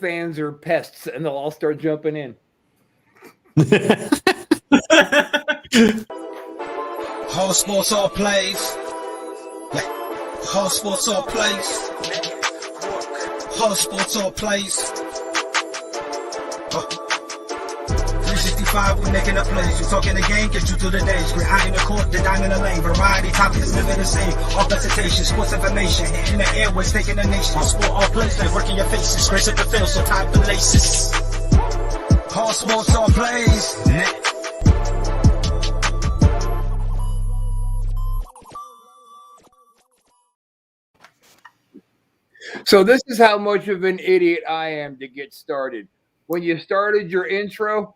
fans are pests and they'll all start jumping in. Whole sports all plays. Whole sports all plays. Whole sports all plays. 365, we making up plays. You talking the game, get you to the days. We're high in the court, the dime in the lane. Variety topics living the same. All presentation, sports information. In the airways, taking the nation. All sport, all plays, they working your faces. Grace at the field, so tie the laces. Whole sports all plays. So this is how much of an idiot I am to get started. When you started your intro,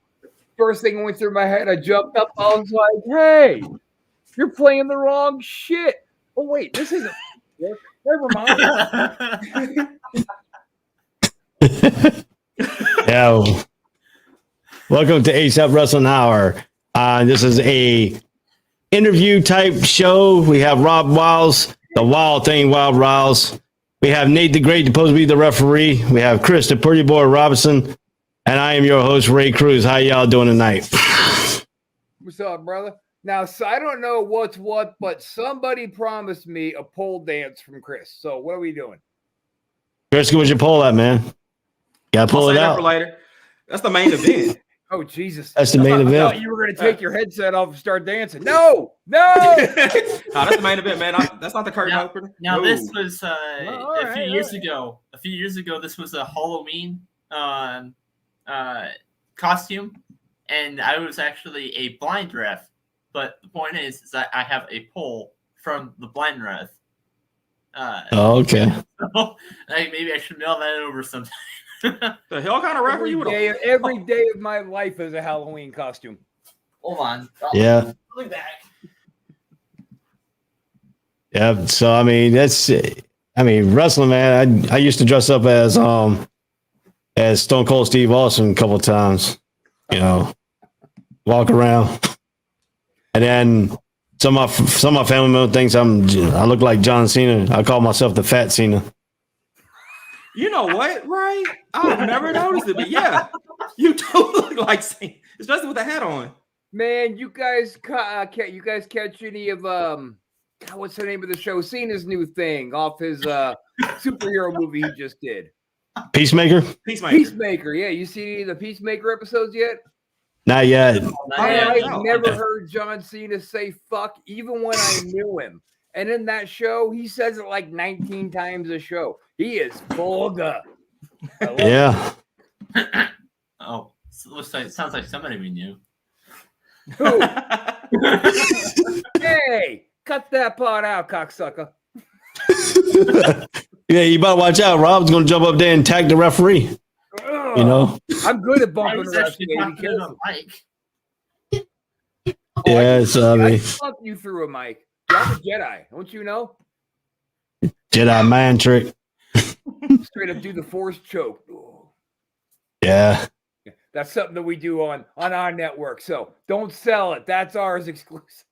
first thing went through my head, I jumped up, I was like, hey, you're playing the wrong shit. Oh, wait, this isn't work. Never mind. Yeah. Welcome to ASAP Wrestling Hour. This is a interview type show. We have Rob Wiles, the Wild Thing, Wild Riles. We have Nate the Great, supposed to be the referee. We have Chris, the Pretty Boy Robinson. And I am your host, Ray Cruz. How y'all doing tonight? What's up, brother? Now, so I don't know what's what, but somebody promised me a pole dance from Chris. So what are we doing? Chris, where's your pole at, man? Gotta pull it out. For later. That's the main event. Oh, Jesus. That's the main I event. thought you were going to take your headset off and start dancing. No. No, that's the main event, man. That's not the curtain opener. Now, no. This was a few years ago. A few years ago, this was a Halloween costume, and I was actually a blind ref. But the point is that I have a pole from the blind ref. Okay. So, maybe I should mail that over sometime. The hell kind of ref are you? Every day of my life is a Halloween costume. Hold on. Yeah. Look back. Yeah. So wrestling, man. I used to dress up as Stone Cold Steve Austin a couple of times. You know, walk around, and then some of my family members thinks I look like John Cena. I call myself the Fat Cena. You know what, right? I've never noticed it, but yeah, you do look like Cena, especially with the hat on. Man, you guys catch any of what's the name of the show? Cena's new thing off his superhero movie he just did. Peacemaker. Yeah, you see any of the Peacemaker episodes yet? Not yet. I never heard John Cena say fuck, even when I knew him. And in that show, he says it like 19 times a show. He is vulgar. Yeah. Oh, sounds like somebody we knew. Who? Hey, cut that part out, cocksucker. Yeah, you better watch out. Rob's going to jump up there and tag the referee. You know? I'm good at bumping the referee. Yeah, I bump you through a mic. I'm a Jedi, don't you know? Jedi mind trick. Straight up do the force choke. Yeah. That's something that we do on our network. So don't sell it. That's ours exclusive.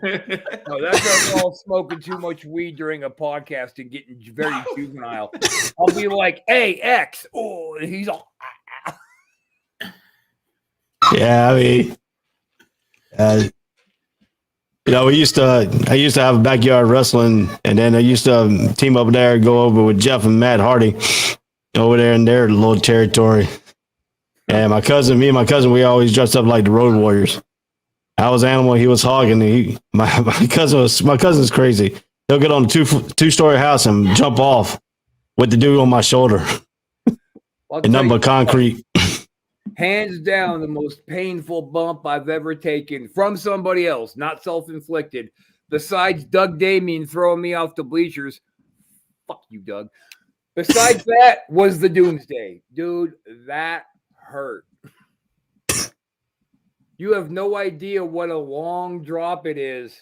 No, that's us all smoking too much weed during a podcast and getting very juvenile. I'll be like, hey, X. Oh, and he's all. Yeah, I mean, I used to have backyard wrestling, and then I used to team up there, go over with Jeff and Matt Hardy over there in their little territory. And me and my cousin, we always dressed up like the Road Warriors. I was Animal, he was Hog, and my cousin's crazy. He'll get on a two-story house and jump off with the dude on my shoulder. And nothing but concrete. Hands down, the most painful bump I've ever taken from somebody else, not self-inflicted, besides Doug Damien throwing me off the bleachers. Fuck you, Doug. Besides that was the Doomsday. Dude, that hurt. You have no idea what a long drop it is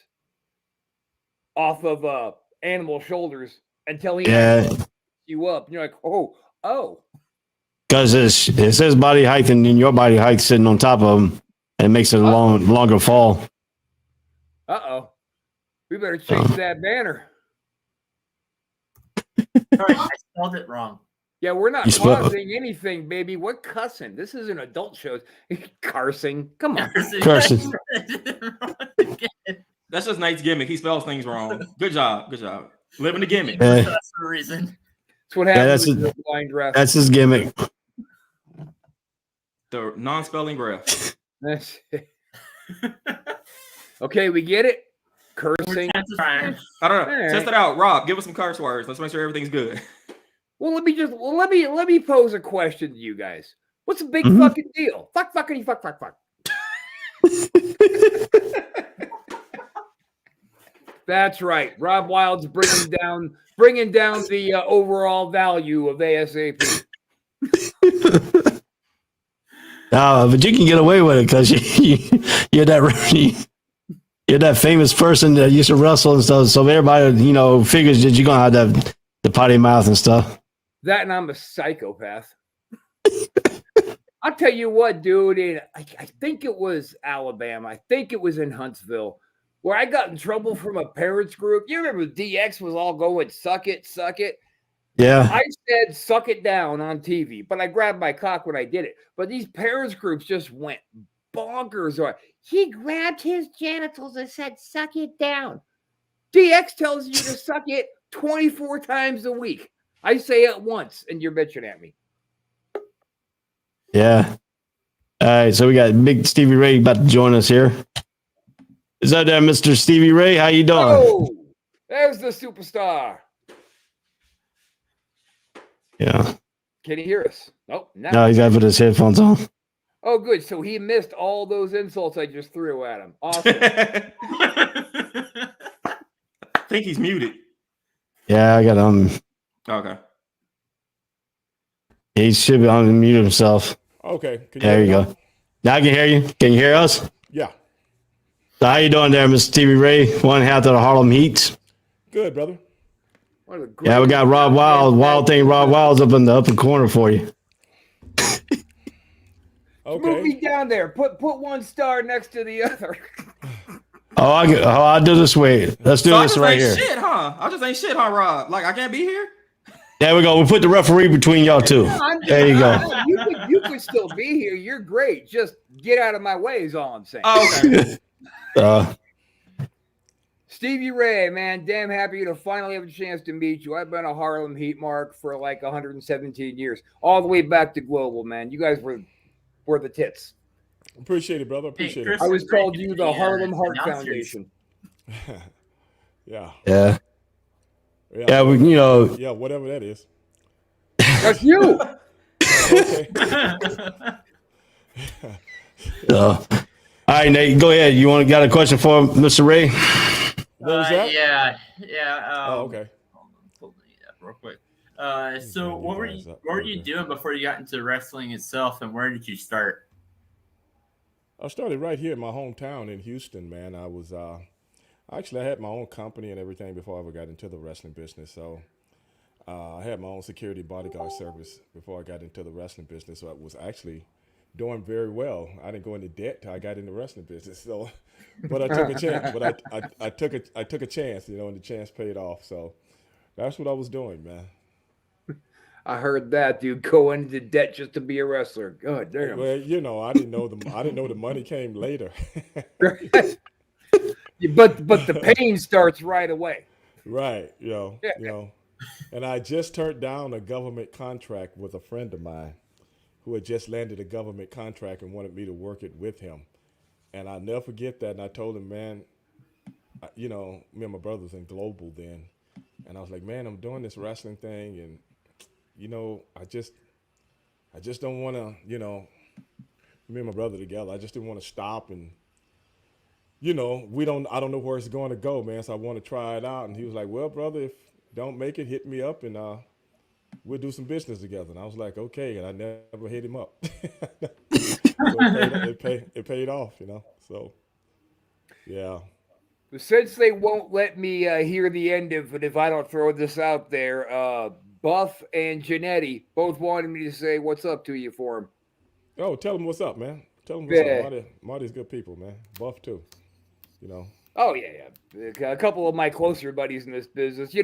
off of Animal's shoulders until he you up. And you're like, oh. Because it's his body height and then your body height sitting on top of him. And it makes it a longer fall. Uh-oh. We better change that banner. Sorry, I spelled it wrong. Yeah, we're not You spell- pausing anything, baby. What cussing? This is an adult show. Carsing. Come on. Cursing. That's just Nate's gimmick. He spells things wrong. Good job. Good job. Living the gimmick. Yeah. That's the reason. That's what happens that's with the blind ref. That's his gimmick. The non-spelling breath. That's it. Okay, we get it. Cursing. I don't know. All right. Test it out. Rob, give us some curse words. Let's make sure everything's good. Well, let me pose a question to you guys. What's the big Mhm. fucking deal? Fuck, fuckity, fuck, fuck, fuck. That's right. Rob Wild's bringing down the overall value of ASAP. But you can get away with it because you're that famous person that used to wrestle and stuff. So everybody, figures that you're gonna have the potty mouth and stuff. That and I'm a psychopath. I'll tell you what, dude. I think it was Alabama. I think it was in Huntsville where I got in trouble from a parents group. You remember DX was all going, suck it, suck it. Yeah. I said, suck it down on TV, but I grabbed my cock when I did it. But these parents groups just went bonkers. Or he grabbed his genitals and said, suck it down. DX tells you to suck it 24 times a week. I say it once and you're bitching at me. Yeah. All right. So we got big Stevie Ray about to join us here. Is that there, Mr. Stevie Ray? How you doing? Oh, there's the superstar. Yeah. Can he hear us? Nope. No, he's got to put his headphones on. Oh, good. So he missed all those insults I just threw at him. Awesome. I think he's muted. Yeah, I got Okay. He should be unmuted himself. Okay. There you go. Now I can hear you. Can you hear us? Yeah. So how you doing there, Mr. Stevie Ray? One half of the Harlem Heat. Good, brother. Yeah, we got Rob Wild. Rob Wild's up in the upper corner for you. Move me Okay. down there. Put one star next to the other. I'll do this way. Let's do So I this just right ain't here. shit, huh? I just ain't shit, huh, Rob? Like I can't be here? There we go. We put the referee between y'all two. There you go. You could still be here. You're great. Just get out of my way is all I'm saying. Oh, okay. Stevie Ray, man, damn happy to finally have a chance to meet you. I've been a Harlem Heat mark for like 117 years, all the way back to Global, man. You guys were the tits. Appreciate it, brother. Appreciate Chris, I was it's great called to you be, the Harlem Heart announcers. Foundation. it. Yeah. Yeah. Yeah. Yeah, Yeah, whatever that is. That's you. Okay. All right, Nate, go ahead. You got a question for Mr. Ray? What was that? Yeah. Oh, okay. Hold it up real quick. So bring what you were guys you up. what were you Okay. doing before you got into wrestling itself, and where did you start? I started right here in my hometown in Houston, man. I was actually I had my own company and everything before I ever got into the wrestling business. So I had my own security bodyguard service before I got into the wrestling business. So I was actually doing very well. I didn't go into debt till I got in the wrestling business. So, but I took a chance. But I took a chance, and the chance paid off. So that's what I was doing, man. I heard that, dude. Go into debt just to be a wrestler. God damn. Well, I didn't know the money came later. But the pain starts right away. Right, and I just turned down a government contract with a friend of mine who had just landed a government contract and wanted me to work it with him. And I'll never forget that. And I told him, man, me and my brother was in Global then. And I was like, man, I'm doing this wrestling thing. And, I just don't want to, me and my brother together, I just didn't want to stop. And, I don't know where it's going to go, man. So I want to try it out. And he was like, well, brother, if don't make it, hit me up and we'll do some business together. And I was like, okay. And I never hit him up. So it paid off, So, yeah. Since they won't let me hear the end of it if I don't throw this out there, Buff and Janetti both wanted me to say what's up to you for him. Oh, tell them what's up, man. Tell them what's Yeah. up. Marty's good people, man. Buff too. Oh, yeah. A couple of my closer buddies in this business.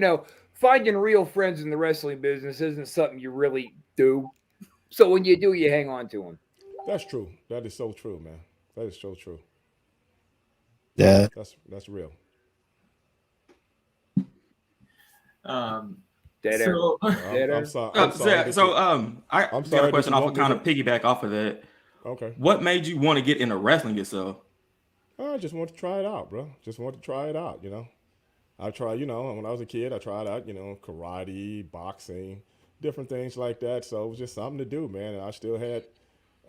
finding real friends in the wrestling business isn't something you really do. So when you do, you hang on to them. That's true. That is so true, man. That is so true. Yeah. That's real. Dead air. So Dead air. I'm sorry. I'm sorry. I I'm got sorry a question that you off of want kind me of piggyback off of that. Okay. What made you want to get into wrestling yourself? I just want to try it out, bro. Just want to try it out, you know. I tried, when I was a kid, I tried out, karate, boxing, different things like that. So it was just something to do, man. And I still had,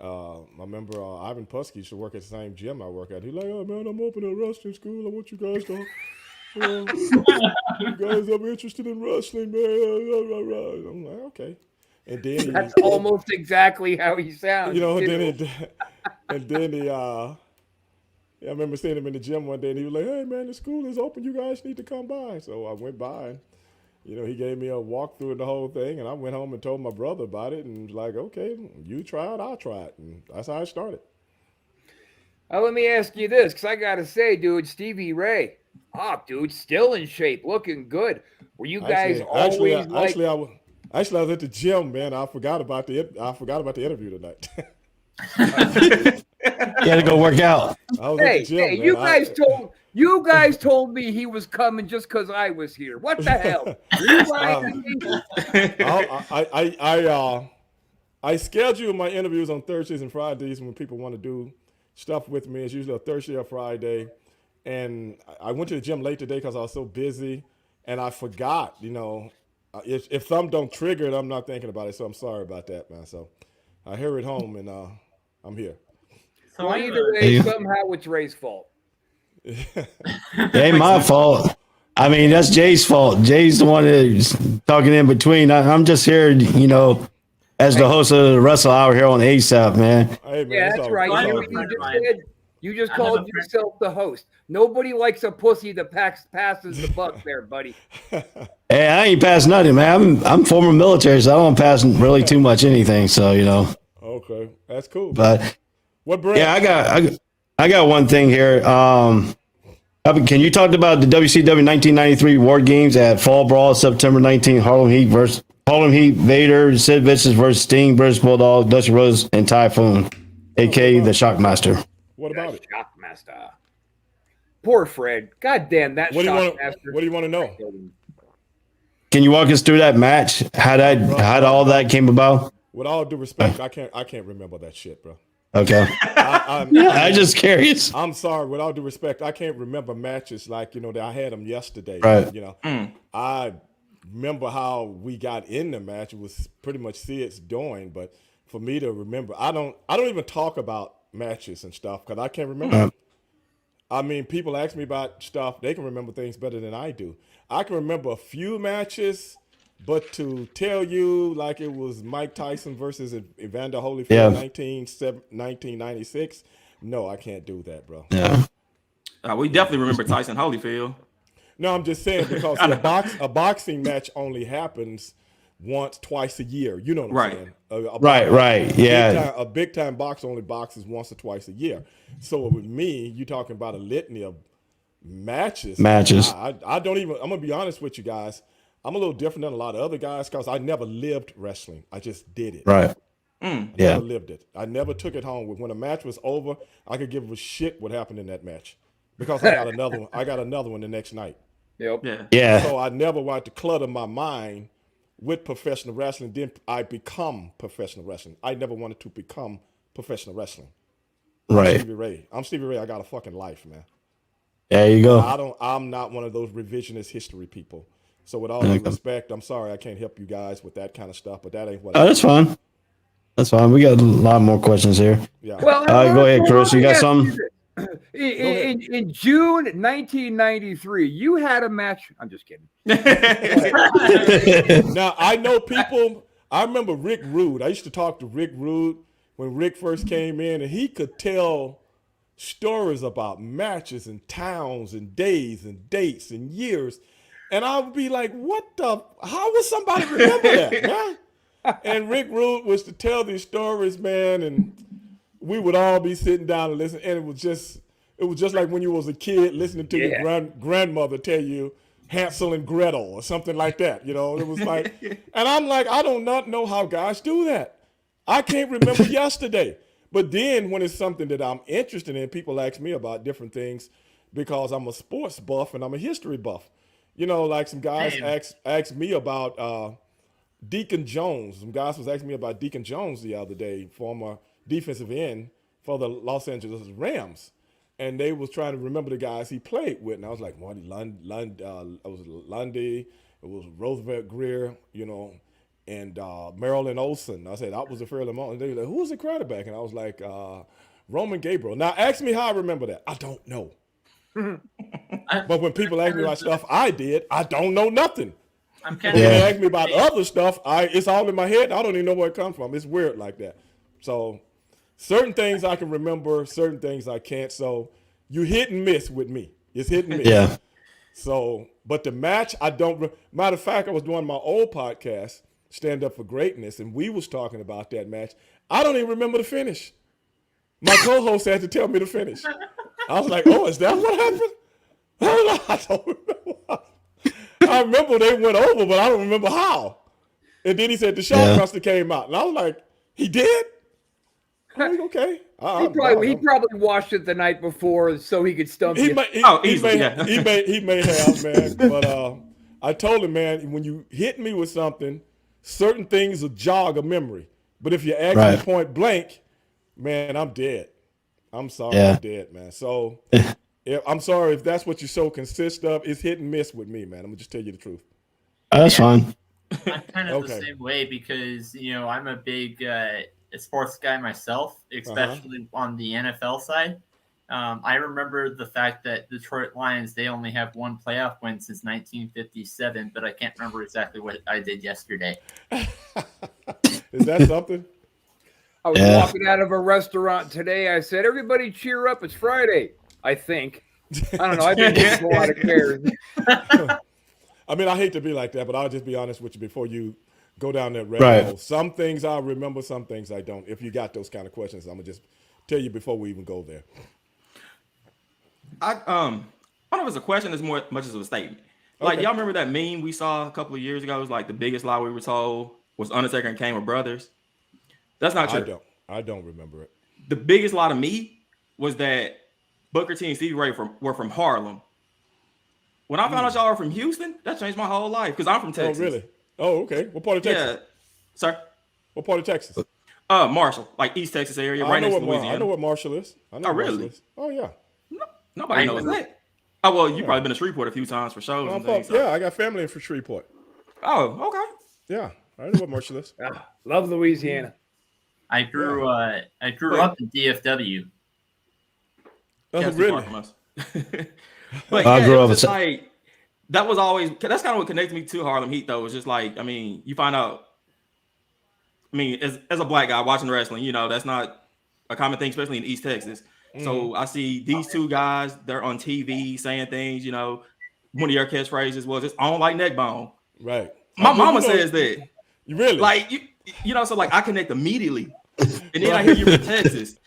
I remember Ivan Pusky used to work at the same gym I work at. He's like, oh, man, I'm opening a wrestling school. I want you guys to, you guys are interested in wrestling, man. I'm like, okay. And then That's almost exactly how he sounds. and then he, I remember seeing him in the gym one day, and he was like, hey, man, the school is open. You guys need to come by. So I went by, and, he gave me a walkthrough of the whole thing, and I went home and told my brother about it, and was like, okay, you try it, I'll try it. And that's how I started. Let me ask you this, because I got to say, dude, Stevie Ray, dude, still in shape, looking good. Were you guys always actually, I was at the gym, man. I forgot about the interview tonight. You had to go work out. I was at the gym, man. You guys told me he was coming just because I was here. What the hell? I schedule my interviews on Thursdays and Fridays when people want to do stuff with me. It's usually a Thursday or Friday. And I went to the gym late today because I was so busy, and I forgot, if something don't trigger it, I'm not thinking about it. So I'm sorry about that, man. So I hurried home, and I'm here. So well, either way, somehow it's Ray's fault. It ain't my fault. I mean, that's Jay's fault. Jay's the one that's talking in between. I'm just here, as the host of the Wrestle Hour here on ASAP, man. Hey, man, yeah, that's right. You just called yourself the host. Nobody likes a pussy that passes the buck there, buddy. Hey, I ain't passing nothing, man. I'm former military, so I don't pass really too much anything. So, Okay, that's cool. But what brand? Yeah, I got one thing here. Can you talk about the WCW 1993 War Games at Fall Brawl, September 19th, Harlem Heat, Vader, Sid Vicious versus Sting, British Bulldog, Dusty Rhodes, and Typhoon, aka the Shockmaster. What about it? Shockmaster. Poor Fred. God damn that Shockmaster. What do you want to know? Can you walk us through that match? How all that came about? With all due respect, I can't remember that shit, bro. Okay. I'm just curious. I'm sorry. With all due respect, I can't remember matches like, that I had them yesterday. Right. I remember how we got in the match. It was pretty much Sid's doing, but for me to remember, I don't even talk about matches and stuff because I can't remember. I mean, people ask me about stuff. They can remember things better than I do. I can remember a few matches, but to tell you like it was Mike Tyson versus Evander Holyfield 1996, no, I can't do that, bro. Yeah. We definitely remember Tyson Holyfield. No, I'm just saying because a boxing match only happens twice a year. You know what I'm saying? Right. Yeah. A big time boxer only boxes once or twice a year. So with me, you talking about a litany of matches. I don't even. I'm gonna be honest with you guys. I'm a little different than a lot of other guys because I never lived wrestling. I just did it. Right. I never lived it. I never took it home. When a match was over, I could give a shit what happened in that match because I got another one. I got another one the next night. Yep. Yeah. So I never wanted to clutter my mind with professional wrestling. Then I become professional wrestling. I never wanted to become professional wrestling. Right. I'm Stevie Ray. I got a fucking life, man. There you go. I'm not one of those revisionist history people. So with all due respect, I'm sorry I can't help you guys with that kind of stuff, but that ain't what. That's fine. That's fine. We got a lot more questions here. Yeah. Well, go ahead, Chris. You got some? In June 1993, you had a match. I'm just kidding. Now I know people. I remember Rick Rude. I used to talk to Rick Rude when Rick first came in, and he could tell stories about matches and towns and days and dates and years. And I would be like, how would somebody remember that, man? And Rick Rude was to tell these stories, man, and we would all be sitting down and listen. And it was just like when you was a kid listening to your grandmother tell you Hansel and Gretel or something like that. You know, it was like, and I'm like, I do not know how guys do that. I can't remember yesterday. But then when it's something that I'm interested in, people ask me about different things because I'm a sports buff and I'm a history buff. You know, like some guys asked me about Deacon Jones. Some guys was asking me about Deacon Jones the other day, former defensive end for the Los Angeles Rams. And they was trying to remember the guys he played with. And I was like, Marty it was Lundy, it was Roosevelt Greer, you know, and Marilyn Olsen. I said, that was a fairly moment. And they were like, who was the quarterback? And I was like, Roman Gabriel. Now, ask me how I remember that. I don't know. But when people ask me about stuff I did, I don't know nothing. I'm When kind they of ask me about other stuff, it's all in my head. I don't even know where it comes from. It's weird like that. So certain things I can remember, certain things I can't. So you hit and miss with me. It's hit and miss. Yeah. So, but the match, I don't. Matter of fact, I was doing my old podcast, Stand Up for Greatness, and we was talking about that match. I don't even remember the finish. My co-host had to tell me the finish. I was like, oh, is that what happened? I don't remember. I remember they went over, but I don't remember how. And then he said the Shockmaster came out. And I was like, he did? I'm like, okay. He probably watched it the night before so he could stump you. He may have, man. But I told him, man, when you hit me with something, certain things will jog a memory. But if you ask me point blank, man, I'm dead. I'm sorry, I'm dead, man. So I'm sorry if that's what your show consists of. It's hit and miss with me, man. I'm gonna just tell you the truth. That's fine. I'm kind of the same way because, you know, I'm a big sports guy myself, especially on the NFL side. I remember the fact that Detroit Lions, they only have one playoff win since 1957, but I can't remember exactly what I did yesterday. Is that something? I was walking out of a restaurant today. I said, everybody cheer up. It's Friday, I think. I don't know. I've been getting a lot of cares. I mean, I hate to be like that, but I'll just be honest with you before you go down that rabbit hole. Some things I remember, some things I don't. If you got those kind of questions, I'm going to just tell you before we even go there. I don't know if it's a question as much as a statement. Like, y'all remember that meme we saw a couple of years ago? It was like the biggest lie we were told was Undertaker and Kane were brothers. That's not true. I don't remember it. The biggest lie to me was that Booker T and Stevie Ray were from Harlem. When I found out y'all were from Houston, that changed my whole life because I'm from Texas. Oh, really? Oh, okay. What part of Texas? Yeah. Sir? What part of Texas? Marshall, like East Texas area, right next to Louisiana. I know what Marshall is. I know really? Is. Oh, yeah. No, nobody knows that. Oh, well, you've probably been to Shreveport a few times for shows and things. Yeah, I got family in Shreveport. Oh, okay. Yeah, I know what Marshall is. Love Louisiana. I grew up in DFW. Oh, really? But I grew up like that was always that's kind of what connected me to Harlem Heat though. It's just like, I mean, you find out. I mean, as a black guy watching wrestling, you know, that's not a common thing, especially in East Texas. So I see these two guys, they're on TV saying things, you know, one of your catchphrases was it's on like neck bone. Right. My mama says that. You really? Like you know, so like I connect immediately. And then I hear you from Texas.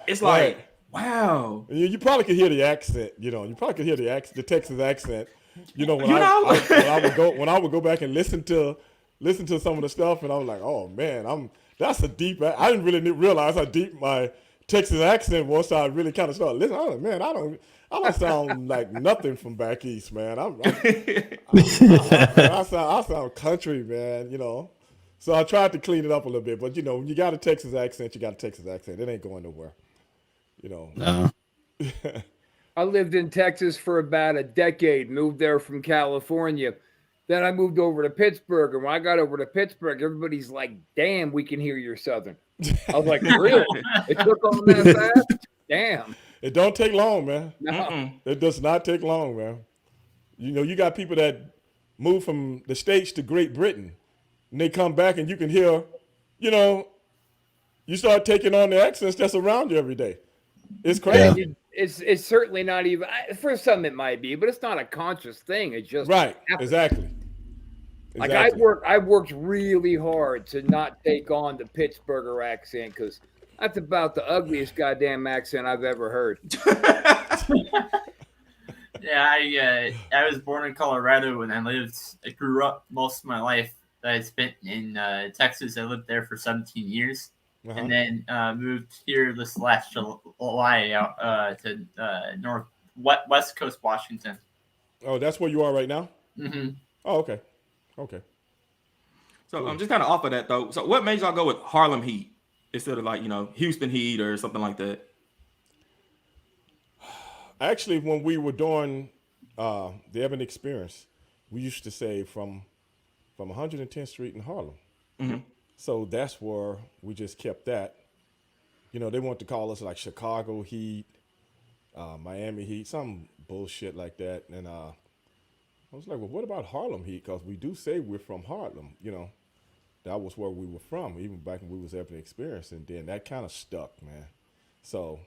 It's like, wow. You probably could hear the accent, you know. You probably could hear the Texas accent. You know, when I would go back and listen to some of the stuff, and I was like, oh man, that's a deep. I didn't really realize how deep my Texas accent was, so I really kind of started listening. I was like, man, I don't sound like nothing from back east, man. I sound country, man. You know. So I tried to clean it up a little bit, but you know, when you got a Texas accent, you got a Texas accent. It ain't going nowhere. You know. No. I lived in Texas for about a decade, moved there from California. Then I moved over to Pittsburgh. And when I got over to Pittsburgh, everybody's like, damn, we can hear you're Southern. I was like, really? It took on that fast? Damn. It don't take long, man. No. It does not take long, man. You know, you got people that move from the States to Great Britain, and they come back and you can hear, you know, you start taking on the accents that's around you every day. It's crazy. Yeah. It's certainly not even, for some it might be, but it's not a conscious thing. It's just right. happens. Exactly. Like I've worked really hard to not take on the Pittsburgher accent because that's about the ugliest goddamn accent I've ever heard. Yeah, I was born in Colorado and I grew up most of my life that I spent in Texas. I lived there for 17 years. And then moved here this last July out to West Coast Washington. Oh, that's where you are right now? Mm-hmm. Oh, okay. Okay. So I'm just kind of off of that though. So what made y'all go with Harlem Heat instead of like, Houston Heat or something like that? Actually, when we were doing the Ebony Experience, we used to say from 110th Street in Harlem. Mm-hmm. So that's where we just kept that. They want to call us like Chicago Heat, Miami Heat, some bullshit like that. And I was like, well, what about Harlem Heat? Because we do say we're from Harlem. That was where we were from, even back when we was Ebony Experience. And then that kind of stuck, man. So,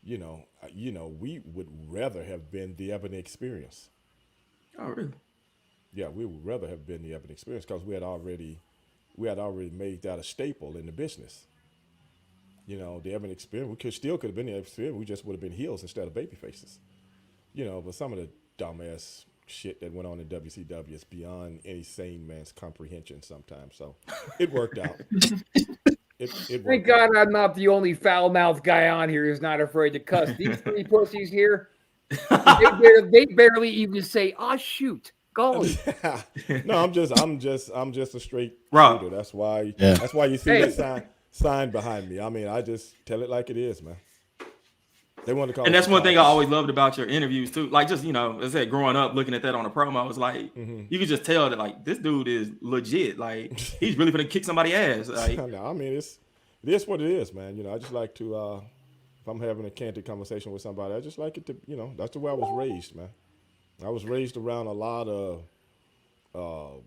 we would rather have been the Ebony Experience. Oh, really? Yeah, we would rather have been the Ebony Experience because we had already made that a staple in the business. The Ebony Experience, we still could have been the Experience. We just would have been heels instead of baby faces. But some of the dumbass shit that went on in WCW is beyond any sane man's comprehension sometimes. So it worked out. Thank God I'm not the only foul-mouthed guy on here who's not afraid to cuss. These three pussies here, they barely even say, "Oh shoot, golly." No, I'm just a straight Rob. shooter. That's why you see that sign behind me. I mean, I just tell it like it is, man. They want to call. And that's one thing I always loved about your interviews too. Like just, as I said, growing up, looking at that on a promo, I was like, you could just tell that like this dude is legit. Like he's really gonna kick somebody's ass. Like, no, I mean it is what it is, man. I just like to if I'm having a candid conversation with somebody, I just like it to, that's the way I was raised, man. I was raised around a lot of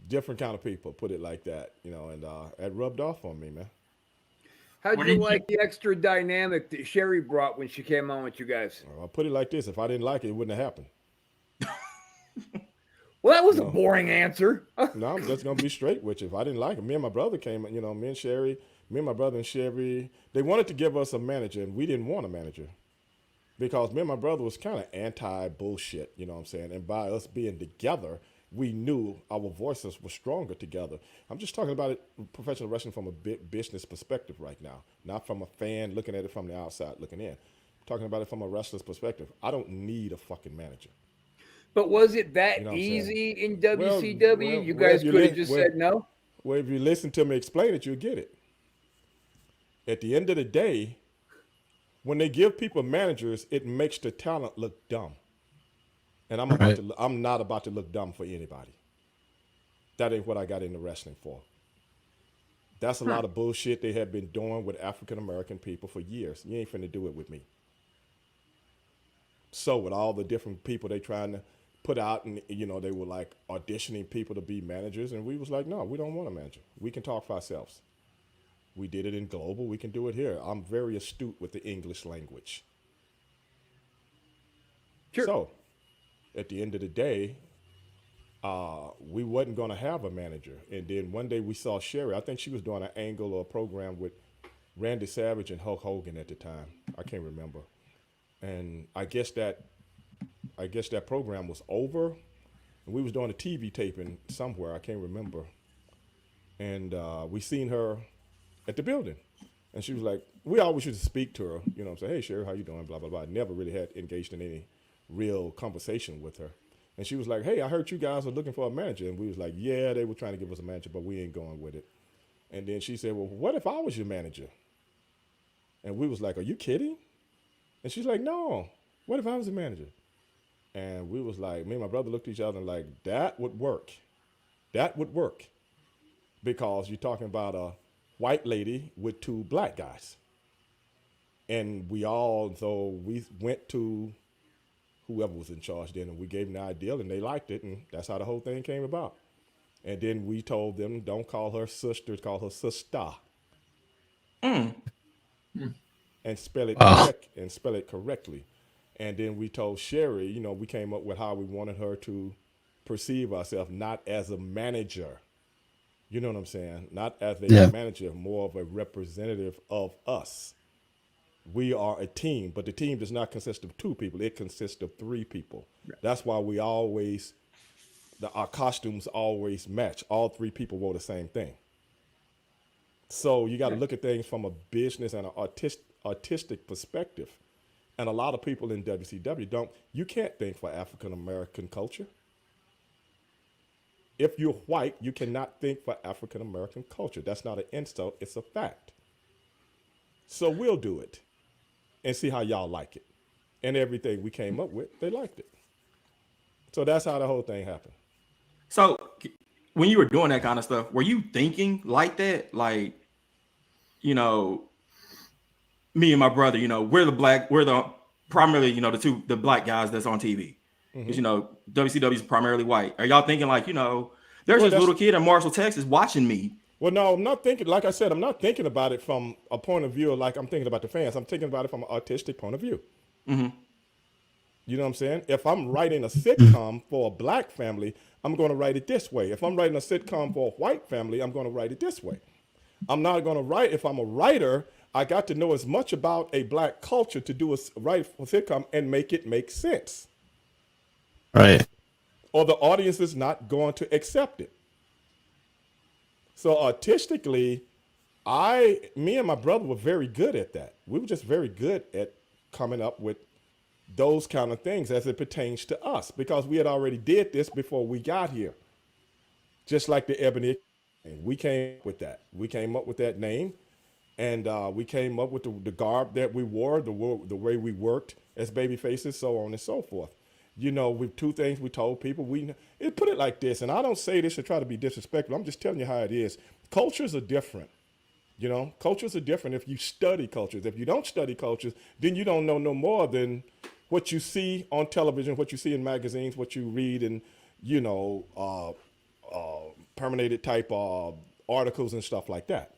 different kind of people, put it like that, and it rubbed off on me, man. How'd you like the extra dynamic that Sherry brought when she came on with you guys? I'll put it like this. If I didn't like it, it wouldn't have happened. Well, that was a boring answer. No, I'm just going to be straight with you. If I didn't like it, me and my brother came, me and my brother and Sherry, they wanted to give us a manager, and we didn't want a manager. Because me and my brother was kind of anti-bullshit, you know what I'm saying? And by us being together, we knew our voices were stronger together. I'm just talking about it, professional wrestling from a business perspective right now, not from a fan looking at it from the outside looking in. I'm talking about it from a wrestler's perspective. I don't need a fucking manager. But was it that easy in WCW? Well, you guys could have just said no? Well, if you listen to me explain it, you'll get it. At the end of the day, when they give people managers, it makes the talent look dumb. And I'm not about to look dumb for anybody. That ain't what I got into wrestling for. That's a lot of bullshit they have been doing with African-American people for years. You ain't finna do it with me. So with all the different people they trying to put out, and they were like auditioning people to be managers, and we was like, no, we don't want a manager. We can talk for ourselves. We did it in Global. We can do it here. I'm very astute with the English language. Sure. So at the end of the day, we wasn't going to have a manager. And then one day we saw Sherry. I think she was doing an angle or a program with Randy Savage and Hulk Hogan at the time. I can't remember. And I guess that program was over. And we was doing a TV taping somewhere. I can't remember. And we seen her at the building. And she was like, we always used to speak to her, say, hey, Sherry, how you doing, blah, blah, blah. I never really had engaged in any real conversation with her. And she was like, hey, I heard you guys are looking for a manager. And we was like, yeah, they were trying to give us a manager, but we ain't going with it. And then she said, well, what if I was your manager? And we was like, are you kidding? And she's like, no, what if I was a manager? And we was like, me and my brother looked at each other and like, that would work. That would work. Because you're talking about a white lady with two black guys. And we went to whoever was in charge then, and we gave them the idea, and they liked it, and that's how the whole thing came about. And then we told them, don't call her sister, call her sister. And spell it correctly. And then we told Sherry, we came up with how we wanted her to perceive ourselves, not as a manager. You know what I'm saying? Not as a manager, more of a representative of us. We are a team, but the team does not consist of 2 people. It consists of 3 people. That's why we always, our costumes always match. All 3 people wore the same thing. So you got to look at things from a business and an artistic perspective. And a lot of people in WCW you can't think for African-American culture. If you're white, you cannot think for African-American culture. That's not an insult, it's a fact. So we'll do it and see how y'all like it. And everything we came up with, they liked it. So that's how the whole thing happened. So when you were doing that kind of stuff, were you thinking like that? Like, you know, me and my brother, you know, we're the primarily, you know, the black guys that's on TV. Because, you know, WCW is primarily white. Are y'all thinking like, you know, there's this little kid in Marshall, Texas watching me? Well, no, I'm not thinking, like I said, I'm not thinking about it from a point of view like I'm thinking about the fans. I'm thinking about it from an artistic point of view. Mm-hmm. You know what I'm saying? If I'm writing a sitcom for a black family, I'm going to write it this way. If I'm writing a sitcom for a white family, I'm going to write it this way. I'm not going to write, if I'm a writer, I got to know as much about a black culture to do write a sitcom and make it make sense. Right. Or the audience is not going to accept it. So artistically, me and my brother were very good at that. We were just very good at coming up with those kind of things as it pertains to us, because we had already did this before we got here. Just like the Ebony, we came up with that. We came up with that name, and we came up with the garb that we wore, the way we worked as baby faces, so on and so forth. You know, with 2 things we told people, put it like this, and I don't say this to try to be disrespectful. I'm just telling you how it is. Cultures are different. You know, cultures are different if you study cultures. If you don't study cultures, then you don't know no more than what you see on television, what you see in magazines, what you read in, you know, permeated type articles and stuff like that.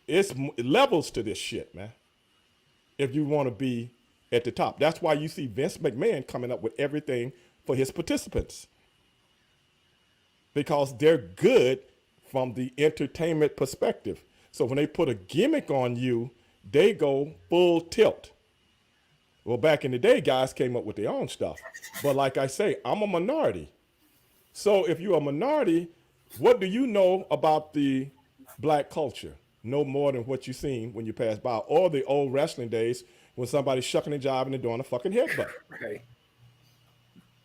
It's levels to this shit, man. If you want to be at the top. That's why you see Vince McMahon coming up with everything for his participants. Because they're good from the entertainment perspective. So when they put a gimmick on you, they go full tilt. Well, back in the day, guys came up with their own stuff. But like I say, I'm a minority. So if you're a minority, what do you know about the black culture? No more than what you've seen when you pass by. Or the old wrestling days when somebody's shucking and jiving and doing a fucking headbutt. Right.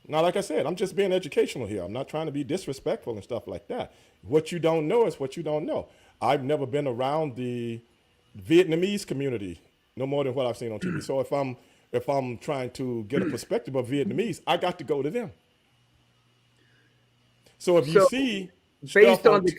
Now, like I said, I'm just being educational here. I'm not trying to be disrespectful and stuff like that. What you don't know is what you don't know. I've never been around the Vietnamese community no more than what I've seen on TV. So if I'm trying to get a perspective of Vietnamese, I got to go to them. So if you see based on the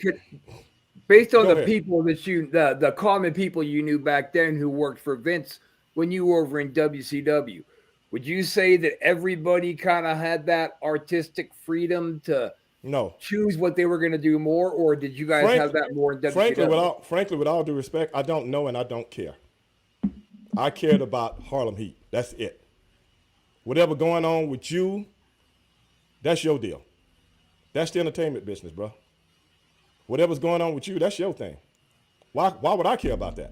ahead. people that the common people you knew back then who worked for Vince when you were over in WCW, would you say that everybody kind of had that artistic freedom to choose what they were going to do more, or did you guys have that more in WCW? Frankly, with all due respect, I don't know and I don't care. I cared about Harlem Heat. That's it. Whatever going on with you, that's your deal. That's the entertainment business, bro. Whatever's going on with you, that's your thing. Why would I care about that?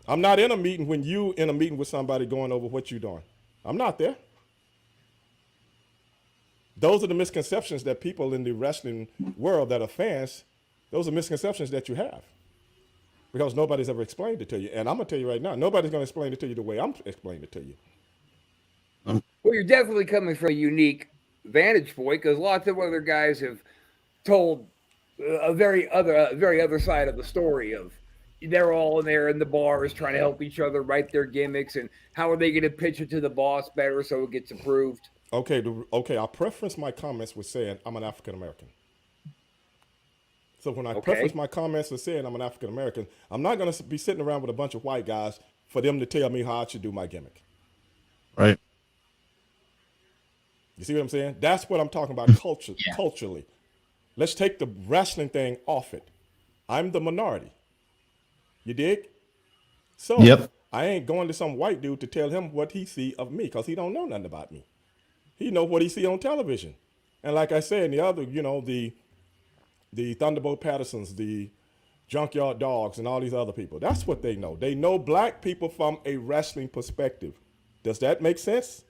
I'm not in a meeting when you in a meeting with somebody going over what you're doing. I'm not there. Those are the misconceptions that people in the wrestling world that are fans, those are misconceptions that you have. Because nobody's ever explained it to you. And I'm going to tell you right now, nobody's going to explain it to you the way I'm explaining it to you. Well, you're definitely coming from a unique vantage point, because lots of other guys have told a very other side of the story of they're all in there in the bars trying to help each other write their gimmicks, and how are they going to pitch it to the boss better so it gets approved. Okay, I'll preference my comments with saying I'm an African American. So when I preface my comments with saying I'm an African American, I'm not going to be sitting around with a bunch of white guys for them to tell me how I should do my gimmick. Right. You see what I'm saying? That's what I'm talking about culturally. Let's take the wrestling thing off it. I'm the minority. You dig? So I ain't going to some white dude to tell him what he see of me, because he don't know nothing about me. He know what he see on television. And like I said, the other, the Thunderbolt Pattersons, the Junkyard Dogs, and all these other people. That's what they know. They know black people from a wrestling perspective. Does that make sense?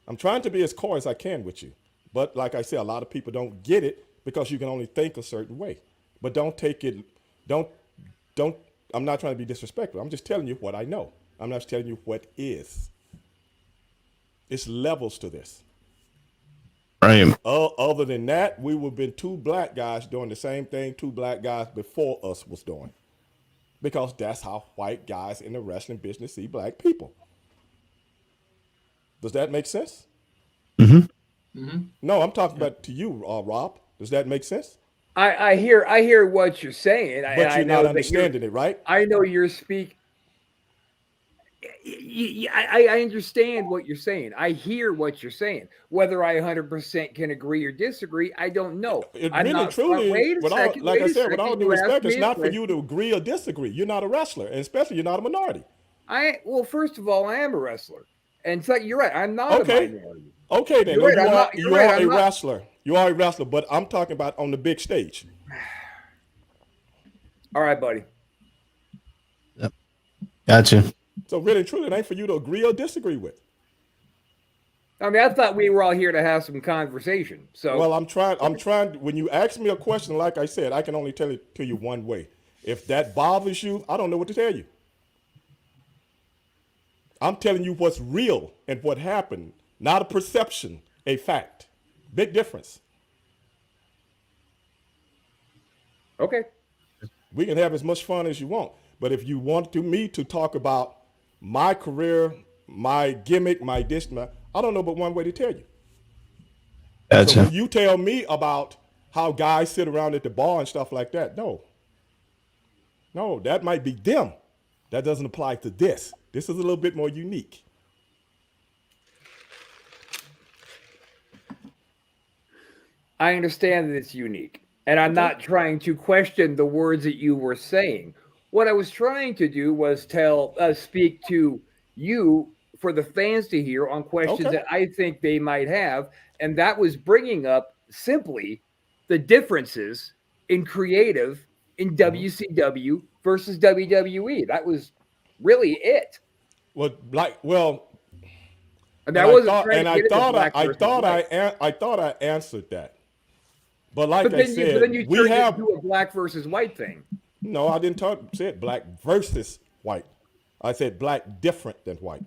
I'm trying to be as coy as I can with you. But like I said, a lot of people don't get it because you can only think a certain way. But don't take it, don't, I'm not trying to be disrespectful. I'm just telling you what I know. I'm not telling you what is. It's levels to this. Right. Other than that, we would have been two black guys doing the same thing two black guys before us was doing. Because that's how white guys in the wrestling business see black people. Does that make sense? No, I'm talking about to you, Rob. Does that make sense? I hear what you're saying, But you're not understanding it, right? I know you're speaking. I understand what you're saying. I hear what you're saying. Whether I 100% can agree or disagree, I don't know. It really, truly, like I said, with all due respect, it's not for you to agree or disagree. You're not a wrestler, and especially you're not a minority. Well, first of all, I am a wrestler, and second, you're right. I'm not a minority. Okay, then you are a wrestler. You are a wrestler, but I'm talking about on the big stage. All right, buddy. Yep. Gotcha. So really, truly, it ain't for you to agree or disagree with. I mean, I thought we were all here to have some conversation. So, well, I'm trying. When you ask me a question, like I said, I can only tell it to you one way. If that bothers you, I don't know what to tell you. I'm telling you what's real and what happened, not a perception, a fact. Big difference. Okay. We can have as much fun as you want, but if you want me to talk about my career, my gimmick, my this, I don't know but one way to tell you. Gotcha. So when you tell me about how guys sit around at the bar and stuff like that, no, that might be them. That doesn't apply to this. This is a little bit more unique. I understand that it's unique, and I'm not trying to question the words that you were saying. What I was trying to do was speak to you for the fans to hear on questions that I think they might have, and that was bringing up simply the differences in creative in WCW versus WWE. That was really it. I thought I answered that. But like I said, then you turned it into a black versus white thing. No, I didn't say black versus white. I said black different than white.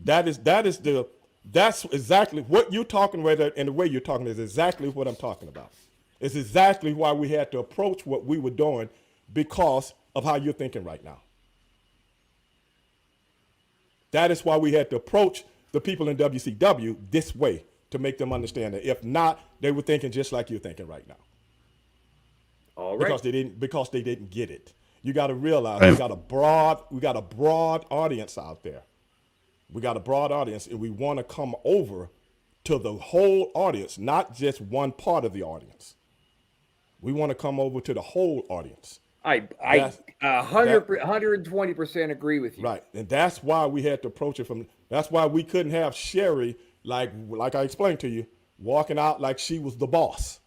That's exactly what you're talking about, and the way you're talking is exactly what I'm talking about. It's exactly why we had to approach what we were doing because of how you're thinking right now. That is why we had to approach the people in WCW this way to make them understand that. If not, they were thinking just like you're thinking right now. All right. Because they didn't get it. You got to realize we got a broad audience out there. We got a broad audience, and we want to come over to the whole audience, not just one part of the audience. We want to come over to the whole audience. I 120% agree with you. Right, and that's why we had to approach it from. That's why we couldn't have Sherry like I explained to you, walking out like she was the boss.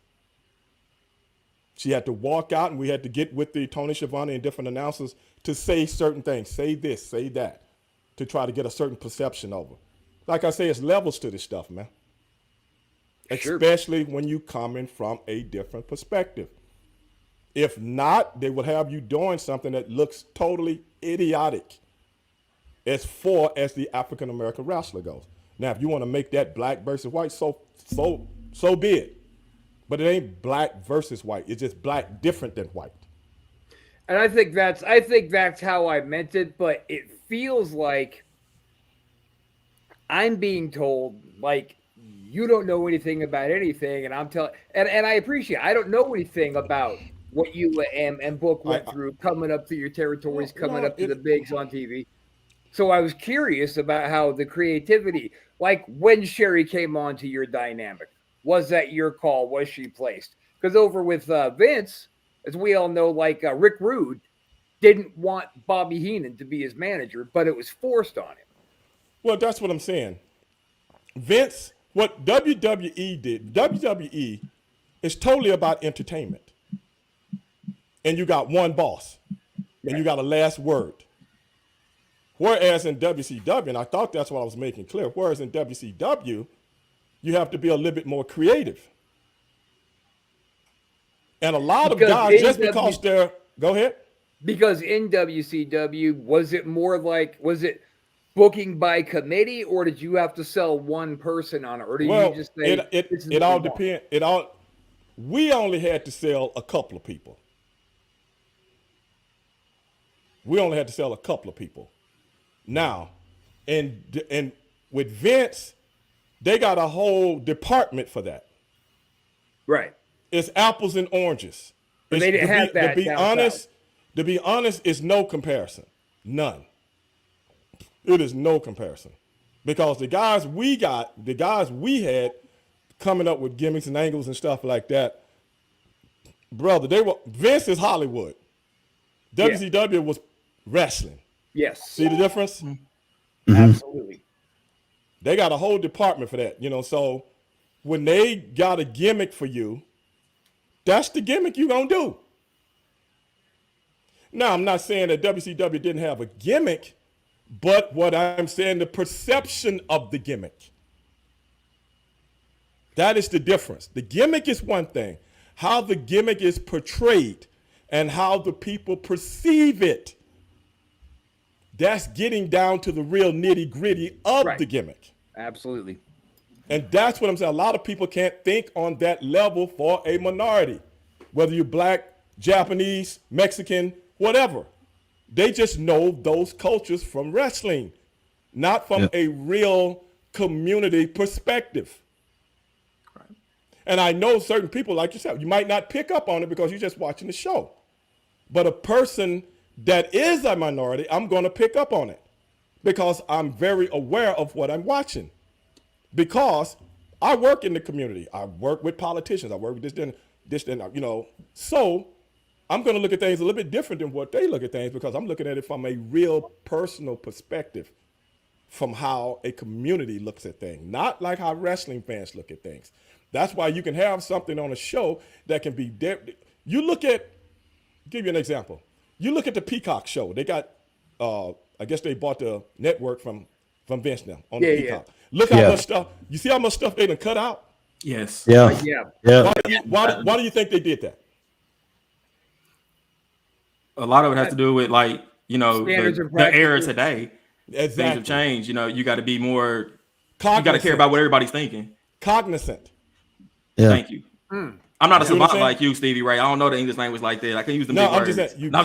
She had to walk out, and we had to get with the Tony Schiavone and different announcers to say certain things, say this, say that, to try to get a certain perception over. Like I say, it's levels to this stuff, man. Sure. Especially when you coming from a different perspective. If not, they will have you doing something that looks totally idiotic as far as the African American wrestler goes. Now, if you want to make that black versus white, so be it. But it ain't black versus white. It's just black different than white. And I think that's how I meant it, but it feels like I'm being told like you don't know anything about anything, and I'm telling and I appreciate I don't know anything about what you and Book went through coming up to your territories, coming up to the bigs on TV. So I was curious about how the creativity, like when Sherry came on to your dynamic, was that your call? Was she placed? Because over with Vince, as we all know, like Rick Rude didn't want Bobby Heenan to be his manager, but it was forced on him. Well, that's what I'm saying. Vince, what WWE did, WWE is totally about entertainment. and you got one boss, and you got a last word. Whereas in WCW, and I thought that's what I was making clear, whereas in WCW, you have to be a little bit more creative. And a lot of guys, just because they're, go ahead. Because in WCW, was it booking by committee, or did you have to sell one person on it? Or did you just say, it all depends. We only had to sell a couple of people. Now, and with Vince, they got a whole department for that. Right. It's apples and oranges. But they didn't have that. To be honest, it's no comparison. None. It is no comparison. Because the guys we had coming up with gimmicks and angles and stuff like that, brother, Vince is Hollywood. WCW was wrestling. Yes. See the difference? Mm-hmm. Absolutely. They got a whole department for that, so when they got a gimmick for you, that's the gimmick you're going to do. Now, I'm not saying that WCW didn't have a gimmick, but what I'm saying, the perception of the gimmick. That is the difference. The gimmick is one thing. How the gimmick is portrayed and how the people perceive it. That's getting down to the real nitty-gritty of the gimmick. Absolutely. And that's what I'm saying. A lot of people can't think on that level for a minority, whether you're black, Japanese, Mexican, whatever. They just know those cultures from wrestling, not from a real community perspective. Right. And I know certain people like yourself, you might not pick up on it because you're just watching the show. But a person that is a minority, I'm going to pick up on it because I'm very aware of what I'm watching. Because I work in the community. I work with politicians. I work with this, So I'm going to look at things a little bit different than what they look at things because I'm looking at it from a real personal perspective, from how a community looks at things, not like how wrestling fans look at things. That's why you can have something on a show that can be you look at, give you an example. You look at the Peacock show. They got, I guess they bought the network from Vince now on the Peacock. Yeah. Look how much stuff. You see how much stuff they done cut out? Yes. Yeah. Why do you think they did that? A lot of it has to do with the era today. Exactly. Things have changed. You got to be more. Cognizant. You got to care about what everybody's thinking. Cognizant. Yeah. Thank you. I'm not a savant like you, Stevie Ray. I don't know the English language like that. I can use the big words. I'm just saying, you know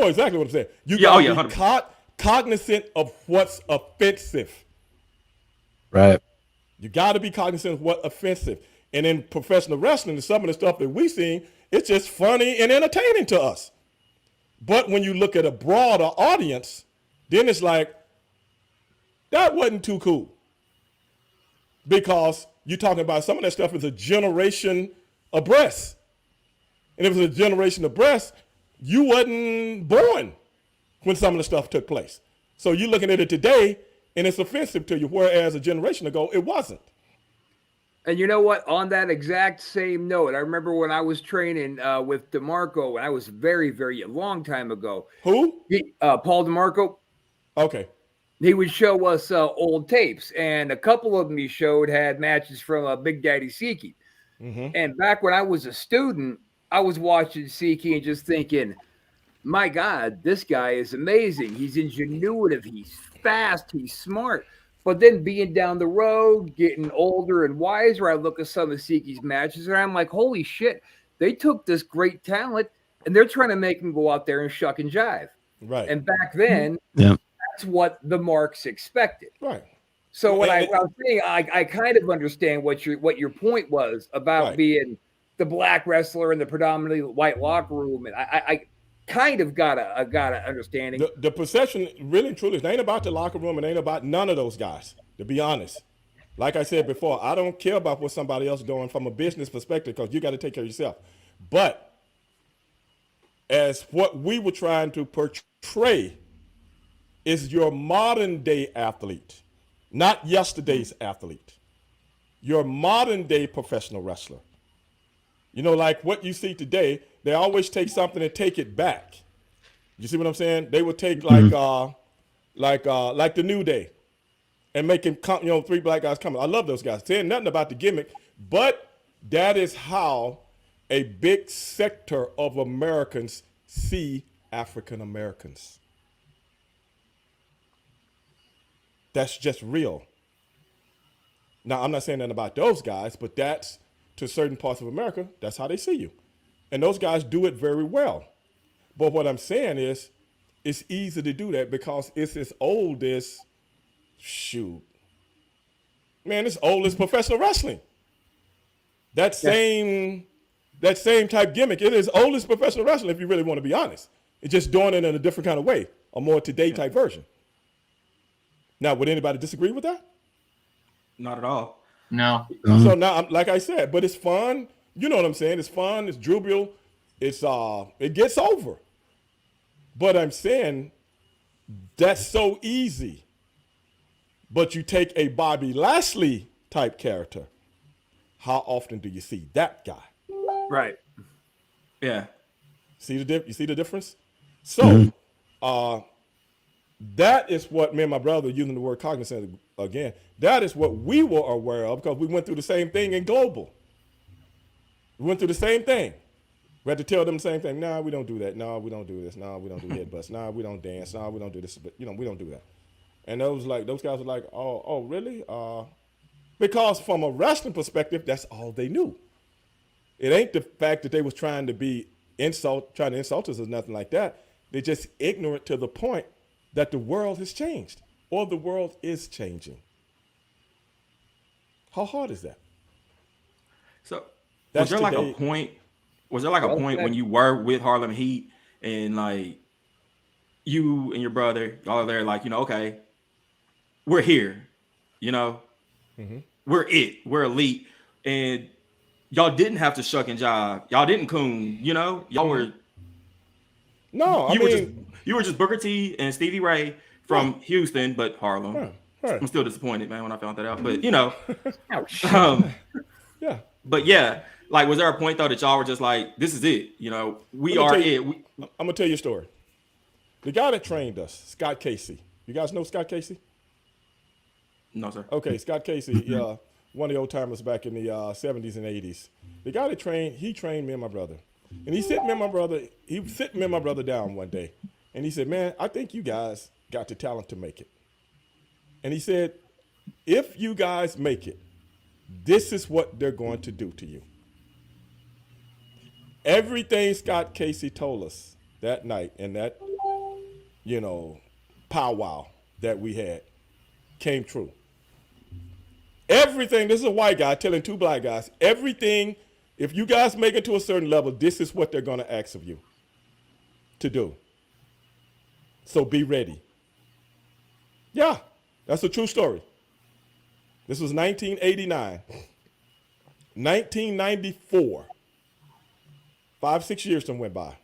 exactly what I'm saying. You got to be cognizant of what's offensive. Right. You got to be cognizant of what's offensive. And in professional wrestling, some of the stuff that we've seen, it's just funny and entertaining to us. But when you look at a broader audience, then it's like, that wasn't too cool. Because you're talking about some of that stuff is a generation abreast. And if it's a generation abreast, you wasn't born when some of the stuff took place. So you're looking at it today, and it's offensive to you, whereas a generation ago, it wasn't. And you know what? On that exact same note, I remember when I was training with DeMarco, and I was very, very a long time ago. Who? Paul DeMarco. Okay. He would show us old tapes, and a couple of them he showed had matches from Big Daddy TIKI. Mm-hmm. And back when I was a student, I was watching TIKI and just thinking, my God, this guy is amazing. He's ingenuitive. He's fast. He's smart. But then being down the road, getting older and wiser, I look at some of TIKI's matches, and I'm like, holy shit, they took this great talent, and they're trying to make him go out there and shuck and jive. Right. And back then, that's what the marks expected. Right. So what I was saying, I kind of understand what your point was about being the black wrestler in the predominantly white locker room, and I kind of got a understanding. The perception, really and truly, it ain't about the locker room. It ain't about none of those guys, to be honest. Like I said before, I don't care about what somebody else is doing from a business perspective because you got to take care of yourself. But as what we were trying to portray is your modern day athlete, not yesterday's athlete. Your modern day professional wrestler. Like what you see today, they always take something and take it back. You see what I'm saying? They would take like the New Day and make him come, 3 black guys coming. I love those guys. Saying nothing about the gimmick, but that is how a big sector of Americans see African Americans. That's just real. Now, I'm not saying nothing about those guys, but that's, to certain parts of America, that's how they see you. And those guys do it very well. But what I'm saying is, it's easy to do that because it's as old as, it's old as professional wrestling. That same type gimmick, it is old as professional wrestling if you really want to be honest. It's just doing it in a different kind of way, a more today type version. Now, would anybody disagree with that? Not at all. No. So now, like I said, but it's fun. You know what I'm saying? It's fun. It's jubilant. It gets over. But I'm saying that's so easy. But you take a Bobby Lashley type character. How often do you see that guy? Right. Yeah. You see the difference? So, that is what me and my brother, using the word cognizant again, that is what we were aware of because we went through the same thing in global. We went through the same thing. We had to tell them the same thing. Nah, we don't do that. No, we don't do this. No, we don't do headbutts. No, we don't dance. No, we don't do this. But, we don't do that. And those guys were like, oh, really? Because from a wrestling perspective, that's all they knew. It ain't the fact that they was trying to insult us or nothing like that. They're just ignorant to the point that the world has changed or the world is changing. How hard is that? So was there like a point when you were with Harlem Heat and like you and your brother, y'all are there like, okay, we're here, we're we're elite, and y'all didn't have to shuck and jive. Y'all didn't coon, y'all were. No, you were just Booker T and Stevie Ray from Houston, but Harlem. Right. I'm still disappointed, man, when I found that out. But yeah. But yeah, like, was there a point though that y'all were just like, this is it? We are it. I'm gonna tell you a story. The guy that trained us, Scott Casey. You guys know Scott Casey? No, sir. Okay, Scott Casey, one of the old timers back in the 70s and 80s. The guy that trained me and my brother. And he sit me and my brother down one day. And he said, man, I think you guys got the talent to make it. And he said, if you guys make it, this is what they're going to do to you. Everything Scott Casey told us that night in that, powwow that we had came true. Everything, this is a white guy telling 2 black guys, everything, if you guys make it to a certain level, this is what they're going to ask of you to do. So be ready. Yeah, that's a true story. This was 1989. 1994. 5-6 years done went by.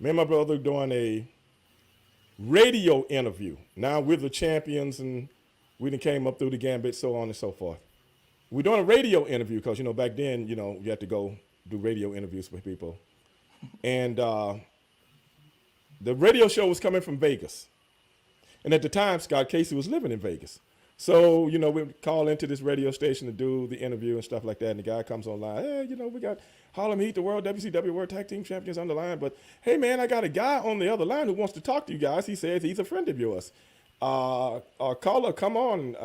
Me and my brother doing a radio interview. Now we're the champions and we done came up through the gambit, so on and so forth. We're doing a radio interview because, back then, you had to go do radio interviews with people. And the radio show was coming from Vegas. And at the time, Scott Casey was living in Vegas. So, we would call into this radio station to do the interview and stuff like that. And the guy comes online, hey, we got Harlem Heat, the WCW World Tag Team Champions on the line. But, hey, man, I got a guy on the other line who wants to talk to you guys. He says he's a friend of yours. Caller, come on.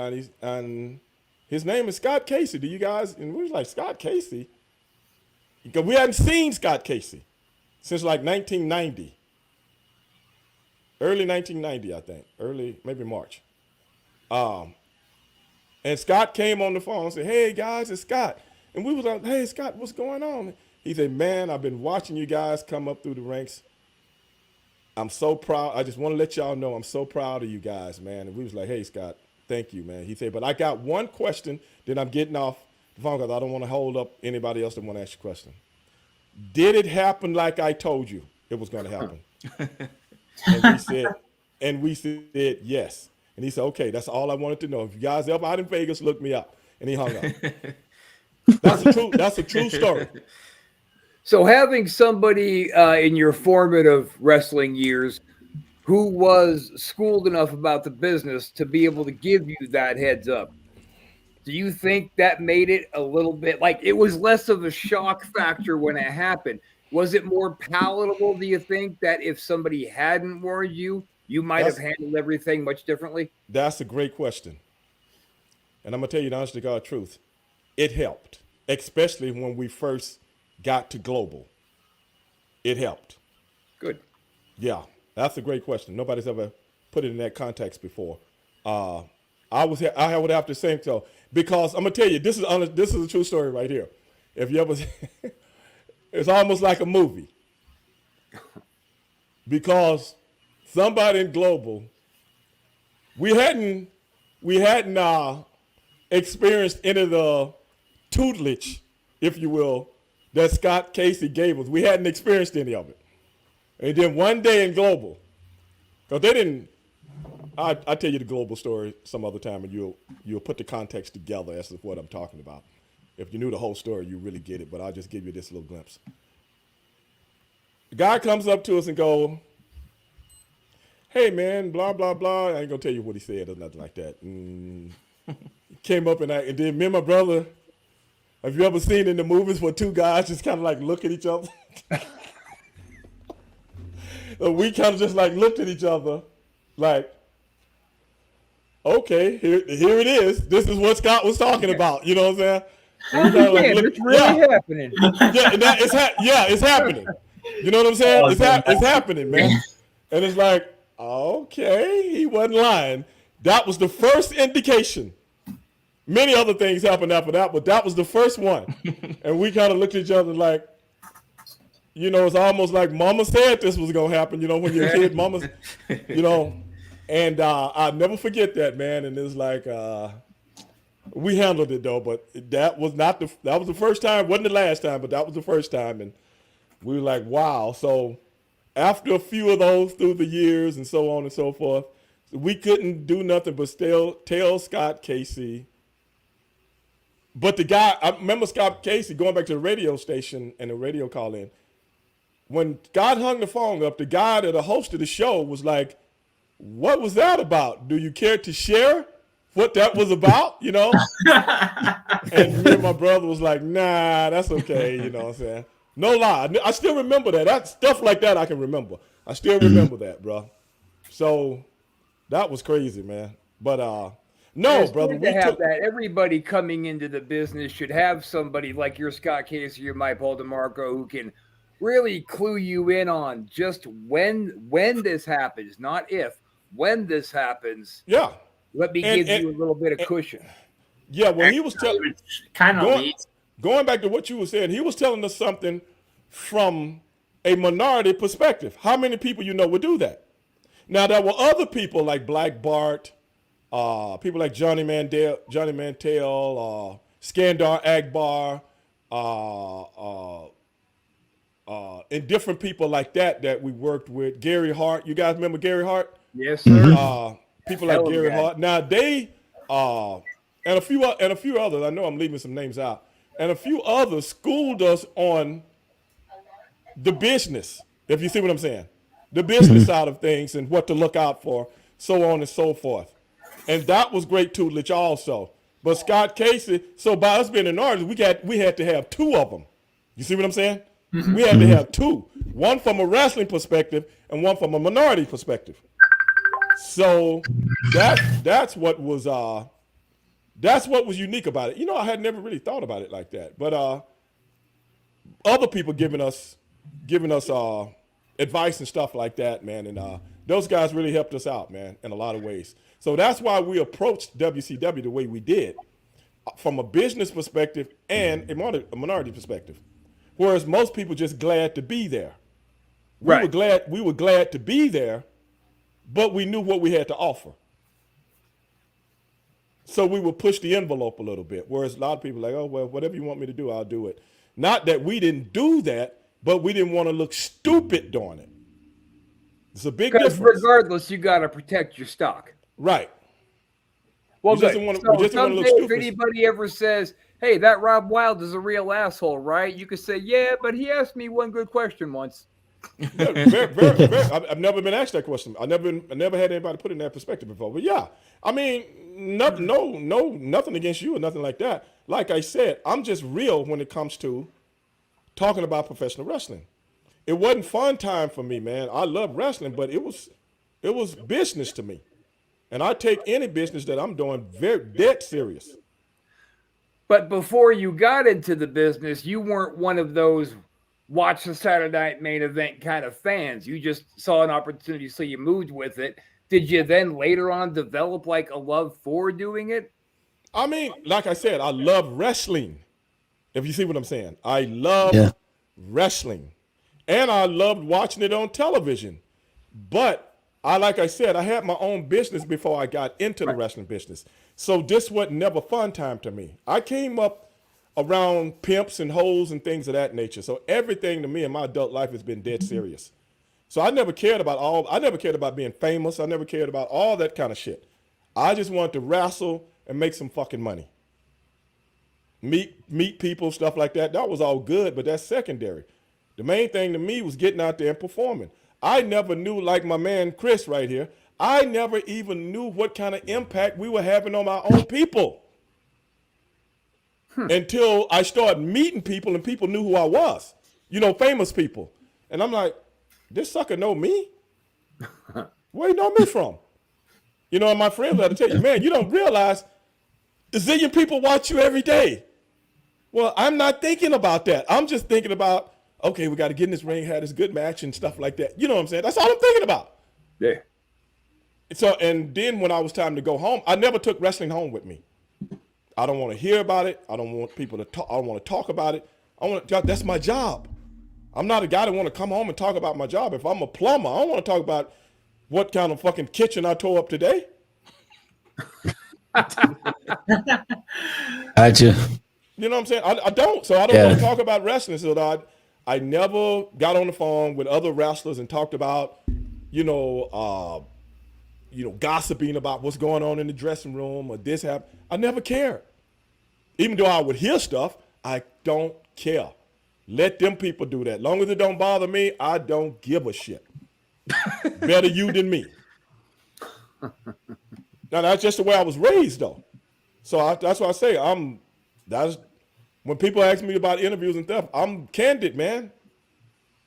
And his name is Scott Casey. Do you guys? And we was like, Scott Casey? Because we hadn't seen Scott Casey since like 1990. Early 1990, I think. Early, maybe March. And Scott came on the phone and said, hey, guys, it's Scott. And we was like, hey, Scott, what's going on? He said, man, I've been watching you guys come up through the ranks. I'm so proud. I just want to let y'all know I'm so proud of you guys, man. And we was like, hey, Scott, thank you, man. He said, but I got one question that I'm getting off the phone because I don't want to hold up anybody else that want to ask you a question. Did it happen like I told you it was going to happen? And we said, yes. And he said, okay, that's all I wanted to know. If you guys ever out in Vegas, look me up. And he hung up. That's a true story. So having somebody in your formative wrestling years who was schooled enough about the business to be able to give you that heads up, do you think that made it a little bit like it was less of a shock factor when it happened? Was it more palatable, do you think, that if somebody hadn't warned you, you might have handled everything much differently? That's a great question. And I'm going to tell you the honest to God truth. It helped, especially when we first got to global. It helped. Good. Yeah, that's a great question. Nobody's ever put it in that context before. I would have to say so because I'm gonna tell you this is a true story right here. If you ever, it's almost like a movie because somebody in global, we hadn't experienced any of the tutelage, if you will, that Scott Casey gave us. We hadn't experienced any of it. And then one day in global, because they didn't, I'll tell you the global story some other time, and you'll put the context together as to what I'm talking about. If you knew the whole story, you really get it, but I'll just give you this little glimpse. The guy comes up to us and go, hey, man, blah, blah, blah. I ain't going to tell you what he said or nothing like that. Came up and then me and my brother, have you ever seen in the movies where two guys just kind of like look at each other? We kind of just like looked at each other like, okay, here it is. This is what Scott was talking about. You know what I'm saying? It's really happening. It's happening. You know what I'm saying? It's happening, man. And it's like, okay, he wasn't lying. That was the first indication. Many other things happened after that, but that was the first one. And we kind of looked at each other like, you know, it's almost like mama said this was going to happen, you know, when you're a kid, mama's, you know. And I'll never forget that, man. And it's like, we handled it, though. But that was the first time. Wasn't the last time, but that was the first time. And we were like, wow. So after a few of those through the years and so on and so forth, we couldn't do nothing but still tell Scott Casey. But the guy, I remember Scott Casey going back to the radio station and the radio call in. When God hung the phone up, the guy that hosted the show was like, what was that about? Do you care to share what that was about? You know? And me and my brother was like, nah, that's okay. You know what I'm saying? No lie. I still remember that. That stuff like that I can remember. I still remember that, bro. So that was crazy, man. But no, brother. We have that. Everybody coming into the business should have somebody like your Scott Casey or my Paul DeMarco who can really clue you in on just when this happens, not if. When this happens, yeah. Let me give you a little bit of cushion. Yeah, when he was telling, kind of going back to what you were saying, he was telling us something from a minority perspective. How many people you know would do that? Now there were other people like Black Bart, people like Johnny Mantel, Skandar Akbar, and different people like that we worked with. Gary Hart, you guys remember Gary Hart? Yes, sir. People like Gary Hart. Now they and a few others. I know I'm leaving some names out. And a few others schooled us on the business. If you see what I'm saying, the business side of things and what to look out for, so on and so forth. And that was great tutelage also. But Scott Casey. So by us being an artist, we had to have two of them. You see what I'm saying? We had to have two. One from a wrestling perspective and one from a minority perspective. So that's what was unique about it. You know, I had never really thought about it like that. But other people giving us advice and stuff like that, man. And those guys really helped us out, man, in a lot of ways. So that's why we approached WCW the way we did, from a business perspective and a minority perspective. Whereas most people just glad to be there. We were glad to be there, but we knew what we had to offer. So we would push the envelope a little bit. Whereas a lot of people are like, oh, well, whatever you want me to do, I'll do it. Not that we didn't do that, but we didn't want to look stupid doing it. It's a big difference. Regardless, you got to protect your stock. Right. Well, good. So someday if anybody ever says, hey, that Rob Wild is a real asshole, right? You could say, yeah, but he asked me one good question once. Yeah, very. I've never been asked that question. I never had anybody put it in that perspective before. But yeah, I mean, nothing against you or nothing like that. Like I said, I'm just real when it comes to talking about professional wrestling. It wasn't fun time for me, man. I love wrestling, but it was business to me, and I take any business that I'm doing very dead serious. But before you got into the business, you weren't one of those watch the Saturday Night Main Event kind of fans. You just saw an opportunity, so you moved with it. Did you then later on develop like a love for doing it? I mean, like I said, I love wrestling. If you see what I'm saying, I love wrestling, and I loved watching it on television. But like I said, I had my own business before I got into the wrestling business. So this was never fun time to me. I came up around pimps and hoes and things of that nature. So everything to me in my adult life has been dead serious. So I never cared about being famous. I never cared about all that kind of shit. I just wanted to wrestle and make some fucking money. Meet people, stuff like that. That was all good, but that's secondary. The main thing to me was getting out there and performing. I never knew, like my man Chris right here, I never even knew what kind of impact we were having on my own people. Until I started meeting people and people knew who I was, famous people. And I'm like, this sucker know me? Where you know me from? And my friends had to tell you, man, you don't realize a zillion people watch you every day. Well, I'm not thinking about that. I'm just thinking about, okay, we got to get in this ring, have this good match and stuff like that. You know what I'm saying? That's all I'm thinking about. Yeah. So, and then when I was time to go home, I never took wrestling home with me. I don't want to hear about it. I don't want people to talk. I don't want to talk about it. That's my job. I'm not a guy that want to come home and talk about my job. If I'm a plumber, I don't want to talk about what kind of fucking kitchen I tore up today. Gotcha. You know what I'm saying? I don't. So I don't want to talk about wrestling. So I never got on the phone with other wrestlers and talked about, gossiping about what's going on in the dressing room or this happened. I never cared. Even though I would hear stuff, I don't care. Let them people do that. Long as it don't bother me, I don't give a shit. Better you than me. Now that's just the way I was raised, though. So that's why I say that's when people ask me about interviews and stuff, I'm candid, man.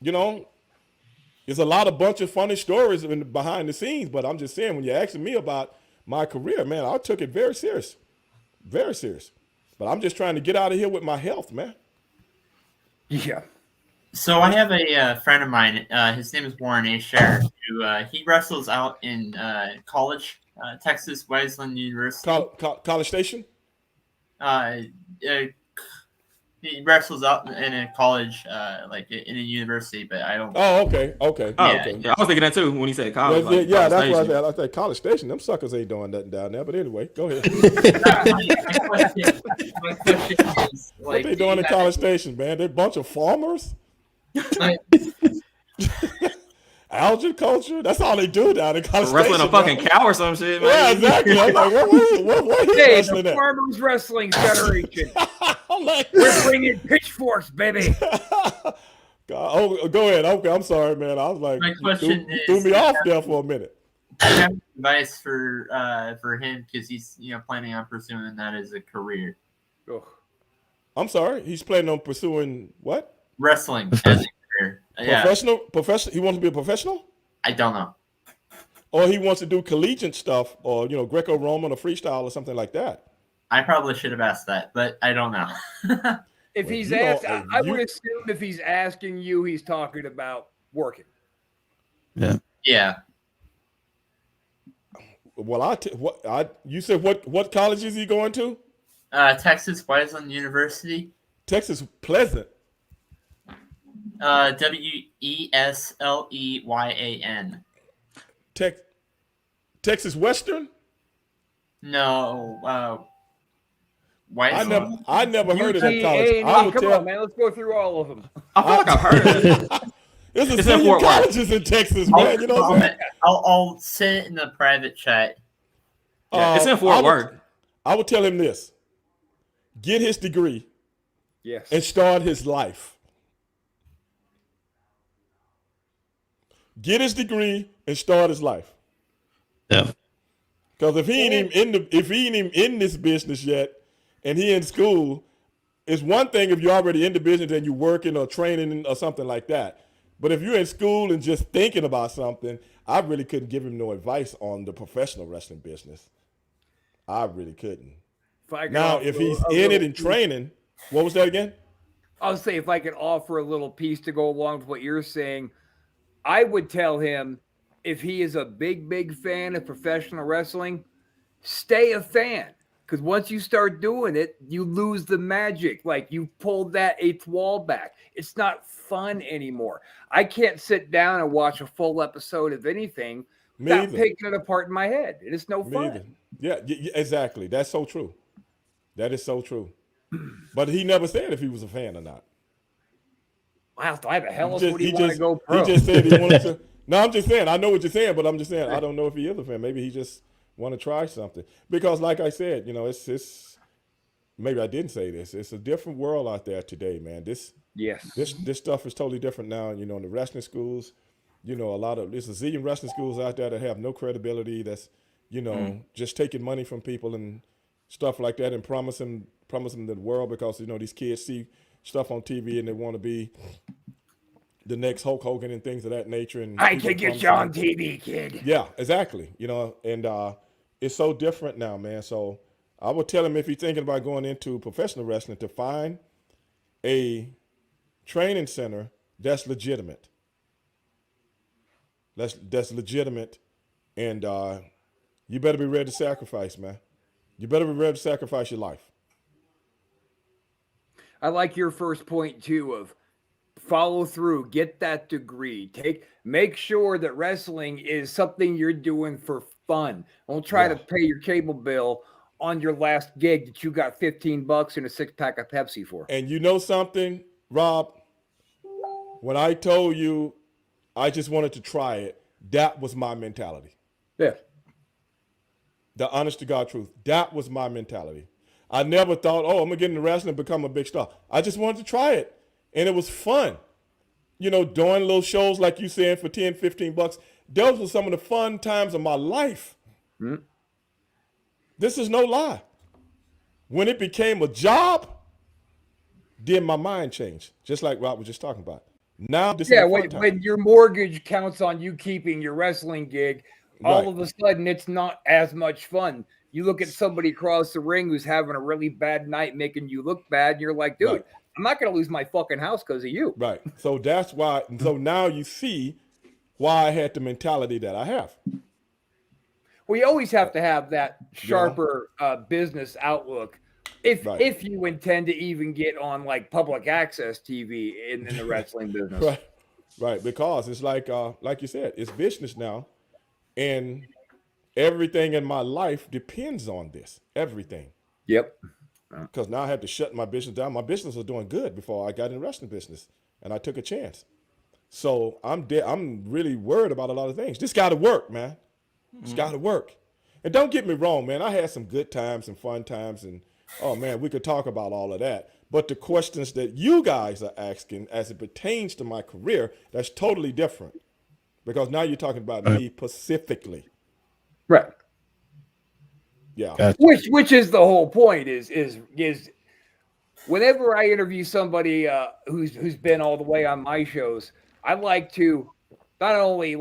There's a bunch of funny stories behind the scenes, but I'm just saying when you're asking me about my career, man, I took it very serious. Very serious. But I'm just trying to get out of here with my health, man. Yeah. So I have a friend of mine. His name is Warren Asher, who he wrestles out in college, Texas Wesleyan University. College Station? He wrestles out in a college, like in a university, but I don't. Oh, okay. Oh, okay. Yeah, I was thinking that too when he said college. Yeah, that's what I said. I said College Station. Them suckers ain't doing nothing down there. But anyway, go ahead. my question is, what they doing in College Station, man? They a bunch of farmers. Algae culture. That's all they do down in College wrestling Station. Wrestling a fucking cow or some shit, man. Yeah, exactly. I'm like, what the Farmers Wrestling Federation. We're bringing pitchforks, baby. God, go ahead. Okay, I'm sorry, man. I was like, my question threw me off there for a minute. I have advice for him because he's planning on pursuing that as a career. Oh. I'm sorry. He's planning on pursuing what? Wrestling as a career. Professional. He wants to be a professional? I don't know. Or he wants to do collegiate stuff, or Greco-Roman or freestyle or something like that. I probably should have asked that, but I don't know. If he's asked, I would assume if he's asking you, he's talking about working. Yeah. Yeah. Well, you said what college is he going to? Texas Wesleyan University. Texas Pleasant. Wesleyan. Texas Western? No. I never heard of that college. Come on, man. Let's go through all of them. I feel like I've heard of it. There's a million colleges in Texas, man. I'll send it in the private chat. Yeah, it's in Fort Worth. I would tell him this. get his degree, Yes. and start his life. Get his degree and start his life. Yeah. Because if he ain't even in this business yet, and he in school, it's one thing if you're already in the business and you're working or training or something like that. But if you're in school and just thinking about something, I really couldn't give him no advice on the professional wrestling business. I really couldn't. Now, if he's in it and training, what was that again? I'll say if I could offer a little piece to go along with what you're saying, I would tell him if he is a big fan of professional wrestling, stay a fan. Because once you start doing it, you lose the magic. Like you pulled that eighth wall back. It's not fun anymore. I can't sit down and watch a full episode of anything without picking it apart in my head. It is no fun. Yeah, exactly. That's so true. That is so true. But he never said if he was a fan or not. Wow, why the hell else would he want to go pro? He just said he wanted to. No, I'm just saying. I know what you're saying, but I'm just saying I don't know if he is a fan. Maybe he just want to try something. Because, like I said, it's. Maybe I didn't say this. It's a different world out there today, man. This stuff is totally different now. In the wrestling schools, there's a zillion wrestling schools out there that have no credibility. That's, just taking money from people and stuff like that and promising the world because these kids see stuff on TV and they want to be the next Hulk Hogan and things of that nature. And I can get you on TV, kid. Yeah, exactly. And it's so different now, man. So I would tell him if he's thinking about going into professional wrestling to find a training center that's legitimate. That's legitimate, and you better be ready to sacrifice, man. You better be ready to sacrifice your life. I like your first point too of follow through, get that degree, make sure that wrestling is something you're doing for fun. Don't try to pay your cable bill on your last gig that you got $15 and a 6-pack of Pepsi for. And you know something, Rob? When I told you I just wanted to try it, that was my mentality. Yeah. The honest to God truth. That was my mentality. I never thought, I'm going to get into wrestling and become a big star. I just wanted to try it. And it was fun. Doing little shows like you said for $10, $15. Those were some of the fun times of my life. Mm-hmm. This is no lie. When it became a job, then my mind changed. Just like Rob was just talking about. Now this is a fun time. When your mortgage counts on you keeping your wrestling gig, all of a sudden it's not as much fun. You look at somebody across the ring who's having a really bad night, making you look bad, and you're like, dude, I'm not going to lose my fucking house because of you. Right. So that's why. So now you see why I had the mentality that I have. Well, you always have to have that sharper business outlook if you intend to even get on like public access TV in the wrestling business. Right. Because it's like you said, it's business now, and everything in my life depends on this. Everything. Yep. Because now I had to shut my business down. My business was doing good before I got in the wrestling business, and I took a chance. So I'm really worried about a lot of things. This got to work, man. It's got to work. And don't get me wrong, man. I had some good times and fun times, and we could talk about all of that. But the questions that you guys are asking as it pertains to my career, that's totally different. Because now you're talking about me specifically. Right. Yeah. Gotcha. Which is the whole point is whenever I interview somebody who's been all the way on my shows, I like to not only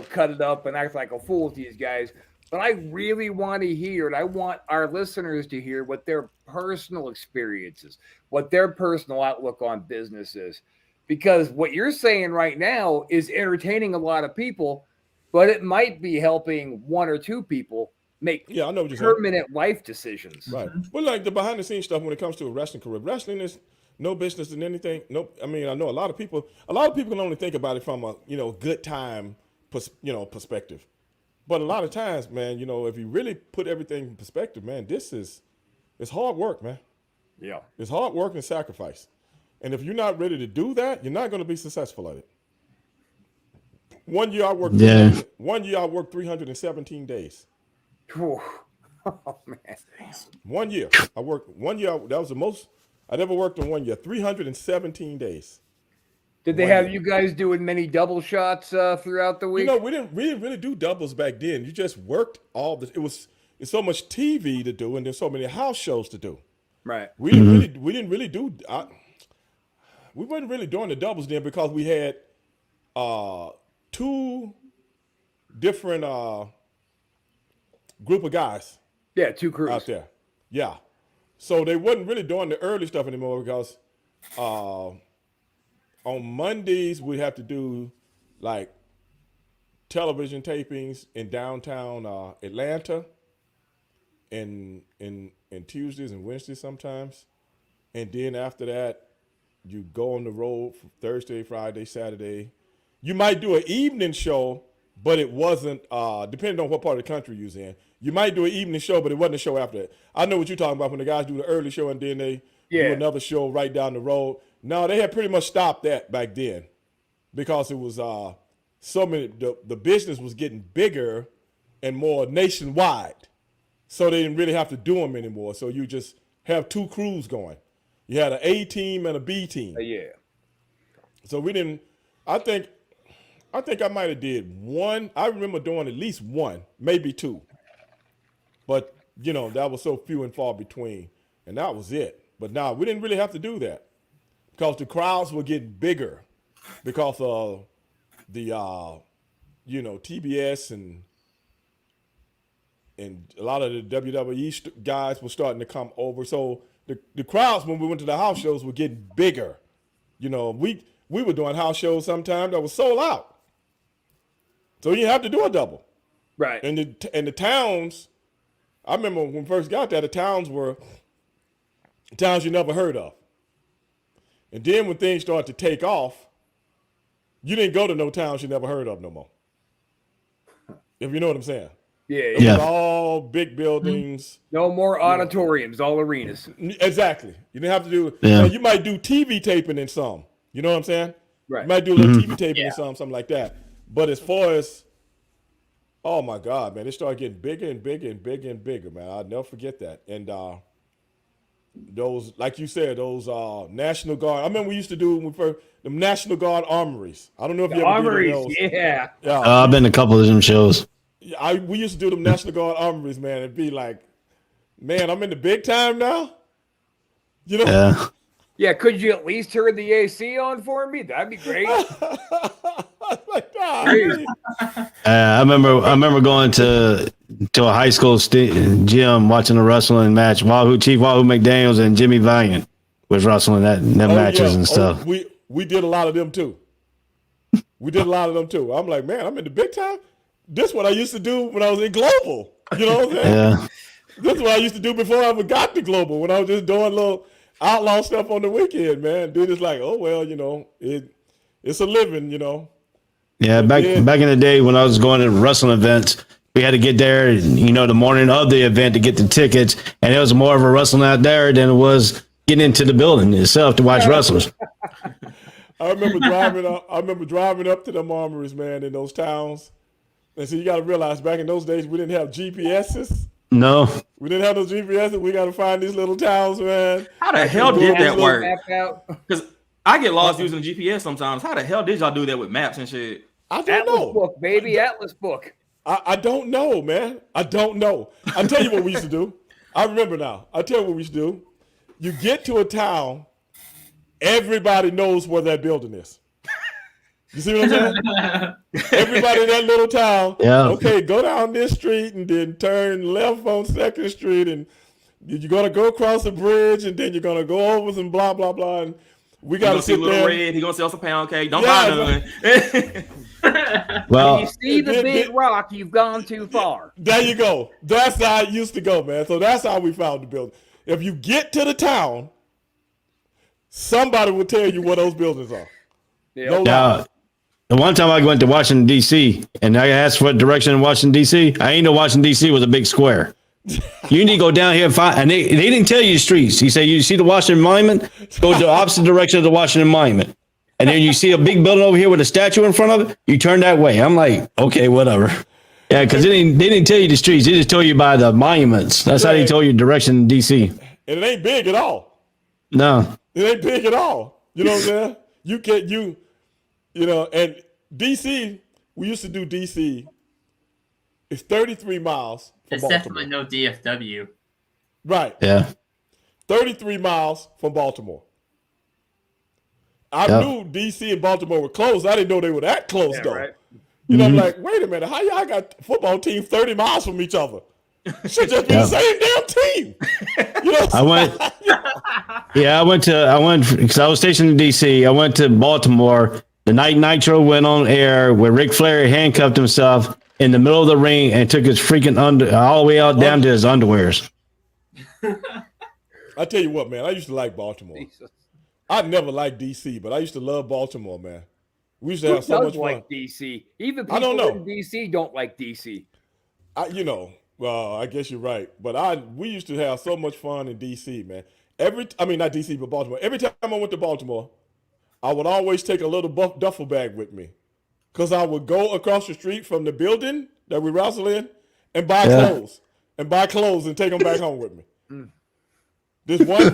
cut it up and act like a fool with these guys, but I really want to hear, and I want our listeners to hear what their personal experiences, what their personal outlook on business is. Because what you're saying right now is entertaining a lot of people, but it might be helping one or two people make I know what you're permanent saying. life decisions. Right. Well, like the behind the scenes stuff when it comes to a wrestling career. Wrestling is no business in anything. Nope. I mean, I know a lot of people can only think about it from a, good time, perspective. But a lot of times, man, if you really put everything in perspective, man, it's hard work, man. Yeah. It's hard work and sacrifice. And if you're not ready to do that, you're not going to be successful at it. One year I worked 317 days. Oh man. 1 year. I worked 1 year. That was the most I ever worked in 1 year. 317 days. Did they 1 have year. you guys doing many double shots throughout the week? You know, we didn't really do doubles back then. You just worked all the. It's so much TV to do, and there's so many house shows to do. Right. We didn't really do. We wasn't really doing the doubles then because we had two different group of guys. Yeah, 2 crews out there. Yeah. So they wasn't really doing the early stuff anymore because on Mondays we have to do like television tapings in downtown Atlanta and Tuesdays and Wednesdays sometimes. And then after that, you go on the road for Thursday, Friday, Saturday. You might do an evening show, but it wasn't, depending on what part of the country you was in. You might do an evening show, but it wasn't a show after that. I know what you're talking about when the guys do the early show and then they do another show right down the road. No, they had pretty much stopped that back then because it was so many, the business was getting bigger and more nationwide. So they didn't really have to do them anymore. So you just have 2 crews going. You had an A team and a B team. Yeah. So we didn't, I think I might have did 1. I remember doing at least 1, maybe 2. But, you know, that was so few and far between. And that was it. But now we didn't really have to do that because the crowds were getting bigger because of the, you know, TBS and a lot of the WWE guys were starting to come over. So the crowds when we went to the house shows were getting bigger. You know, we were doing house shows sometimes that was sold out. So you didn't have to do a double. Right. And the towns, I remember when we first got there, the towns were towns you never heard of. And then when things started to take off, you didn't go to no towns you never heard of no more. If you know what I'm saying. Yeah. It was all big buildings. No more auditoriums, all arenas. Exactly. You didn't have to do. Yeah. You might do TV taping in some. You know what I'm saying? Right. You might do a little TV taping in something like that. But as far as, oh my God, man, it started getting bigger and bigger and bigger and bigger, man. I'll never forget that. And those, like you said, those National Guard. I remember we used to do the National Guard armories. I don't know if you ever Armories, did those. yeah. I've been to a couple of them shows. We used to do them National Guard armories, man. It'd be like, man, I'm in the big time now. You know? Yeah. Yeah, could you at least turn the AC on for me? That'd be great. Like, nah, Crazy. I remember going to a high school gym watching a wrestling match. Chief Wahoo McDaniels and Jimmy Valiant was wrestling them matches and stuff. We did a lot of them too. I'm like, man, I'm in the big time. This is what I used to do when I was in Global. You know what I'm saying? Yeah. This is what I used to do before I ever got to Global, when I was just doing little outlaw stuff on the weekend, man. Dude is like, oh, well, you know, it's a living, you know. Yeah, back in the day when I was going to wrestling events, we had to get there, you know, the morning of the event to get the tickets, and it was more of a wrestling out there than it was getting into the building itself to watch wrestlers. I remember driving up to them armories, man, in those towns. And so you got to realize, back in those days, we didn't have GPSs. No. We didn't have those GPSs. We got to find these little towns, man. How the hell did that work? Map Because I get lost using GPS sometimes. How the hell did y'all do that with maps and shit? I don't know. Atlas book, baby. Atlas book. I don't know, man. I don't know. I'll tell you what we used to do. I remember now. I'll tell you what we used to do. You get to a town, everybody knows where that building is. You see what I'm saying? Everybody in that little town. Yeah. Okay, go down this street and then turn left on 2nd Street, and you're gonna go across the bridge, and then you're gonna go over some blah blah blah. And we gotta sit Little there. Red. He gonna sell some pound cake. Don't buy none. Well, When you see the big rock, you've gone too far. There you go. That's how it used to go, man. So that's how we found the building. If you get to the town, somebody will tell you where those buildings are. Yeah. No lie. now, the one time I went to Washington, D.C., and I asked for direction in Washington, D.C., I ain't know Washington, D.C. was a big square. You need to go down here and find, and they didn't tell you the streets. He said, you see the Washington Monument? Go the opposite direction of the Washington Monument. And then you see a big building over here with a statue in front of it, you turn that way. I'm like, okay, whatever. Yeah, because they didn't tell you the streets. They just told you by the monuments. That's how they told you direction in D.C. And it ain't big at all. No. It ain't big at all. You know what I'm saying? And D.C., we used to do D.C. It's 33 miles from It's Baltimore. definitely no DFW. Right. Yeah. 33 miles from Baltimore. I knew D.C. and Baltimore were close. I didn't know they were that close, though. Right. You know, I'm like, wait a minute. How y'all got football team 30 miles from each other? Should just be the same damn team. You know I went because I was stationed in D.C. I went to Baltimore. The night Nitro went on air where Ric Flair handcuffed himself in the middle of the ring and took his freaking all the way out down to his underwears. I tell you what, man, I used to like Baltimore. Jesus. I never liked D.C., but I used to love Baltimore, man. We used to Who have so does much fun. like DC? Even I don't people know. in DC don't like DC. Well, I guess you're right. But we used to have so much fun in D.C., man. Not D.C., but Baltimore. Every time I went to Baltimore, I would always take a little duffel bag with me because I would go across the street from the building that we wrestle in and buy clothes and take them back home with me. This one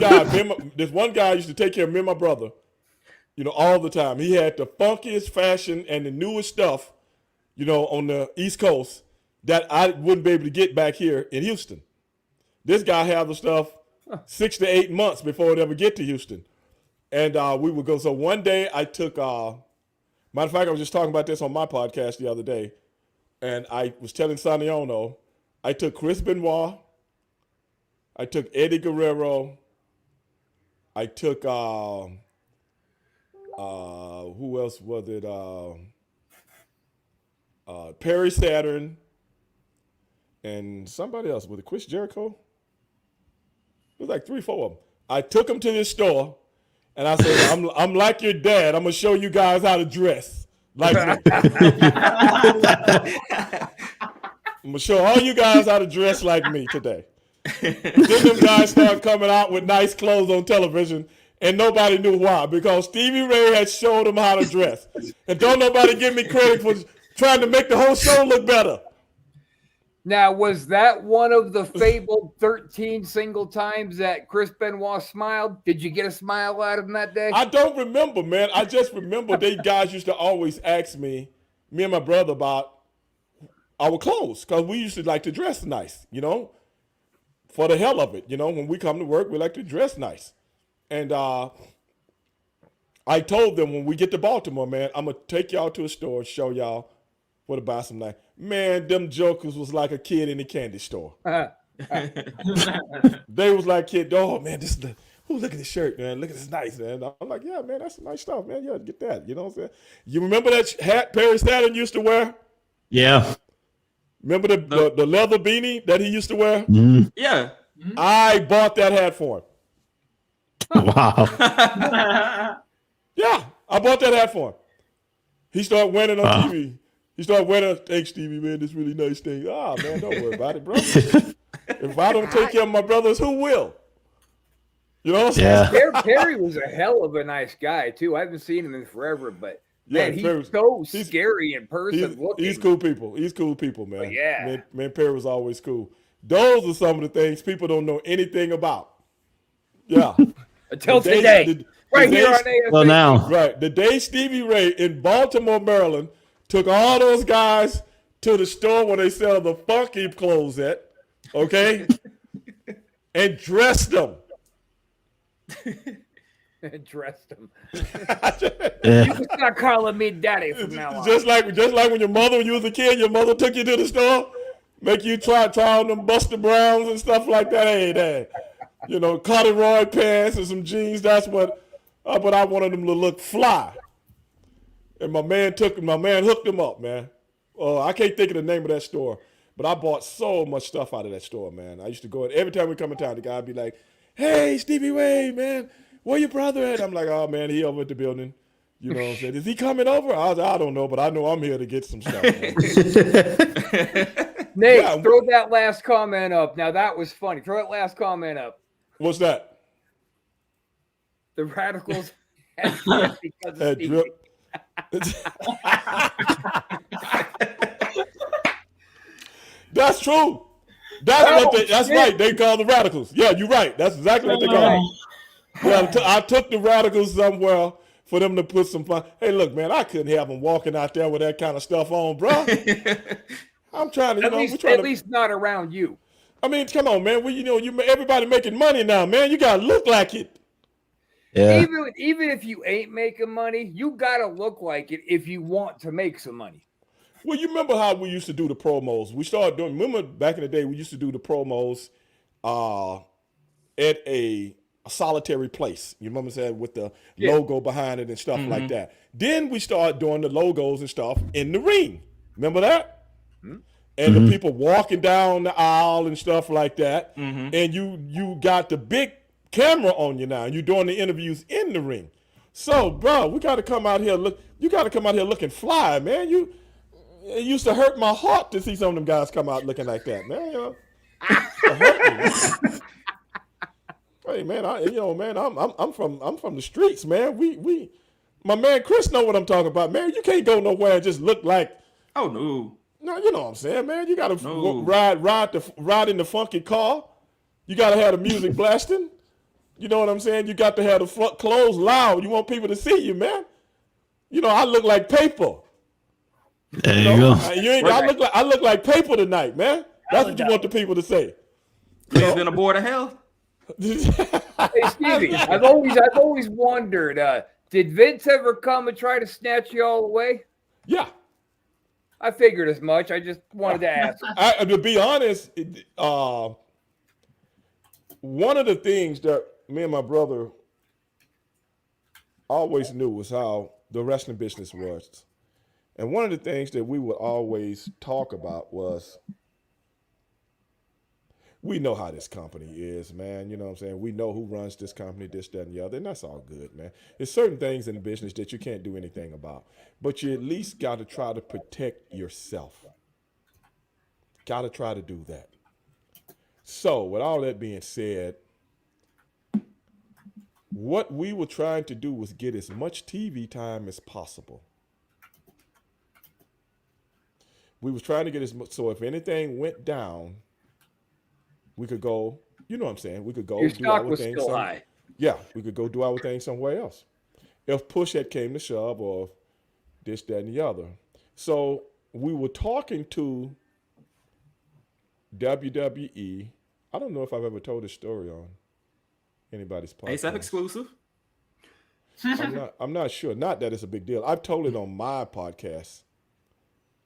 guy used to take care of me and my brother, all the time. He had the funkiest fashion and the newest stuff, on the East Coast that I wouldn't be able to get back here in Houston. This guy had the stuff 6 to 8 months before it ever get to Houston. And we would go. So one day I took, matter of fact, I was just talking about this on my podcast the other day. And I was telling Sonny Ono, I took Chris Benoit. I took Eddie Guerrero. I took, who else was it? Perry Saturn. And somebody else. Was it Chris Jericho? It was like 3, 4 of them. I took them to this store. And I said, I'm like your dad. I'm going to show you guys how to dress like me. I'm going to show all you guys how to dress like me today. Then them guys started coming out with nice clothes on television, and nobody knew why. Because Stevie Ray had showed them how to dress. And don't nobody give me credit for trying to make the whole show look better. Now, was that one of the fabled 13 single times that Chris Benoit smiled? Did you get a smile out of him that day? I don't remember, man. I just remember they guys used to always ask me and my brother, about our clothes. Because we used to like to dress nice, for the hell of it. When we come to work, we like to dress nice. And I told them when we get to Baltimore, man, I'm going to take y'all to a store and show y'all where to buy some nice. Man, them jokers was like a kid in a candy store. They was like, man, this is look at this shirt, man. Look at this nice, man. I'm like, yeah, man, that's some nice stuff, man. Yeah, get that. You know what I'm saying? You remember that hat Perry Saturn used to wear? Yeah. Remember the leather beanie that he used to wear? Mm-hmm. Yeah. I bought that hat for him. Wow. Yeah, I bought that hat for him. He started wearing it on TV. He started wearing it. Thanks, Stevie, man. This really nice thing. Man, don't worry about it, bro. If I don't take care of my brothers, who will? You know what I'm saying? Perry was a hell of a nice guy, too. I haven't seen him in forever, but man, he's scary in person. He's cool people. He's cool people, man. But yeah. Man, Perry was always cool. Those are some of the things people don't know anything about. Yeah. Until today. Here on ASA. Well, now. Right. The day Stevie Ray in Baltimore, Maryland, took all those guys to the store where they sell the funky clothes at, okay, and dressed them. Dressed them. Yeah. You can start calling me daddy from now on. Just like when you was a kid, your mother took you to the store, make you try on them Buster Browns and stuff like that. Hey, Dad, corduroy pants and some jeans. That's what I wanted them to look fly. And my man hooked him up, man. I can't think of the name of that store, but I bought so much stuff out of that store, man. I used to go in every time we come in town. The guy would be like, "Hey, Stevie Ray, man, where your brother at?" I'm like, "Oh man, he over at the building." You know what I'm saying? Is he coming over? I don't know, but I know I'm here to get some stuff. Nate, throw that last comment up. Now that was funny. Throw that last comment up. What's that? The Radicals had because of Stevie. true. That's right. They call the radicals. Yeah, you're right. That's exactly what they call them. Yeah, I took the radicals somewhere for them to put some fun. Hey, look, man, I couldn't have them walking out there with that kind of stuff on, bro. I'm trying to, at least not around you. I mean, come on, man. Everybody making money now, man. You gotta look like it. Yeah. Even if you ain't making money, you gotta look like it if you want to make some money. Well, you remember how we used to do the promos? We started doing. Remember back in the day, we used to do the promos at a solitary place. You remember saying with the logo behind it and stuff like that. Then we started doing the logos and stuff in the ring. Remember that? Mm-hmm. And the people walking down the aisle and stuff like that. Mm-hmm. And you got the big camera on you now. And you're doing the interviews in the ring. So, bro, we got to come out here. You got to come out here looking fly, man. It used to hurt my heart to see some of them guys come out looking like that, man. You know, it hurt me. Hey, man, I'm from the streets, man. My man Chris know what I'm talking about, man. You can't go nowhere and just look like. Oh no. No, you know what I'm saying, man. You gotta ride in the funky car. You gotta have the music blasting. You know what I'm saying? You got to have the front clothes loud. You want people to see you, man. You know, I look like paper. There you go. I look like paper tonight, man. That's what you want the people to say. You've been aboard of hell. Hey Stevie, I've always wondered, did Vince ever come and try to snatch you all away? Yeah. I figured as much. I just wanted to ask. To be honest, one of the things that me and my brother always knew was how the wrestling business was. And one of the things that we would always talk about was, we know how this company is, man. You know what I'm saying? We know who runs this company, this, that, and the other, and that's all good, man. There's certain things in the business that you can't do anything about, but you at least got to try to protect yourself. Got to try to do that. So, with all that being said, what we were trying to do was get as much TV time as possible. We was trying to get as much, so if anything went down, we could go, you know what I'm saying? We could go Your do stock our was thing. still high. Yeah, we could go do our thing somewhere else. If push had came to shove or this, that, and the other. So we were talking to WWE. I don't know if I've ever told this story on anybody's podcast. ASAP exclusive. I'm not sure. Not that it's a big deal. I've told it on my podcast.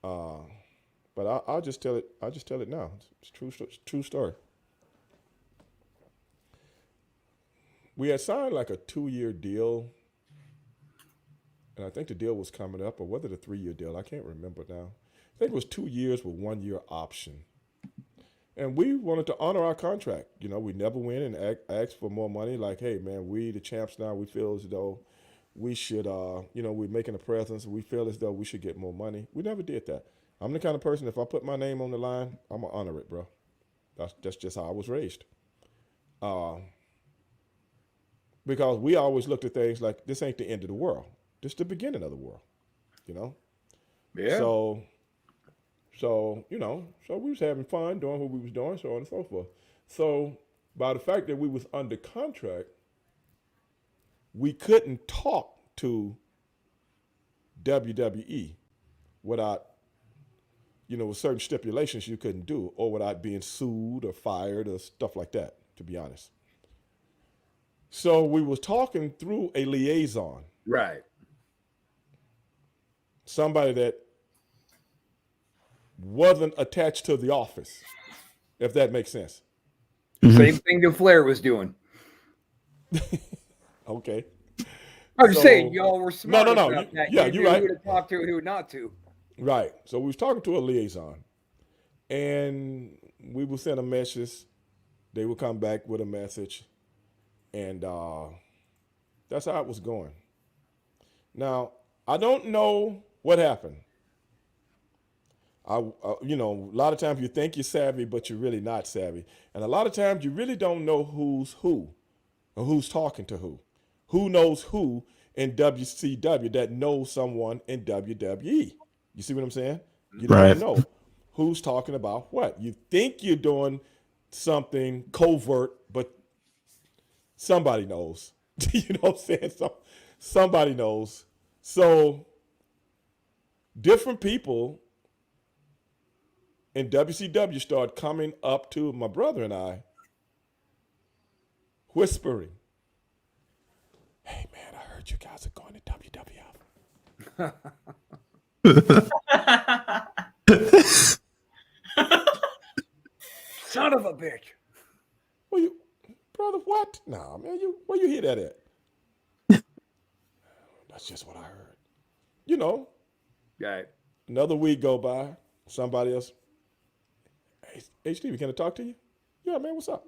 But I'll just tell it. I'll just tell it now. It's true story. We had signed like a 2-year deal, and I think the deal was coming up, or whether the 3-year deal, I can't remember now. I think it was 2 years with 1-year option. And we wanted to honor our contract. You know, we never went and asked for more money. Like, hey, man, we the champs now. We feel as though we should, we're making a presence. We feel as though we should get more money. We never did that. I'm the kind of person, if I put my name on the line, I'm going to honor it, bro. That's just how I was raised. Because we always looked at things like, this ain't the end of the world. This is the beginning of the world, you know? Yeah. So we was having fun doing what we was doing, so on and so forth. So by the fact that we was under contract, we couldn't talk to WWE without, with certain stipulations you couldn't do, or without being sued or fired or stuff like that, to be honest. So we was talking through a liaison. Right. Somebody that wasn't attached to the office, if that makes sense. Same thing that Flair was doing. Okay. I'm just saying, y'all were smart No. about that. Yeah, you you're right. Who to talk to and who not to. Right. So we was talking to a liaison, and we would send a message. They would come back with a message, and that's how it was going. Now, I don't know what happened. A lot of times you think you're savvy, but you're really not savvy. And a lot of times you really don't know who's who or who's talking to who. Who knows who in WCW that knows someone in WWE. You see what I'm saying? You Right. don't know who's talking about what. You think you're doing something covert, but somebody knows. You know what I'm saying? Somebody knows. So different people in WCW start coming up to my brother and I, whispering, "Hey man, I heard you guys are going to WWF." Son of a bitch. Well, you, brother, what? Nah, man, where you hear that at? That's just what I heard. You know, Right. another week go by, somebody else, hey Stevie, can I talk to you? Yeah, man, what's up?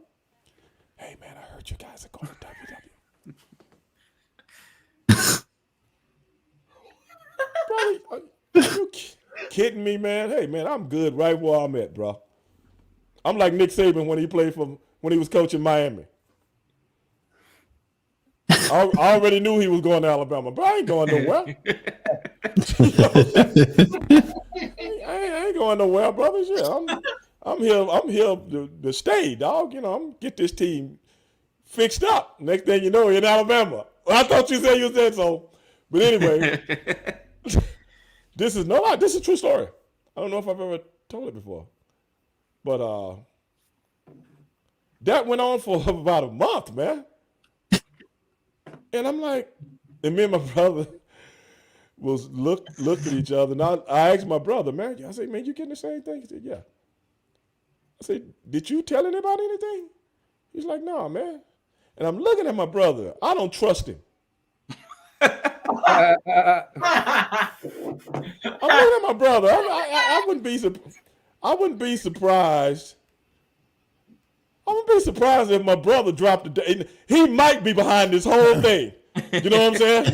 Hey man, I heard you guys are going to WWF. Brother, are you kidding me, man? Hey man, I'm good right where I'm at, bro. I'm like Nick Saban when he was coaching Miami. I already knew he was going to Alabama, but I ain't going nowhere. I ain't going nowhere, brothers. Yeah, I'm here to stay, dog. You know, I'm get this team fixed up. Next thing you know, in Alabama. Well, I thought you said so, but anyway, this is a true story. I don't know if I've ever told it before, but that went on for about a month, man. And I'm like, and me and my brother was looked at each other. And I asked my brother, man, I said, man, you getting the same thing? He said, yeah. I said, did you tell anybody anything? He's like, no, man. And I'm looking at my brother. I don't trust him. I'm looking at my brother. I wouldn't be surprised. I wouldn't be surprised if my brother dropped the day. He might be behind this whole thing. You know what I'm saying?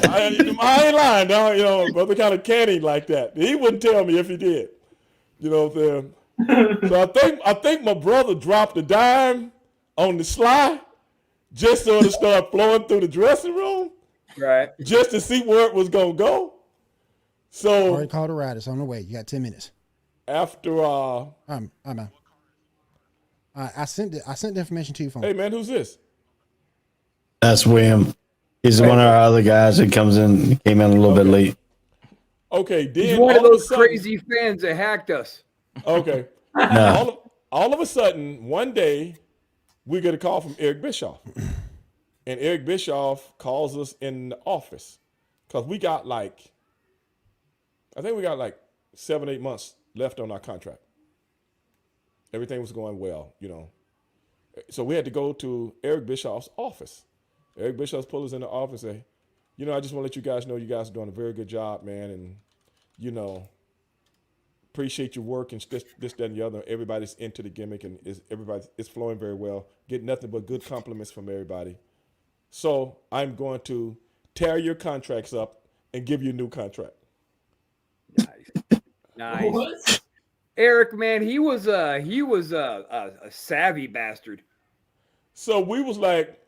I ain't lying, dog. You know, brother kind of canny like that. He wouldn't tell me if he did. You know what I'm saying? So I think my brother dropped a dime on the sly just so it start flowing through the dressing room. Right. Just to see where it was gonna go. So already called a ride. It's on the way. You got 10 minutes. After I'm out. I sent the information to your phone. Hey man, who's this? That's William. He's one of our other guys that came in a little bit late. Okay, then He's one of those crazy fans that hacked us. Okay. No. All of a sudden, one day, we get a call from Eric Bischoff. And Eric Bischoff calls us in the office. Because we got I think we got 7-8 months left on our contract. Everything was going well, you know. So we had to go to Eric Bischoff's office. Eric Bischoff pulled us in the office and say, you know, I just want to let you guys know you guys are doing a very good job, man. And, you know, appreciate your work and this, that, and the other. Everybody's into the gimmick and it's flowing very well. Get nothing but good compliments from everybody. So I'm going to tear your contracts up and give you a new contract. Nice. What? Eric, man, he was a savvy bastard. So we was like,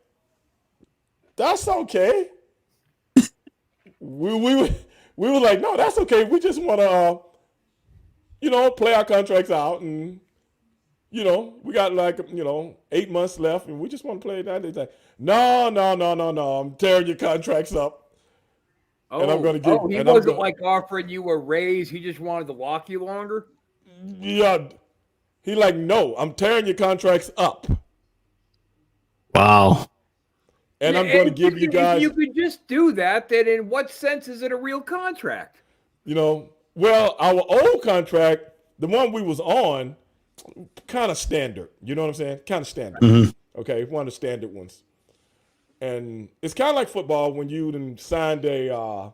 that's okay. we were like, no, that's okay. We just want to, you know, play our contracts out, and you know, we got 8 months left, and we just want to play that. He's like, no, I'm tearing your contracts up. And I'm going to give. He wasn't offering you a raise. He just wanted to lock you longer. Yeah, he like, no, I'm tearing your contracts up. Wow. And I'm going to give you guys. If you could just do that, then in what sense is it a real contract? You know, well, our old contract, the one we was on, kind of standard. You know what I'm saying? Kind of standard. Mm-hmm. Okay, one of the standard ones. And it's kind of like football when you then signed a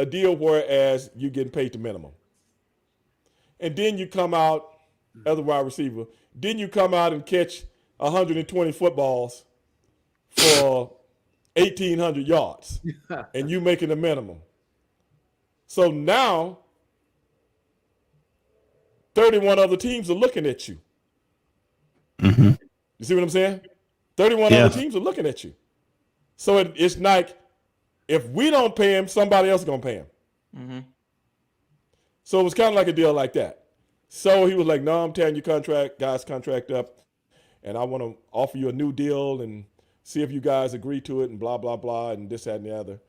deal whereas you're getting paid the minimum. And then you come out as a wide receiver. Then you come out and catch 120 footballs for 1,800 yards. And you making the minimum. So now 31 other teams are looking at you. Mm-hmm. You see what I'm saying? 31 other teams are looking at you. So it's like If we don't pay him, somebody else is gonna pay him. Mm-hmm. So it was kind of like a deal like that. So he was like, "No, I'm tearing your guys' contract up, and I want to offer you a new deal and see if you guys agree to it and blah blah blah and this that and the other."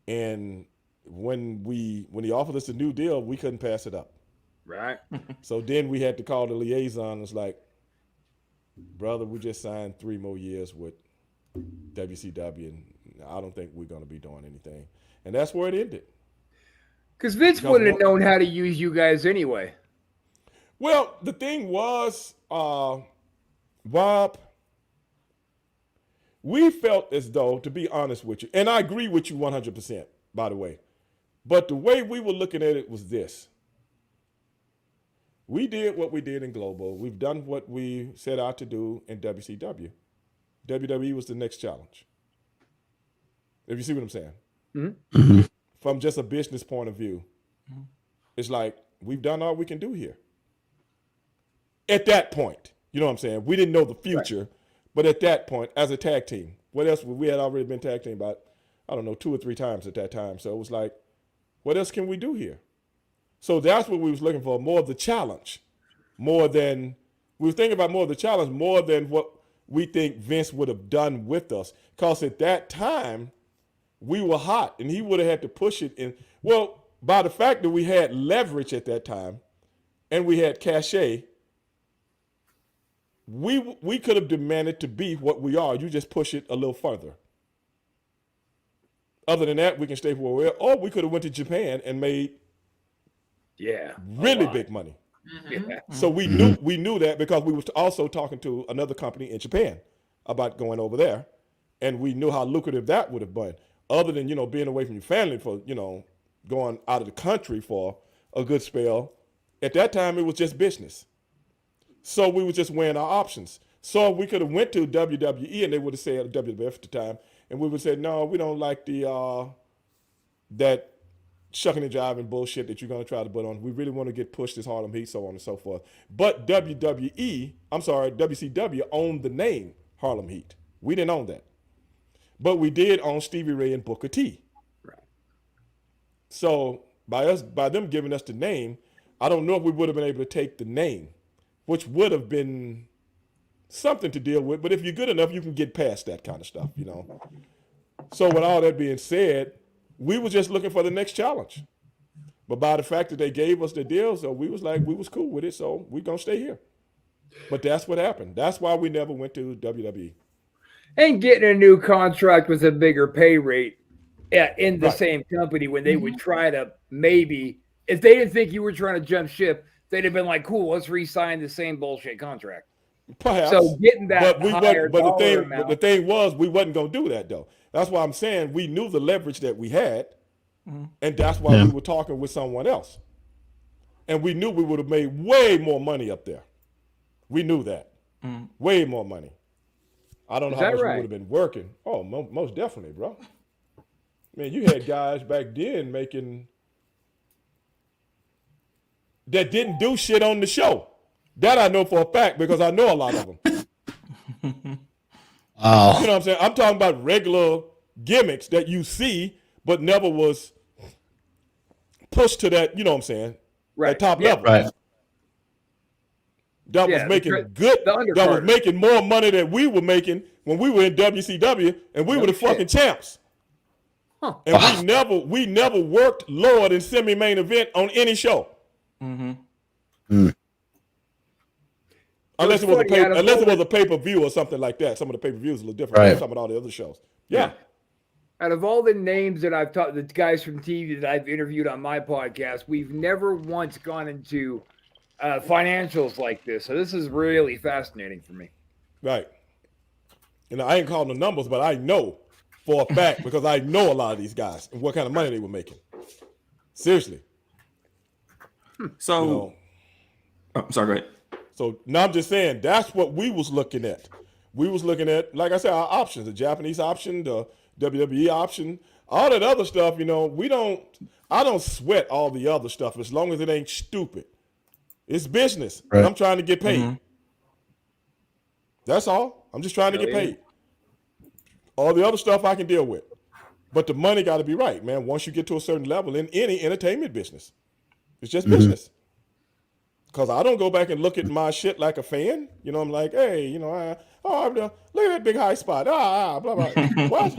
And when he offered us a new deal, we couldn't pass it up. Right. So then we had to call the liaison. It's like, brother, we just signed 3 more years with WCW, and I don't think we're going to be doing anything. And that's where it ended. Because Vince wouldn't have known how to use you guys anyway. Well, the thing was, Bob, we felt as though, to be honest with you, and I agree with you 100%, by the way, but the way we were looking at it was this. We did what we did in Global. We've done what we set out to do in WCW. WWE was the next challenge. If you see what I'm saying. Mm-hmm. Mm-hmm. From just a business point of view, it's like, we've done all we can do here. At that point, you know what I'm saying? We didn't know the future, right. But at that point, as a tag team, what else? We had already been tag team about, I don't know, 2 or 3 times at that time. So it was like, what else can we do here? So that's what we was looking for, more of the challenge, more than, we were thinking about more of the challenge, more than what we think Vince would have done with us. Because at that time, we were hot, and he would have had to push it in. Well, by the fact that we had leverage at that time, and we had cachet, we could have demanded to be what we are. You just push it a little further. Other than that, we can stay where we are. Or we could have went to Japan and made really big money. Mm-hmm. So we knew that because we were also talking to another company in Japan about going over there, and we knew how lucrative that would have been. Other than, being away from your family for, going out of the country for a good spell, at that time it was just business. So we were just weighing our options. So we could have went to WWE and they would have said, WWF at the time, and we would say, no, we don't like that shucking and jiving bullshit that you're going to try to put on. We really want to get pushed as Harlem Heat, so on and so forth. But WCW owned the name Harlem Heat. We didn't own that. But we did own Stevie Ray and Booker T. Right. So by them giving us the name, I don't know if we would have been able to take the name, which would have been something to deal with. But if you're good enough, you can get past that kind of stuff, So with all that being said, we were just looking for the next challenge. But by the fact that they gave us the deal, so we was cool with it, so we're going to stay here. But that's what happened. That's why we never went to WWE. And getting a new contract with a bigger pay rate in the same company when they would try to maybe, if they didn't think you were trying to jump ship, they'd have been like, cool, let's re-sign the same bullshit contract. Perhaps. So getting that the thing was, we wasn't going to do that, though. That's why I'm saying we knew the leverage that we had, and that's why we were talking with someone else. And we knew we would have made way more money up there. We knew that. Way more money. I don't know how much we would have been working. Oh, most definitely, bro. Man, you had guys back then making that didn't do shit on the show. That I know for a fact because I know a lot of them. Oh. You know what I'm saying? I'm talking about regular gimmicks that you see, but never was pushed to that, you know what I'm saying? Right. At top level. Right. That was making that was making more money than we were making when we were in WCW and we were the fucking champs. Huh. And we never worked lower than semi-main event on any show. Unless it was a pay-per-view or something like that. Some of the pay-per-views are a little different than some of all the other shows. Yeah. Out of all the names that I've talked, the guys from TV that I've interviewed on my podcast, we've never once gone into financials like this. So this is really fascinating for me. Right. And I ain't calling the numbers, but I know for a fact because I know a lot of these guys and what kind of money they were making. Seriously. So, sorry, go ahead. So now I'm just saying that's what we was looking at. We was looking at, like I said, our options, the Japanese option, the WWE option, all that other stuff, I don't sweat all the other stuff as long as it ain't stupid. It's business. Right. And I'm trying to get paid. That's all. I'm just trying to get paid. All the other stuff I can deal with. But the money got to be right, man. Once you get to a certain level in any entertainment business, it's just business. Because I don't go back and look at my shit like a fan. You know, I'm like, hey, you know, look at that big high spot. Blah, blah. What?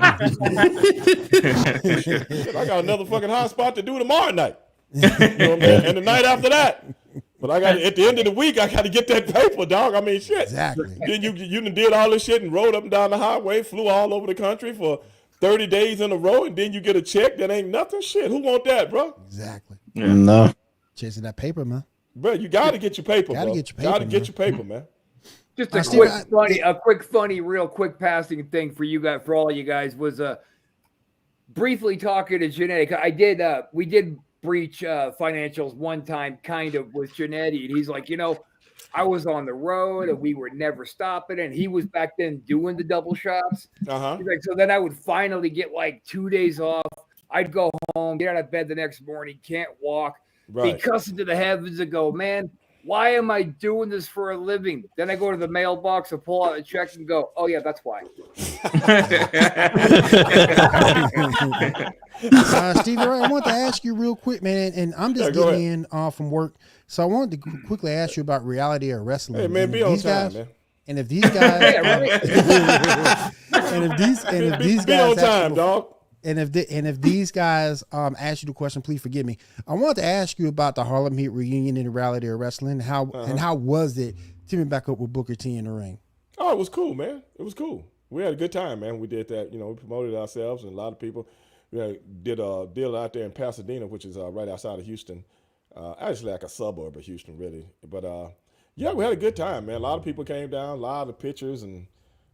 Shit, I got another fucking high spot to do tomorrow night. You know what I'm saying? And the night after that. But I got at the end of the week, I got to get that paper, dog. I mean, shit. Exactly. Then you done did all this shit and rode up and down the highway, flew all over the country for 30 days in a row, and then you get a check that ain't nothing. Shit, who want that, bro? Exactly. Yeah. No. Chasing that paper, man. Bro, you got to get your paper, Gotta bro. get your paper, Gotta get man. your paper, man. Just real quick passing thing for you guys, for all you guys, was briefly talking to Janetti. We did breach financials one time, kind of, with Janetti, and he's like, you know, I was on the road and we were never stopping, and he was back then doing the double shots. He's like, so then I would finally get like 2 days off. I'd go home, get out of bed the next morning, can't walk. Be cussing to the heavens and go, man, why am I doing this for a living? Then I go to the mailbox and pull out a check and go, oh yeah, that's why. Stevie, I want to ask you real quick, man, and I'm just getting in from work, so I wanted to quickly ask you about reality or wrestling. Hey man, be on time, man. And if these guys, and if these guys, be on time, dog. And if these guys ask you the question, please forgive me. I wanted to ask you about the Harlem Heat reunion in reality or wrestling. And how was it teaming back up with Booker T in the ring? Oh, it was cool, man. It was cool. We had a good time, man. We did that. You know, we promoted ourselves, and a lot of people did a deal out there in Pasadena, which is right outside of Houston. Actually, like a suburb of Houston, really. But yeah, we had a good time, man. A lot of people came down, a lot of pictures, and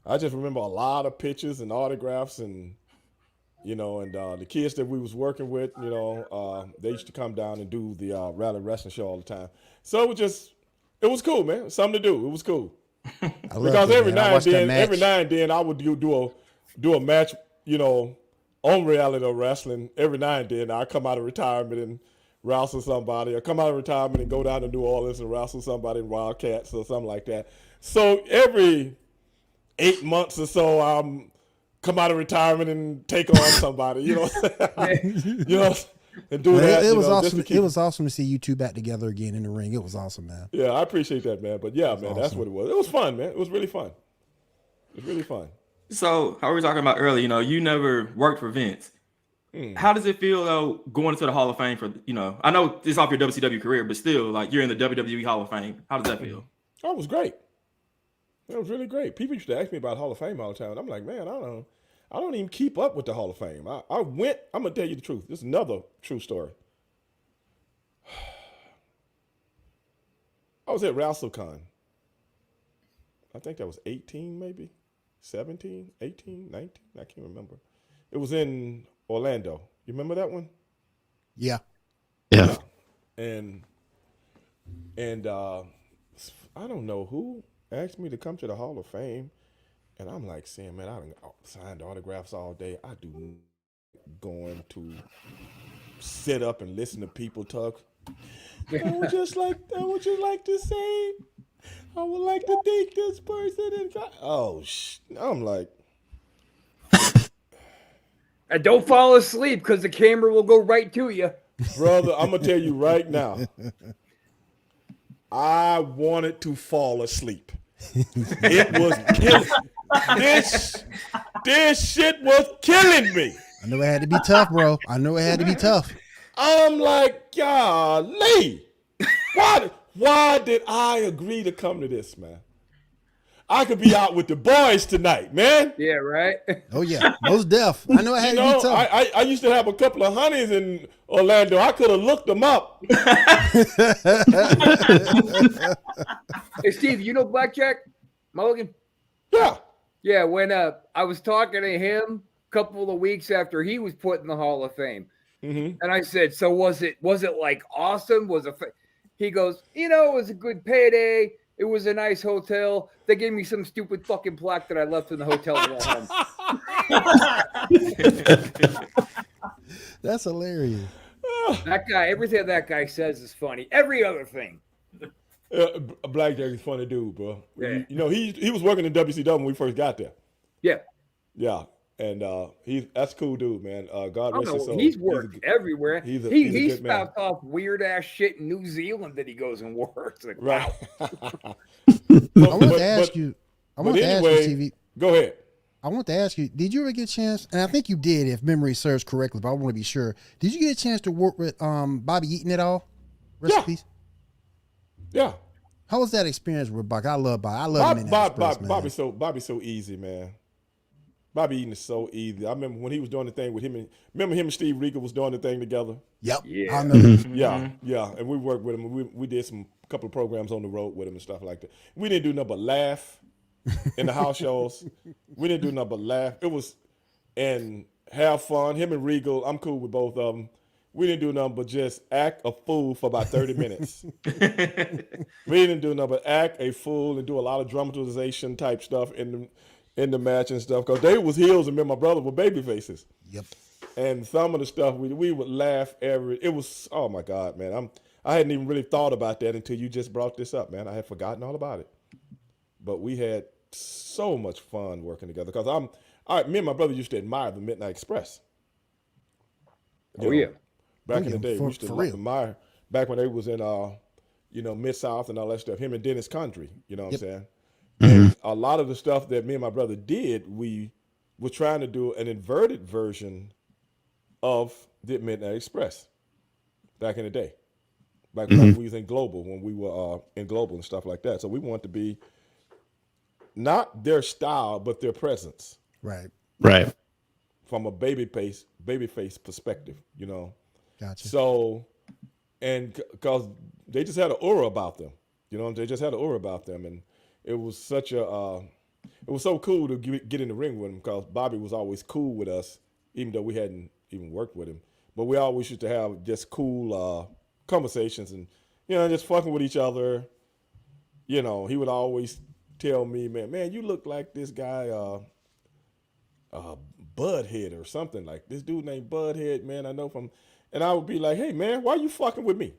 I just remember a lot of pictures and autographs, and you know, and the kids that we was working with, you know, they used to come down and do the rally wrestling show all the time. So it was cool, man. Something to do. It was cool. Because every now and then I would do a match, you know, on reality wrestling. Every now and then I come out of retirement and wrestle somebody, or come out of retirement and go down to New Orleans and wrestle somebody in Wildcats or something like that. So every 8 months or so, I'm come out of retirement and take on somebody, you know, you know, and do that. It was awesome. It was awesome to see you two back together again in the ring. It was awesome, man. Yeah, I appreciate that, man. But yeah, man, that's what it was. It was fun, man. It was really fun. It was really fun. So, how we were talking about earlier, you know, you never worked for Vince. How does it feel though going into the Hall of Fame for, you know, I know it's off your WCW career, but still, like, you're in the WWE Hall of Fame. How does that feel? Oh, it was great. It was really great. People used to ask me about Hall of Fame all the time. And I'm like, man, I don't even keep up with the Hall of Fame. I went, I'm going to tell you the truth. This is another true story. I was at WrestleCon. I think that was 18 maybe, 17, 18, 19. I can't remember. It was in Orlando. You remember that one? Yeah. Yeah. And I don't know who asked me to come to the Hall of Fame. And I'm like saying, man, I done signed autographs all day. I do going to sit up and listen to people talk. I would just like to say, I would like to thank this person. And I'm like, and don't fall asleep because the camera will go right to you, brother. I'm gonna tell you right now, I wanted to fall asleep. It was killing. This shit was killing me. I know it had to be tough, bro. I know it had to be tough. I'm like, golly, why did I agree to come to this, man? I could be out with the boys tonight, man. Yeah, right. Oh yeah, most deaf. I know it had to be tough. I used to have a couple of honeys in Orlando. I could have looked them up. Hey, Steve, you know Blackjack Mulligan? Yeah. Yeah, when I was talking to him a couple of weeks after he was put in the Hall of Fame, and I said, "So was it like awesome? He goes, you know, it was a good payday. It was a nice hotel. They gave me some stupid fucking plaque that I left in the hotel to go home." That's hilarious. That guy, everything that guy says is funny. Every other thing. Blackjack is a funny dude, bro. Yeah. You know, he was working in WCW when we first got there. Yeah. Yeah. And that's a cool dude, man. God rest his soul. He's worked everywhere. He's a He good man. spouts off weird ass shit in New Zealand that he goes and works. Like, Right. wow. I want to ask you, Stevie. Go ahead. I want to ask you, did you ever get a chance, and I think you did if memory serves correctly, but I want to be sure. Did you get a chance to work with Bobby Eaton at all? Recipes? Yeah. How was that experience with Bobby? I love Bobby. I love him in that Express, man. Bobby's so easy, man. Bobby Eaton is so easy. I remember when he was doing the thing with him and Steve Riga was doing the thing together. Yep. Yeah. I remember. Yeah. And we worked with him. We did a couple of programs on the road with him and stuff like that. We didn't do nothing but laugh in the house shows. We didn't do nothing but laugh. It was and have fun. Him and Regal, I'm cool with both of them. We didn't do nothing but just act a fool for about 30 minutes. We didn't do nothing but act a fool and do a lot of dramatization type stuff in the match and stuff. Because they was heels and me and my brother were baby faces. Yep. And some of the stuff we would laugh it was, oh my God, man. I hadn't even really thought about that until you just brought this up, man. I had forgotten all about it. But we had so much fun working together. Because me and my brother used to admire the Midnight Express. Yeah. Back in the day, we used to real. admire back when they was in Mid-South and all that stuff. Him and Dennis Condrey, you know what I'm saying? And a lot of the stuff that me and my brother did, we were trying to do an inverted version of the Midnight Express back in the day. Back when we was in Global, when we were in Global and stuff like that. So we wanted to be not their style, but their presence. Right. From a babyface perspective, you know. Gotcha. So, and because they just had an aura about them, you know, they just had an aura about them, and it was such a, it was so cool to get in the ring with him because Bobby was always cool with us, even though we hadn't even worked with him. But we always used to have just cool conversations and, you know, just fucking with each other. You know, he would always tell me, man, you look like this guy, Budhead or something like this dude named Budhead, man. I know from. And I would be like, hey, man, why are you fucking with me?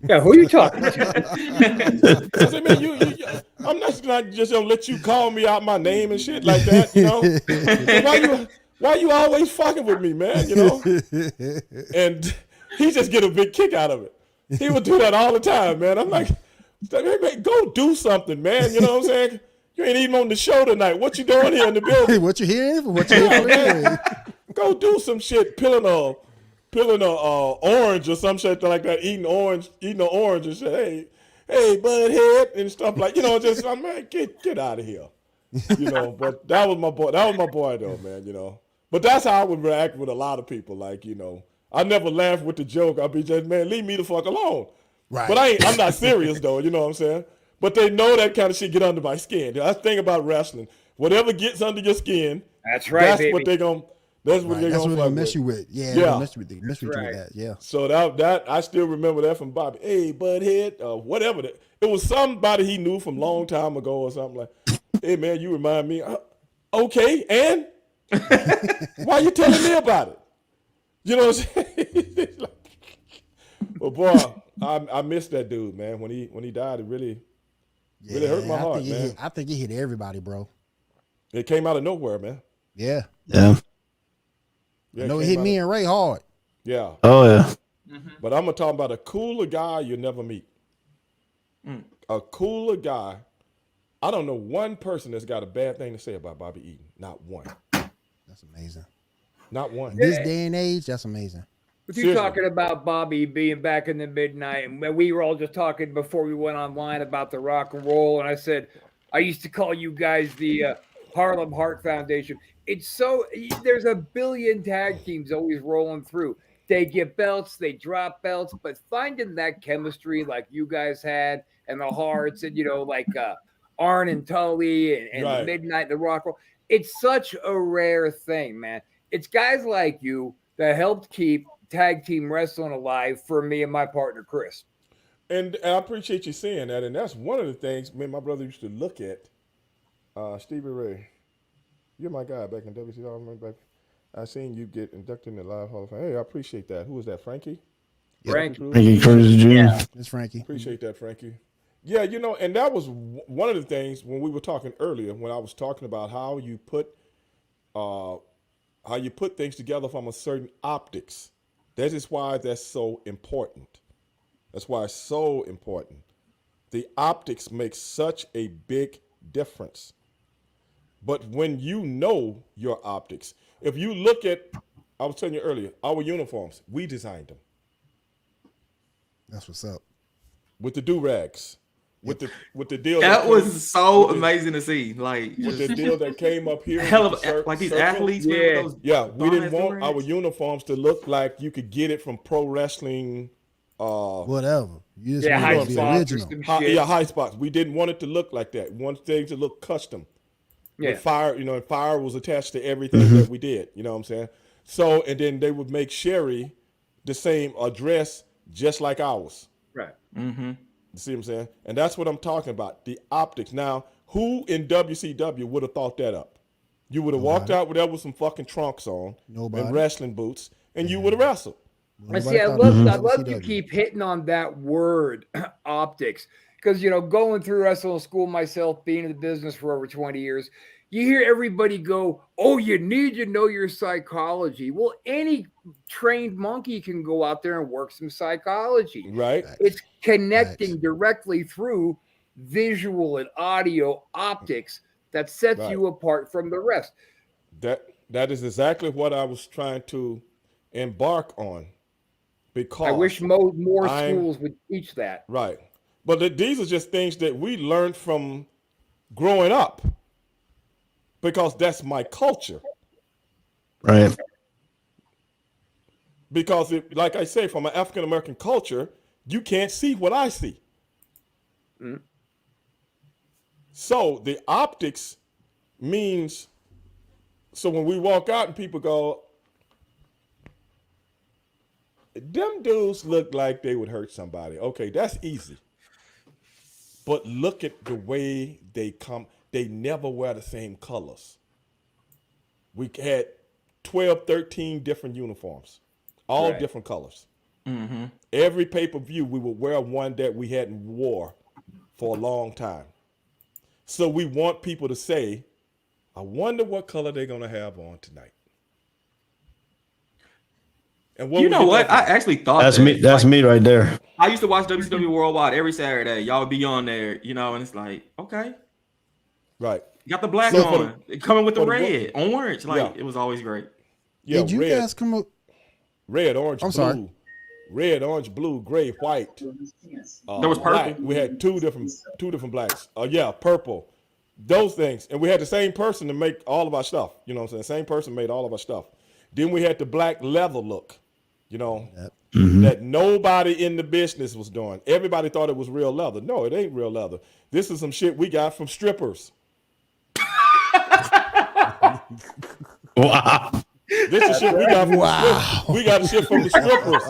Yeah, who are you talking to? I said, man, I'm not just going to let you call me out my name and shit like that, you know? So why you always fucking with me, man, you know? And he just get a big kick out of it. He would do that all the time, man. I'm like, hey, man, go do something, man. You know what I'm saying? You ain't even on the show tonight. What you doing here in the building? What you hearing? What you hearing? Go do some shit, peeling a orange or some shit like that, eating an orange and shit. Hey, Budhead and stuff like, you know, just I'm like, get out of here, you know. But that was my boy. That was my boy though, man. You know. But that's how I would react with a lot of people. Like, you know, I never laugh with the joke. I'll be just, man, leave me the fuck alone. Right. But I'm not serious though. You know what I'm saying? But they know that kind of shit get under my skin. That's the thing about wrestling. Whatever gets under your skin, that's right. That's baby. what they're gonna. That's what they're gonna mess you with. Yeah. Mess with you with that. Yeah. So that I still remember that from Bobby. Hey, Budhead, whatever. It was somebody he knew from a long time ago or something like. Hey, man, you remind me. Okay, and why you telling me about it? You know what I'm saying? Well, boy, I miss that dude, man. When he died, it really hurt my heart, man. I think it hit everybody, bro. It came out of nowhere, man. Yeah. Yeah, no, it hit me and Ray hard. Yeah. Oh yeah. But I'm gonna talk about a cooler guy you never meet. A cooler guy. I don't know one person that's got a bad thing to say about Bobby Eaton. Not one. That's amazing. Not one. This day and age, that's amazing. But you're talking about Bobby being back in the midnight, and we were all just talking before we went online about the rock and roll, and I said I used to call you guys the Harlem Heart Foundation. It's so there's a billion tag teams always rolling through. They get belts, they drop belts, but finding that chemistry like you guys had and the Hearts and, you know, like Arn and Tully and the Midnight, the Rock Roll, it's such a rare thing, man. It's guys like you that helped keep tag team wrestling alive for me and my partner, Chris. And I appreciate you saying that. And that's one of the things me and my brother used to look at. Stevie Ray, you're my guy back in WCW. I seen you get inducted in the Live Hall of Fame. Hey, I appreciate that. Who was that, Frankie? Frankie Cruz Jr. Yeah, it's Frankie. Appreciate that, Frankie. Yeah, you know, and that was one of the things when we were talking earlier, when I was talking about how you put how you put things together from a certain optics. That is why that's so important. That's why it's so important. The optics make such a big difference. But when you know your optics, if you look at, I was telling you earlier, our uniforms, we designed them. That's what's up. With the do-rags. With the deal that was so amazing to see. Like with the deal that came up here. Hell of like these athletes. Yeah, with those we didn't want do-rags. our uniforms to look like you could get it from pro wrestling. Whatever. You just high want to be spots or original. some shit. High spots. We didn't want it to look like that. We wanted things to look custom. Yeah. With fire, and fire was attached to everything that we did. You know what I'm saying? So, and then they would make Sherry the same dress just like ours. Right. You see what I'm saying? And that's what I'm talking about, the optics. Now, who in WCW would have thought that up? You would have walked out with there with some fucking trunks on and wrestling boots, and you would have wrestled. I see. I love you keep hitting on that word, optics, because going through wrestling school myself, being in the business for over 20 years, you hear everybody go, "Oh, you need to know your psychology." Well, any trained monkey can go out there and work some psychology. Right. It's connecting directly through visual and audio optics that sets you apart from the rest. That is exactly what I was trying to embark on. Because I wish more schools would teach that. Right. But these are just things that we learned from growing up. Because that's my culture. Right. Because, like I say, from an African-American culture, you can't see what I see. So the optics means, so when we walk out and people go, them dudes look like they would hurt somebody. Okay, that's easy. But look at the way they come. They never wear the same colors. We had 12, 13 different uniforms, all different colors. Every pay-per-view, we would wear one that we hadn't wore for a long time. So we want people to say, I wonder what color they're going to have on tonight. And you know what? I actually thought that's me. That's me right there. I used to watch WCW Worldwide every Saturday. Y'all would be on there, and it's like, okay. Right. You got the black on. Coming with the red, orange. It was always great. Yeah, Did you guys come up? Red, orange, I'm blue. sorry. Red, orange, blue, gray, white. There was purple. Black. We had two different blacks. Purple. Those things. And we had the same person to make all of our stuff. You know what I'm saying? Same person made all of our stuff. Then we had the black leather look, that nobody in the business was doing. Everybody thought it was real leather. No, it ain't real leather. This is some shit we got from strippers. Wow. This is shit we got from the strippers. We got shit from the strippers.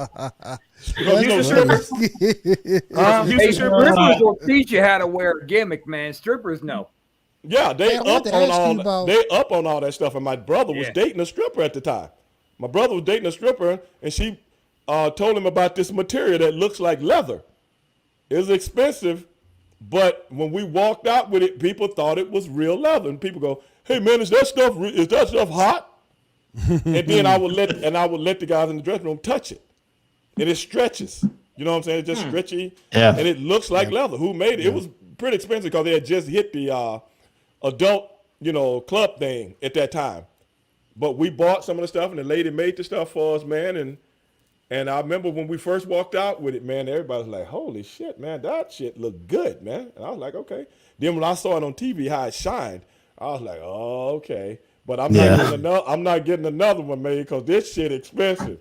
Strippers will teach you how to wear a gimmick, man. Strippers know. Yeah, they up on all that stuff. And my brother was dating a stripper at the time. My brother was dating a stripper, and she told him about this material that looks like leather. It was expensive, but when we walked out with it, people thought it was real leather. And people go, "Hey man, is that stuff hot?" And then I would let the guys in the dressing room touch it, and it stretches. You know what I'm saying? It's just stretchy, and it looks like leather. Who made it? It was pretty expensive because they had just hit the adult, club thing at that time. But we bought some of the stuff, and the lady made the stuff for us, man. And I remember when we first walked out with it, man, everybody was like, "Holy shit, man, that shit looked good, man." And I was like, "Okay." Then when I saw it on TV how it shined, I was like, "Oh, okay." But I'm not getting another one made because this shit expensive.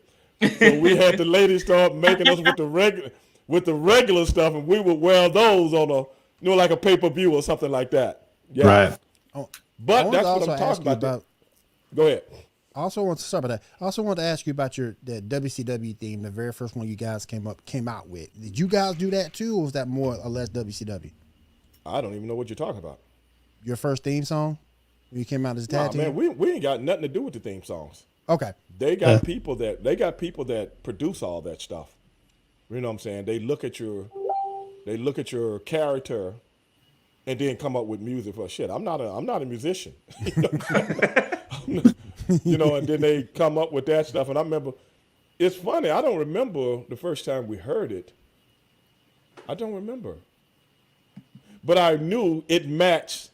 So we had the ladies start making us with the regular stuff, and we would wear those on like a pay-per-view or something like that. Yeah. Right. But that's what I'm talking about. Go ahead. I also want to ask you about the WCW theme, the very first one you guys came out with. Did you guys do that too, or was that more or less WCW? I don't even know what you're talking about. Your first theme song? When you came out as a tag team? Man, we ain't got nothing to do with the theme songs. Okay. They got people that produce all that stuff. You know what I'm saying? They look at your character and then come up with music for shit. I'm not a musician. you know, and then they come up with that stuff. And I remember, it's funny, I don't remember the first time we heard it. I don't remember. But I knew it matched,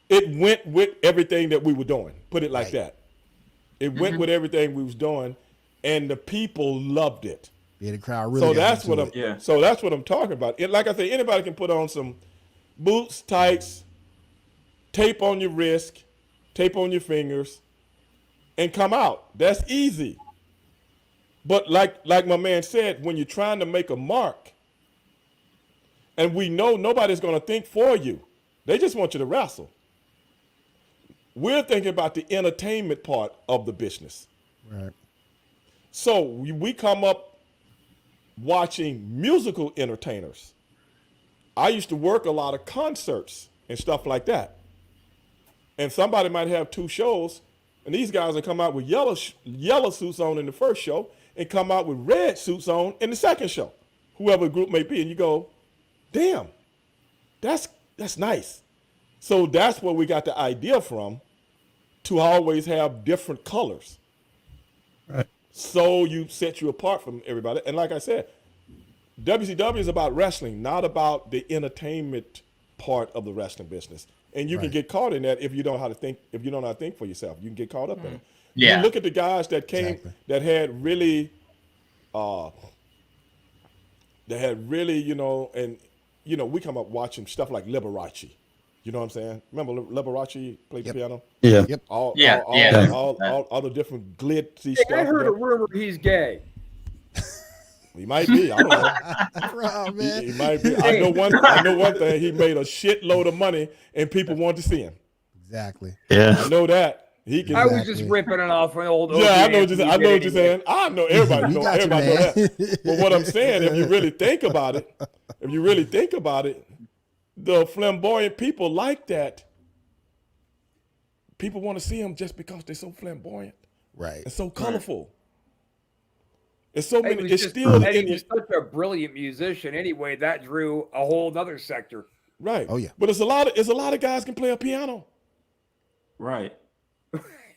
it went with everything that we were doing, put it like that. It went with everything we was doing, and the people loved it. Yeah, the crowd really. So that's what I'm talking about. Like I say, anybody can put on some boots, tights, tape on your wrist, tape on your fingers, and come out. That's easy. But like my man said, when you're trying to make a mark, and we know nobody's going to think for you, they just want you to wrestle. We're thinking about the entertainment part of the business. Right. So we come up watching musical entertainers. I used to work a lot of concerts and stuff like that. And somebody might have 2 shows, and these guys will come out with yellow suits on in the first show and come out with red suits on in the second show, whoever the group may be. And you go, damn, that's nice. So that's where we got the idea from, to always have different colors. Right. So you set you apart from everybody. And like I said, WCW is about wrestling, not about the entertainment part of the wrestling business. And you can get caught in that if you don't know how to think. If you don't know how to think for yourself, you can get caught up in it. Yeah. You look at the guys that came that had really, you know, and you know, we come up watching stuff like Liberace. You know what I'm saying? Remember Liberace played the piano? Yeah. Yep. All the different glitzy stuff. I heard a rumor he's gay. He might be. I don't know. Oh, man. He might be. I know one thing. He made a shitload of money, and people wanted to see him. Exactly. Yeah. I know that. He can. I was just ripping it off an old. Yeah, I know what you're saying. I know everybody know. Everybody know that. But what I'm saying, if you really think about it, the flamboyant people like that. People want to see them just because they're so flamboyant, Right. and so colorful. It's so many. He It's was still such a brilliant musician. Anyway, that drew a whole other sector. right. Oh, yeah. But it's a lot of guys can play a piano, Right.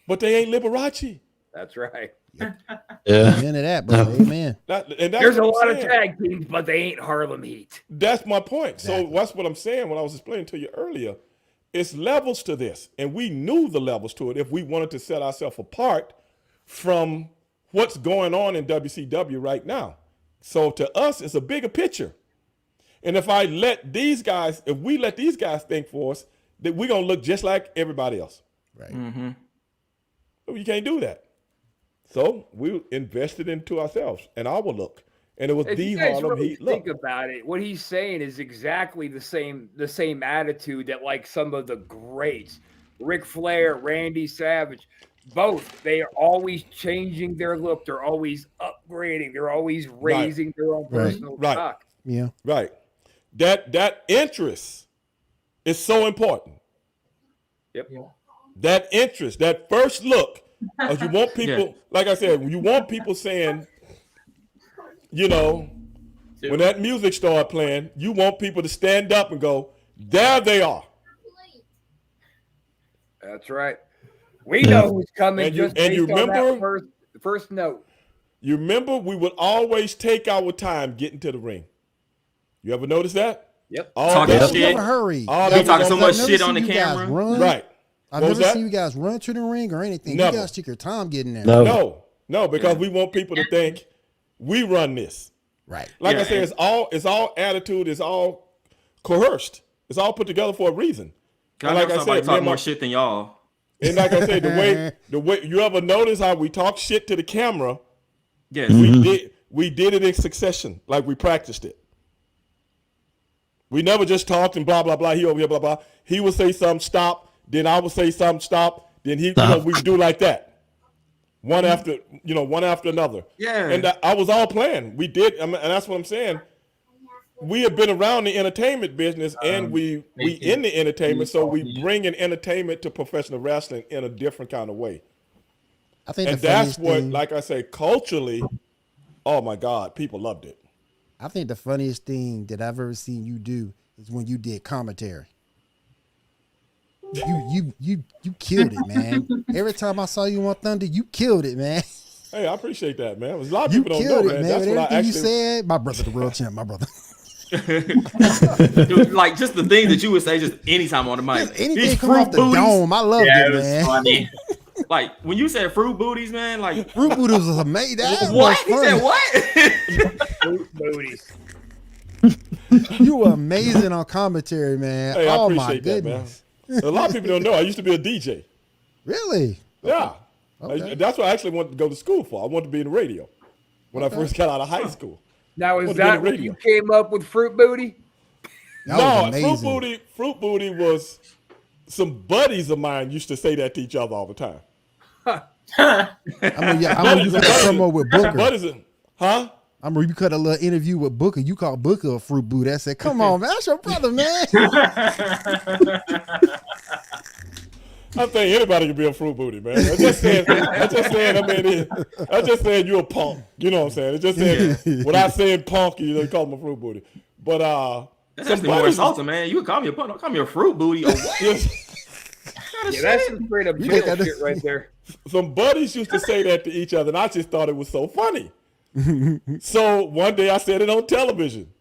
but they ain't Liberace. That's right. Yeah. Amen to that, bro. Amen. There's a lot of tag teams, but they ain't Harlem Heat. That's my point. Exactly. So that's what I'm saying when I was explaining to you earlier. It's levels to this, and we knew the levels to it if we wanted to set ourselves apart from what's going on in WCW right now. So to us, it's a bigger picture. And if we let these guys think for us, that we're going to look just like everybody else. Right. Mm-hmm. You can't do that. So we invested into ourselves and our look. And it was If the you guys Harlem really Heat look. think about it, what he's saying is exactly the same attitude that like some of the greats, Ric Flair, Randy Savage, both, they are always changing their look. They're always upgrading. They're always raising their own personal stock. Yeah. Right. That interest is so important. Yep. That interest, that first look, you want people, like I said, you want people saying, you know, when that music started playing, you want people to stand up and go, there they are. That's right. We know who's coming. And just you based on remember that first note. You remember we would always take our time getting to the ring. You ever notice that? Yep. Talking Don't shit. never hurry. They talking so much shit on the camera. Right. I've never seen you guys run to the ring or anything. Never. You guys take your time getting there. No, because we want people to think we run this. Right. Like I said, it's all attitude, it's all coerced. It's all put together for a reason. And like I said, talk more shit than y'all. And like I said, the way you ever notice how we talk shit to the camera? Yes. We did it in succession, like we practiced it. We never just talked and blah blah blah. He over here blah blah. He would say something, stop. Then I would say something, stop. Then we do like that, one after another. Yeah. And I was all planned. We did, and that's what I'm saying. We have been around the entertainment business, and we in the entertainment, so we bring in entertainment to professional wrestling in a different kind of way. I think, and that's what, like I say, culturally, oh my God, people loved it. I think the funniest thing that I've ever seen you do is when you did commentary. You killed it, man. Every time I saw you on Thunder, you killed it, man. Hey, I appreciate that, man. A lot of You people don't know, killed it, man. man. That's With what I everything actually. you said, my brother, the world champ, my brother. Dude, like just the things that you would say just anytime on the mic. Anything These come off fruit the booties. dome, I loved Yeah, it, it was man. funny. Like when you said fruit booties, man. Like Fruit Booties was amazing. That what? was He funny. said what? Fruit booties. You were amazing on commentary, man. Hey, I Oh my appreciate that, man. goodness. A lot of people don't know. I used to be a DJ. Really? Yeah. Okay. That's what I actually wanted to go to school for. I wanted to be in the radio when I first got out of high school. Now, Wanted is to be in that the when radio. you came up with fruit booty? That was No, amazing. Fruit Booty was some buddies of mine used to say that to each other all the time. I remember you cut a promo with Some Booker. buddies, huh? I remember you cut a little interview with Booker. You called Booker a fruit boot. I said, "Come on, man, that's your brother, man." I think anybody can be a fruit booty, man. I just saying, you're a punk. You know what I'm saying? It's just saying, without saying punk, you call him a fruit booty. But That's actually more insulting, man. You would call me a punk. Don't call me a fruit booty. Or what? Yeah, that's some straight up jail shit right there. Some buddies used to say that to each other, and I just thought it was so funny. So one day I said it on television,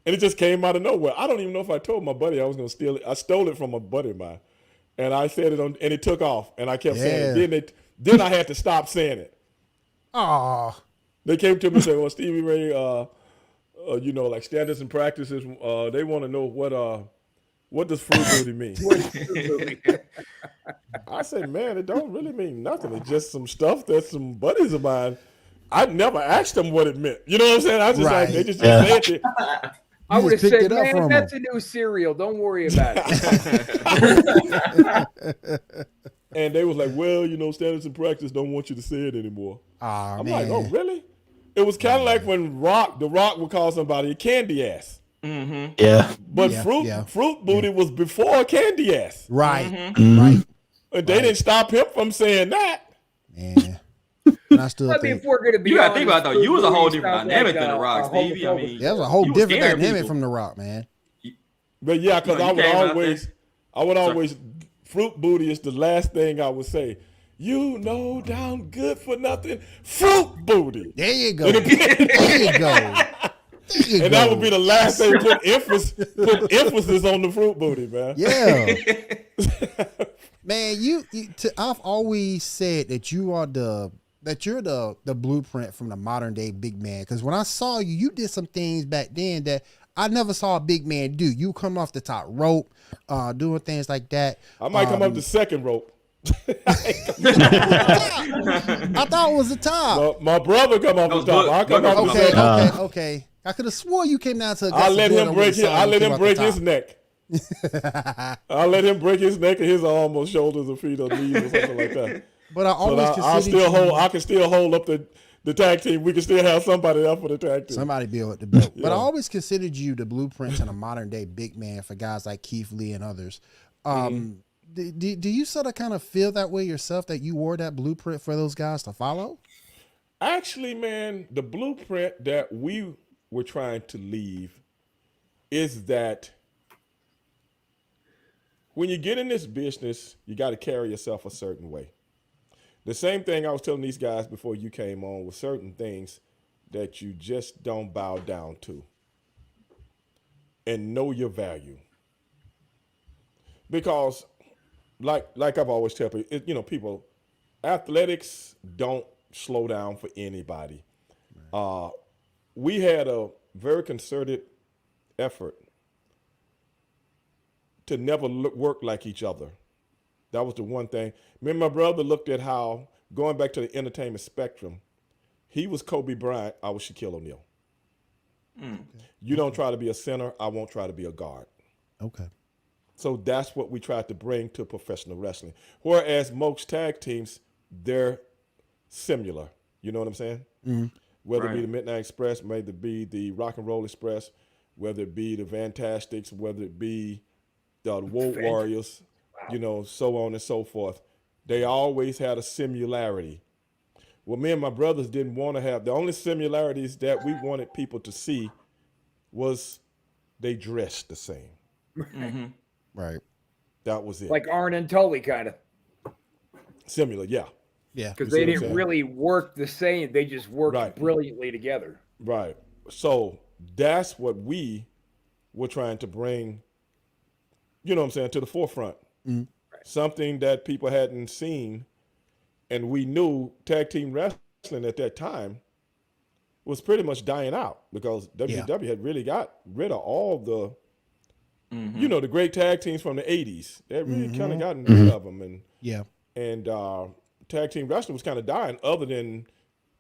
and it just came out of nowhere. I don't even know if I told my buddy I was going to steal it. I stole it from a buddy of mine, and I said it on, and it took off, and I kept saying it. Then I had to stop saying it. Oh, They came to me and said, "Well, Stevie Ray, like standards and practices. They want to know what does fruit booty mean?" I said, "Man, it don't really mean nothing. It's just some stuff that some buddies of mine. I never asked them what it meant. You know what I'm saying? I just like they just said it." I would have picked said, it up man, from that's a new cereal. Don't worry about it. And they was like, "Well, standards and practice don't want you to say it anymore." I'm like, "Oh, really?" It was kind of like when The Rock would call somebody a candy ass. Mm-hmm. Yeah. But fruit booty was before candy ass. right, Mm-hmm. right. And they didn't stop him from saying that. Yeah. And I still I mean, think if we're gonna be You gotta honest, think about it, though. fruit You was a whole booty different sounds dynamic like than The Rock, a Stevie. I homophobic mean, that was a whole you was different scaring dynamic people. from The Rock, man. But yeah, because No, I you came out would always, fruit booty is the last thing I would say. Down good for nothing, fruit booty. There you go. There you go. And that would be the last thing put emphasis on the fruit booty, man. Yeah. Man, I've always said that you're the blueprint from the modern day big man. Because when I saw you, you did some things back then that I never saw a big man do. You come off the top rope, doing things like that. I might come up the second rope. I thought it was the top. My brother come off the top. I come off the second. Okay. I could have swore you came down to. I let him break his. I let him break his neck. I let him break his neck and his arm or shoulders or feet or knees or something like that. But I always I can still hold up the tag team. We can still have somebody up for the tag team. Somebody build the belt. But I always considered you the blueprint and a modern day big man for guys like Keith Lee and others. Do you sort of kind of feel that way yourself, that you wore that blueprint for those guys to follow? Actually, man, the blueprint that we were trying to leave is that when you get in this business, you got to carry yourself a certain way. The same thing I was telling these guys before you came on with certain things that you just don't bow down to and know your value. Because like I've always tell people, people, athletics don't slow down for anybody. We had a very concerted effort to never work like each other. That was the one thing. Me and my brother looked at how, going back to the entertainment spectrum, he was Kobe Bryant, I was Shaquille O'Neal. You don't try to be a center, I won't try to be a guard. Okay. So that's what we tried to bring to professional wrestling. Whereas most tag teams, they're similar. You know what I'm saying? Mm-hmm. Whether it be the Midnight Express, whether it be the Rock and Roll Express, whether it be the Fantastics, whether it be the Wold Warriors, so on and so forth. They always had a similarity. Well, me and my brothers didn't want to have, the only similarities that we wanted people to see was they dressed the same. Right. That was it. Like Arn and Tully, kind of. Similar, yeah. Yeah. Because they didn't really work the same. They just worked brilliantly together. Right. So that's what we were trying to bring, you know what I'm saying, to the forefront. Mm-hmm. Something that people hadn't seen. And we knew tag team wrestling at that time was pretty much dying out because WCW had really got rid of all the, you know, the great tag teams from the 80s. They had really kind of gotten rid of them. And tag team wrestling was kind of dying other than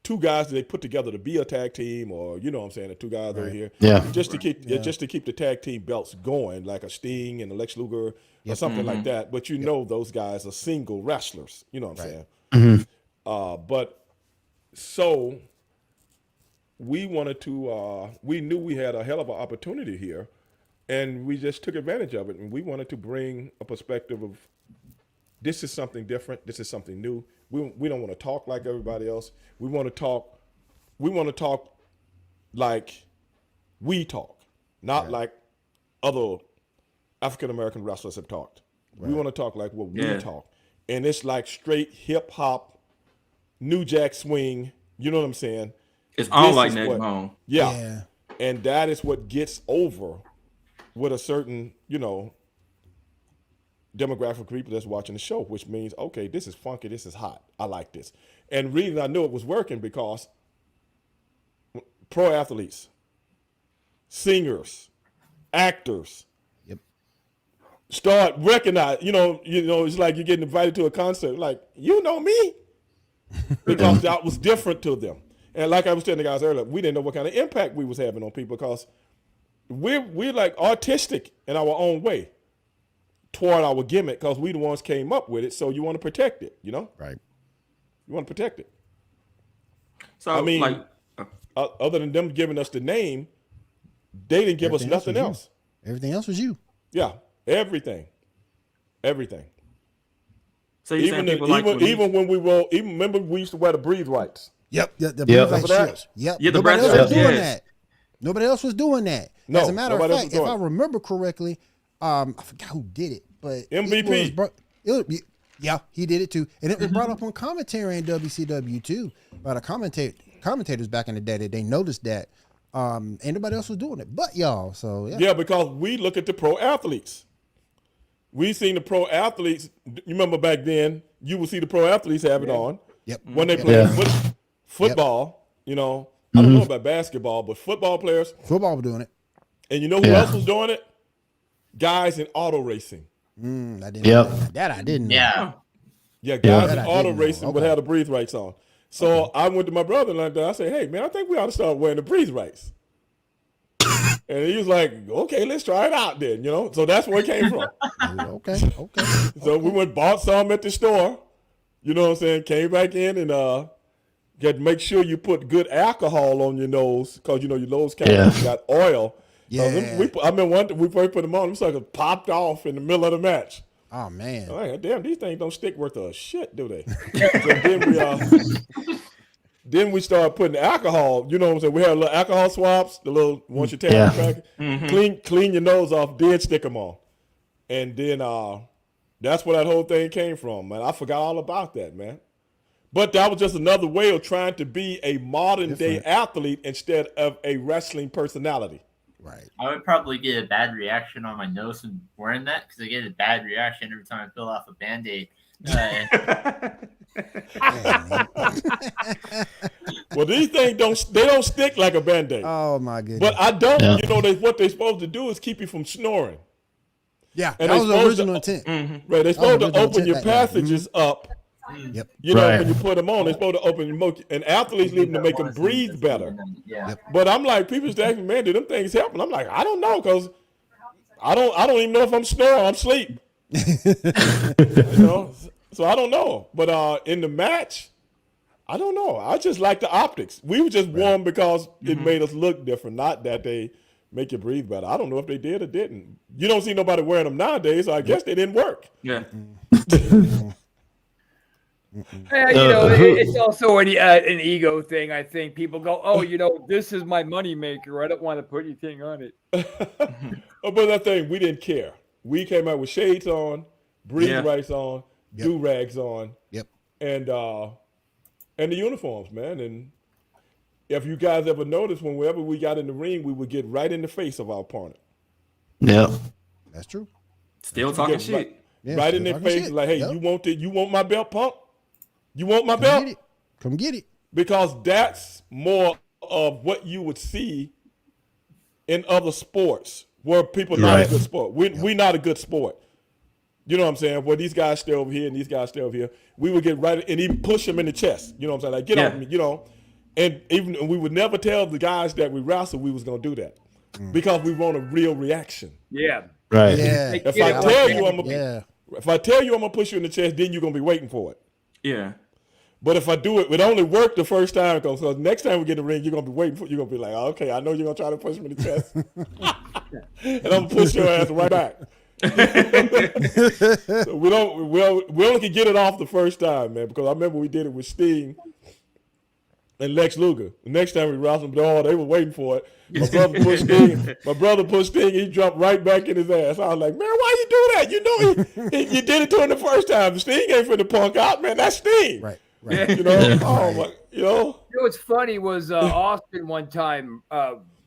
two guys that they put together to be a tag team, or, you know what I'm saying, the two guys over here. Just to keep the tag team belts going, like a Sting and a Lex Luger or something like that. But you know those guys are single wrestlers, you know what I'm saying? But so we wanted to, we knew we had a hell of an opportunity here, and we just took advantage of it. And we wanted to bring a perspective of, this is something different. This is something new. We don't want to talk like everybody else. We want to talk like we talk, not like other African-American wrestlers have talked. We want to talk like what we talk. And it's like straight hip hop, New Jack Swing, you know what I'm saying? It's on like neck bone. Yeah. And that is what gets over with a certain, you know, demographic of people that's watching the show, which means, okay, this is funky, this is hot, I like this. And the reason I knew it was working because pro athletes, singers, actors, start recognizing, you know, it's like you're getting invited to a concert, like, you know me? Because that was different to them. And like I was telling the guys earlier, we didn't know what kind of impact we was having on people because we're like artistic in our own way toward our gimmick because we the ones came up with it. So you want to protect it, you know? Right. You want to protect it. So I mean, other than them giving us the name, they didn't give us nothing else. Everything else was you. Yeah, everything. So you even when we were, remember we used to wear the breathe rights. Yep. The breathe right strips. Yep. Yeah, the Nobody breath else was strips, doing yes. that. Nobody else was doing that. No, As a matter of nobody else fact, was if doing I remember correctly, I forgot who did it, but MVP. Yeah, he did it too, and it was brought up on commentary in WCW too by the commentators back in the day that they noticed that ain't nobody else was doing it but y'all. So yeah, because we look at the pro athletes. We seen the pro athletes. You remember back then, you would see the pro athletes have it on. Yep. When they play football, you know, I don't know about basketball, but football players. Football was doing it. And you know who else was doing it? Guys in auto racing. I didn't know that. I didn't know. Yeah, guys in auto racing would have the breathe rights on. So I went to my brother like that. I said, hey, man, I think we ought to start wearing the breathe rights. And he was like, okay, let's try it out then, you know? So that's where it came from. Okay. So we went bought some at the store, you know what I'm saying? Came back in and got to make sure you put good alcohol on your nose because, you know, your nose kind of got oil. Yeah. I mean, one we first put them on, them suckers popped off in the middle of the match. Oh, man. I'm like, damn, these things don't stick worth a shit, do they? So then we started putting alcohol, you know what I'm saying? We had little alcohol swabs, the little, once you take the packet, clean your nose off, then stick them on. And then that's where that whole thing came from, man. I forgot all about that, man. But that was just another way of trying to be a modern day athlete instead of a wrestling personality. Right. I would probably get a bad reaction on my nose from wearing that because I get a bad reaction every time I peel off a Band-Aid. Well, these things don't stick like a Band-Aid. Oh my goodness. But I don't, you know, what they're supposed to do is keep you from snoring. Yeah, and that was the original intent. Right, they're supposed to open your passages up. Yep. You know, when you put them on, they're supposed to open your and athletes leave them to make them breathe better. Yeah. But I'm like, people just asking, man, do them things help? And I'm like, I don't know, because I don't even know if I'm snoring, I'm asleep. You know, so I don't know. But in the match, I don't know. I just like the optics. We were just warm because it made us look different, not that they make you breathe better. I don't know if they did or didn't. You don't see nobody wearing them nowadays, so I guess they didn't work. Yeah. You know, it's also an ego thing. I think people go, "Oh, you know, this is my money maker. I don't want to put anything on it." But that thing, we didn't care. We came out with shades on, breathe rights on, do rags on, Yep. and the uniforms, man. And if you guys ever noticed, whenever we got in the ring, we would get right in the face of our opponent. Yeah. That's true. Still talking shit. Right in their face, like, hey, you want my belt, punk? You want my belt? Come get it. Because that's more of what you would see in other sports where people not a good sport. We not a good sport. You know what I'm saying? Where these guys stay over here and these guys stay over here. We would get right and even push them in the chest. You know what I'm saying? Like, get off me, you know. And even we would never tell the guys that we wrestled we was gonna do that. Because we want a real reaction. Yeah. Right. Yeah. If I tell you I'm gonna push you in the chest, then you're gonna be waiting for it. Yeah. But if I do it only work the first time, because next time we get in the ring, you're gonna be waiting for. You're gonna be like, okay, I know you're gonna try to push me in the chest, and I'm gonna push your ass right back. So we only can get it off the first time, man. Because I remember we did it with Sting and Lex Luger. The next time we wrestled them, they were waiting for it. My brother pushed Sting. He jumped right back in his ass. I was like, man, why you do that? You know, you did it to him the first time. Sting ain't finna punk out, man. That's Sting. Right. You know, oh my, you know. You know what's funny was Austin one time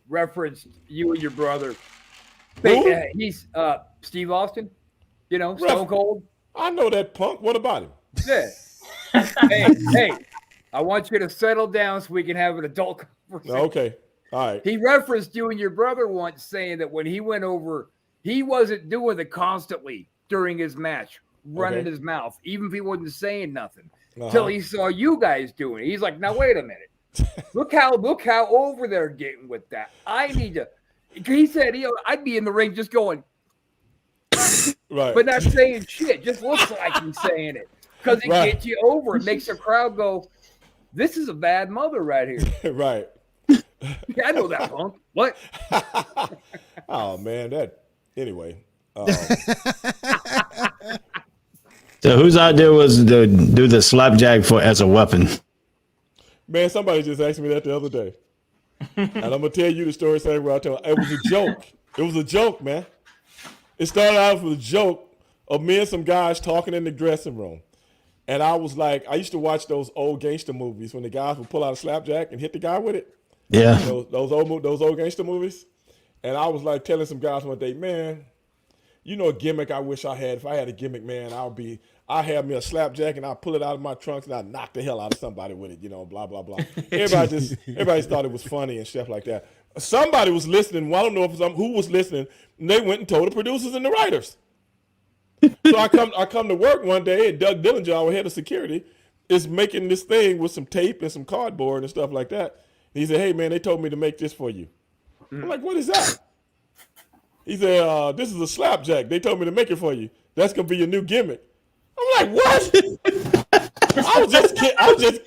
referenced you and your brother. He's Steve Austin, you know, Stone Cold. I know that punk. What about him? Yeah. hey, I want you to settle down so we can have an adult conversation. Okay. All right. He referenced you and your brother once, saying that when he went over, he wasn't doing it constantly during his match, running his mouth, even if he wasn't saying nothing, till he saw you guys doing it. He's like, now wait a minute. Look how over they're getting with that. I need to. He said, I'd be in the ring just going, right, but not saying shit. Just looks like he's saying it because it gets you over. It makes the crowd go, "This is a bad mother right here." Right. Yeah, I know that punk. What? Oh man, anyway. So whose idea was to do the slapjack as a weapon? Man, somebody just asked me that the other day. And I'm going to tell you the story same way I tell. It was a joke. It was a joke, man. It started out with a joke of me and some guys talking in the dressing room. And I was like, I used to watch those old gangster movies when the guys would pull out a slapjack and hit the guy with it. Yeah. Those old gangster movies. And I was like telling some guys one day, man, you know a gimmick I wish I had? If I had a gimmick, man, I have me a slapjack and I pull it out of my trunks and I knock the hell out of somebody with it, you know, blah, blah, blah. Everybody thought it was funny and stuff like that. Somebody was listening. Well, I don't know if who was listening, and they went and told the producers and the writers. So I come to work one day, and Doug Dillinger, our head of security, is making this thing with some tape and some cardboard and stuff like that. And he said, hey, man, they told me to make this for you. I'm like, what is that? He said, this is a slapjack. They told me to make it for you. That's going to be your new gimmick. I'm like, what? I was just kidding. I wasn't,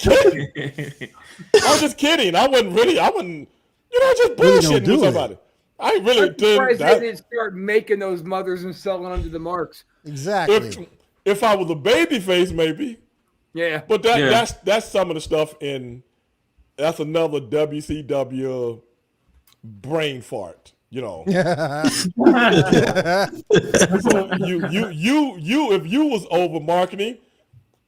just bullshitting with somebody. I really did. They didn't start making those mothers and selling under the marks. Exactly. If I was a baby face, maybe. Yeah. But that's some of the stuff that's another WCW brain fart. You know, so if you was over marketing,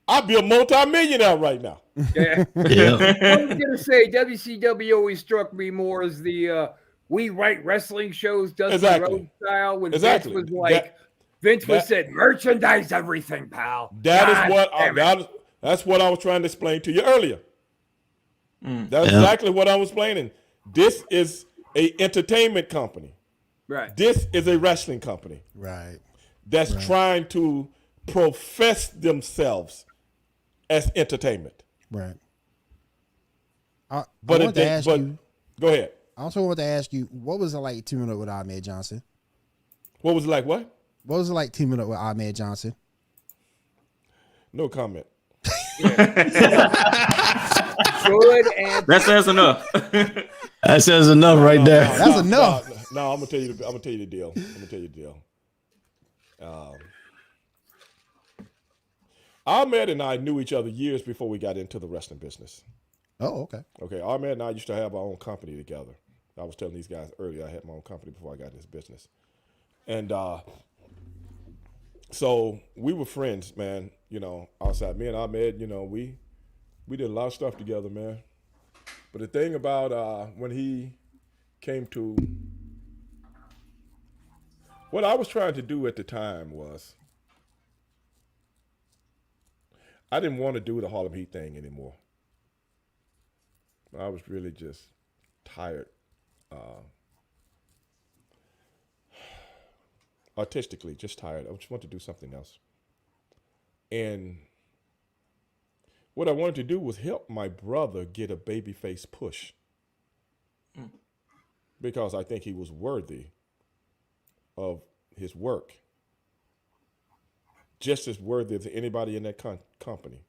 I'd be a multi-millionaire right now. Yeah. I was gonna say WCW always struck me more as the we write wrestling shows, Dusty Rhodes style. When Vince was like, said, merchandise everything, pal. That's what I was trying to explain to you earlier. That's exactly what I was explaining. This is a entertainment company. Right. This is a wrestling company. Right. That's trying to profess themselves as entertainment. Right. Go ahead. I also want to ask you, what was it like teaming up with Ahmed Johnson? What was it like? What was it like teaming up with Ahmed Johnson? No comment. Good answer. That says enough. That says enough right there. That's enough. No, I'm gonna tell you the deal. Ahmed and I knew each other years before we got into the wrestling business. Oh, okay. Okay, Ahmed and I used to have our own company together. I was telling these guys earlier I had my own company before I got in this business. And So we were friends, man. You know, outside. Me and Ahmed, you know, we did a lot of stuff together, man. But the thing about when he came to what I was trying to do at the time was I didn't want to do the Harlem Heat thing anymore. I was really just tired, artistically, just tired. I just wanted to do something else. And what I wanted to do was help my brother get a babyface push because I think he was worthy of his work, just as worthy as anybody in that company.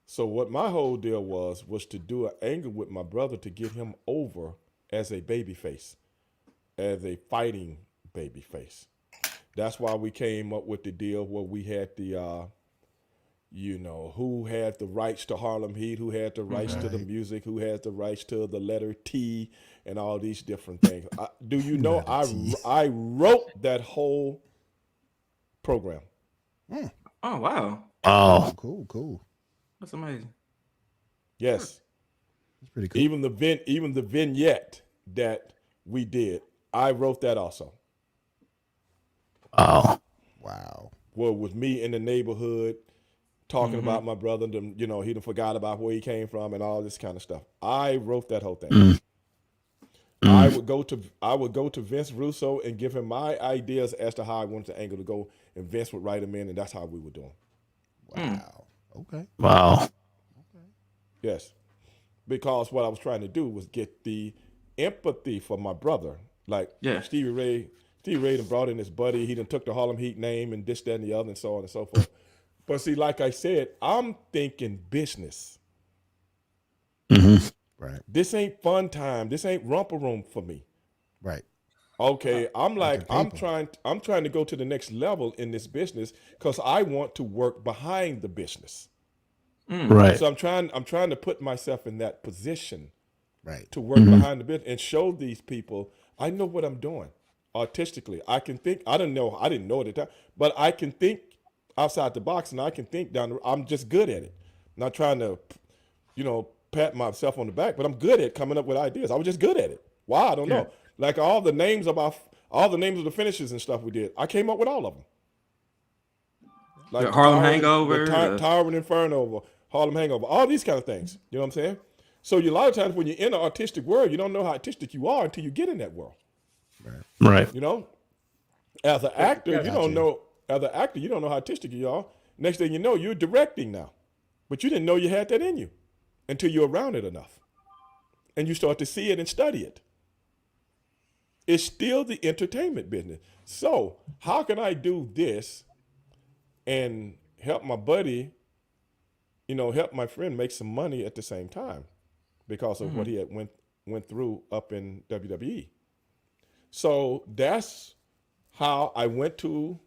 So what my whole deal was to do an angle with my brother to get him over as a babyface, as a fighting babyface. That's why we came up with the deal where we had the, you know, who had the rights to Harlem Heat, who had the rights to the music, who had the rights to the letter T, and all these different things. Do you know I wrote that whole program? Oh wow! Oh, Cool. That's amazing. Yes, That's pretty cool. even the vignette that we did, I wrote that also. wow. Well, with me in the neighborhood talking about my brother, you know, he done forgot about where he came from and all this kind of stuff. I wrote that whole thing. I would go to Vince Russo and give him my ideas as to how I wanted the angle to go, and Vince would write them in, and that's how we were doing. Wow. Okay. Wow. Yes, because what I was trying to do was get the empathy for my brother. Like Stevie Ray done brought in his buddy. He done took the Harlem Heat name and this, that, and the other, and so on and so forth. But see, like I said, I'm thinking business. Right. This ain't fun time. This ain't romper room for me. Right. Okay, I'm trying to go to the next level in this business because I want to work behind the business. Right. So I'm trying to put myself in that position, Right. to work behind the business and show these people I know what I'm doing artistically. I can think. I didn't know at the time, but I can think outside the box and I can think down. I'm just good at it. Not trying to, you know, pat myself on the back, but I'm good at coming up with ideas. I was just good at it. Why? I don't know. Like all the names of the finishes and stuff we did, I came up with all of them. Like the Harlem Hangover, Towering Inferno, Harlem Hangover, all these kind of things. You know what I'm saying? So a lot of times when you're in the artistic world, you don't know how artistic you are until you get in that world. Right. You know, as an actor, you don't know. As an actor, you don't know how artistic you are. Next thing you know, you're directing now, but you didn't know you had that in you until you're around it enough, and you start to see it and study it. It's still the entertainment business. So how can I do this and help my buddy, you know, help my friend make some money at the same time because of what he had went through up in WWE? So that's how I went to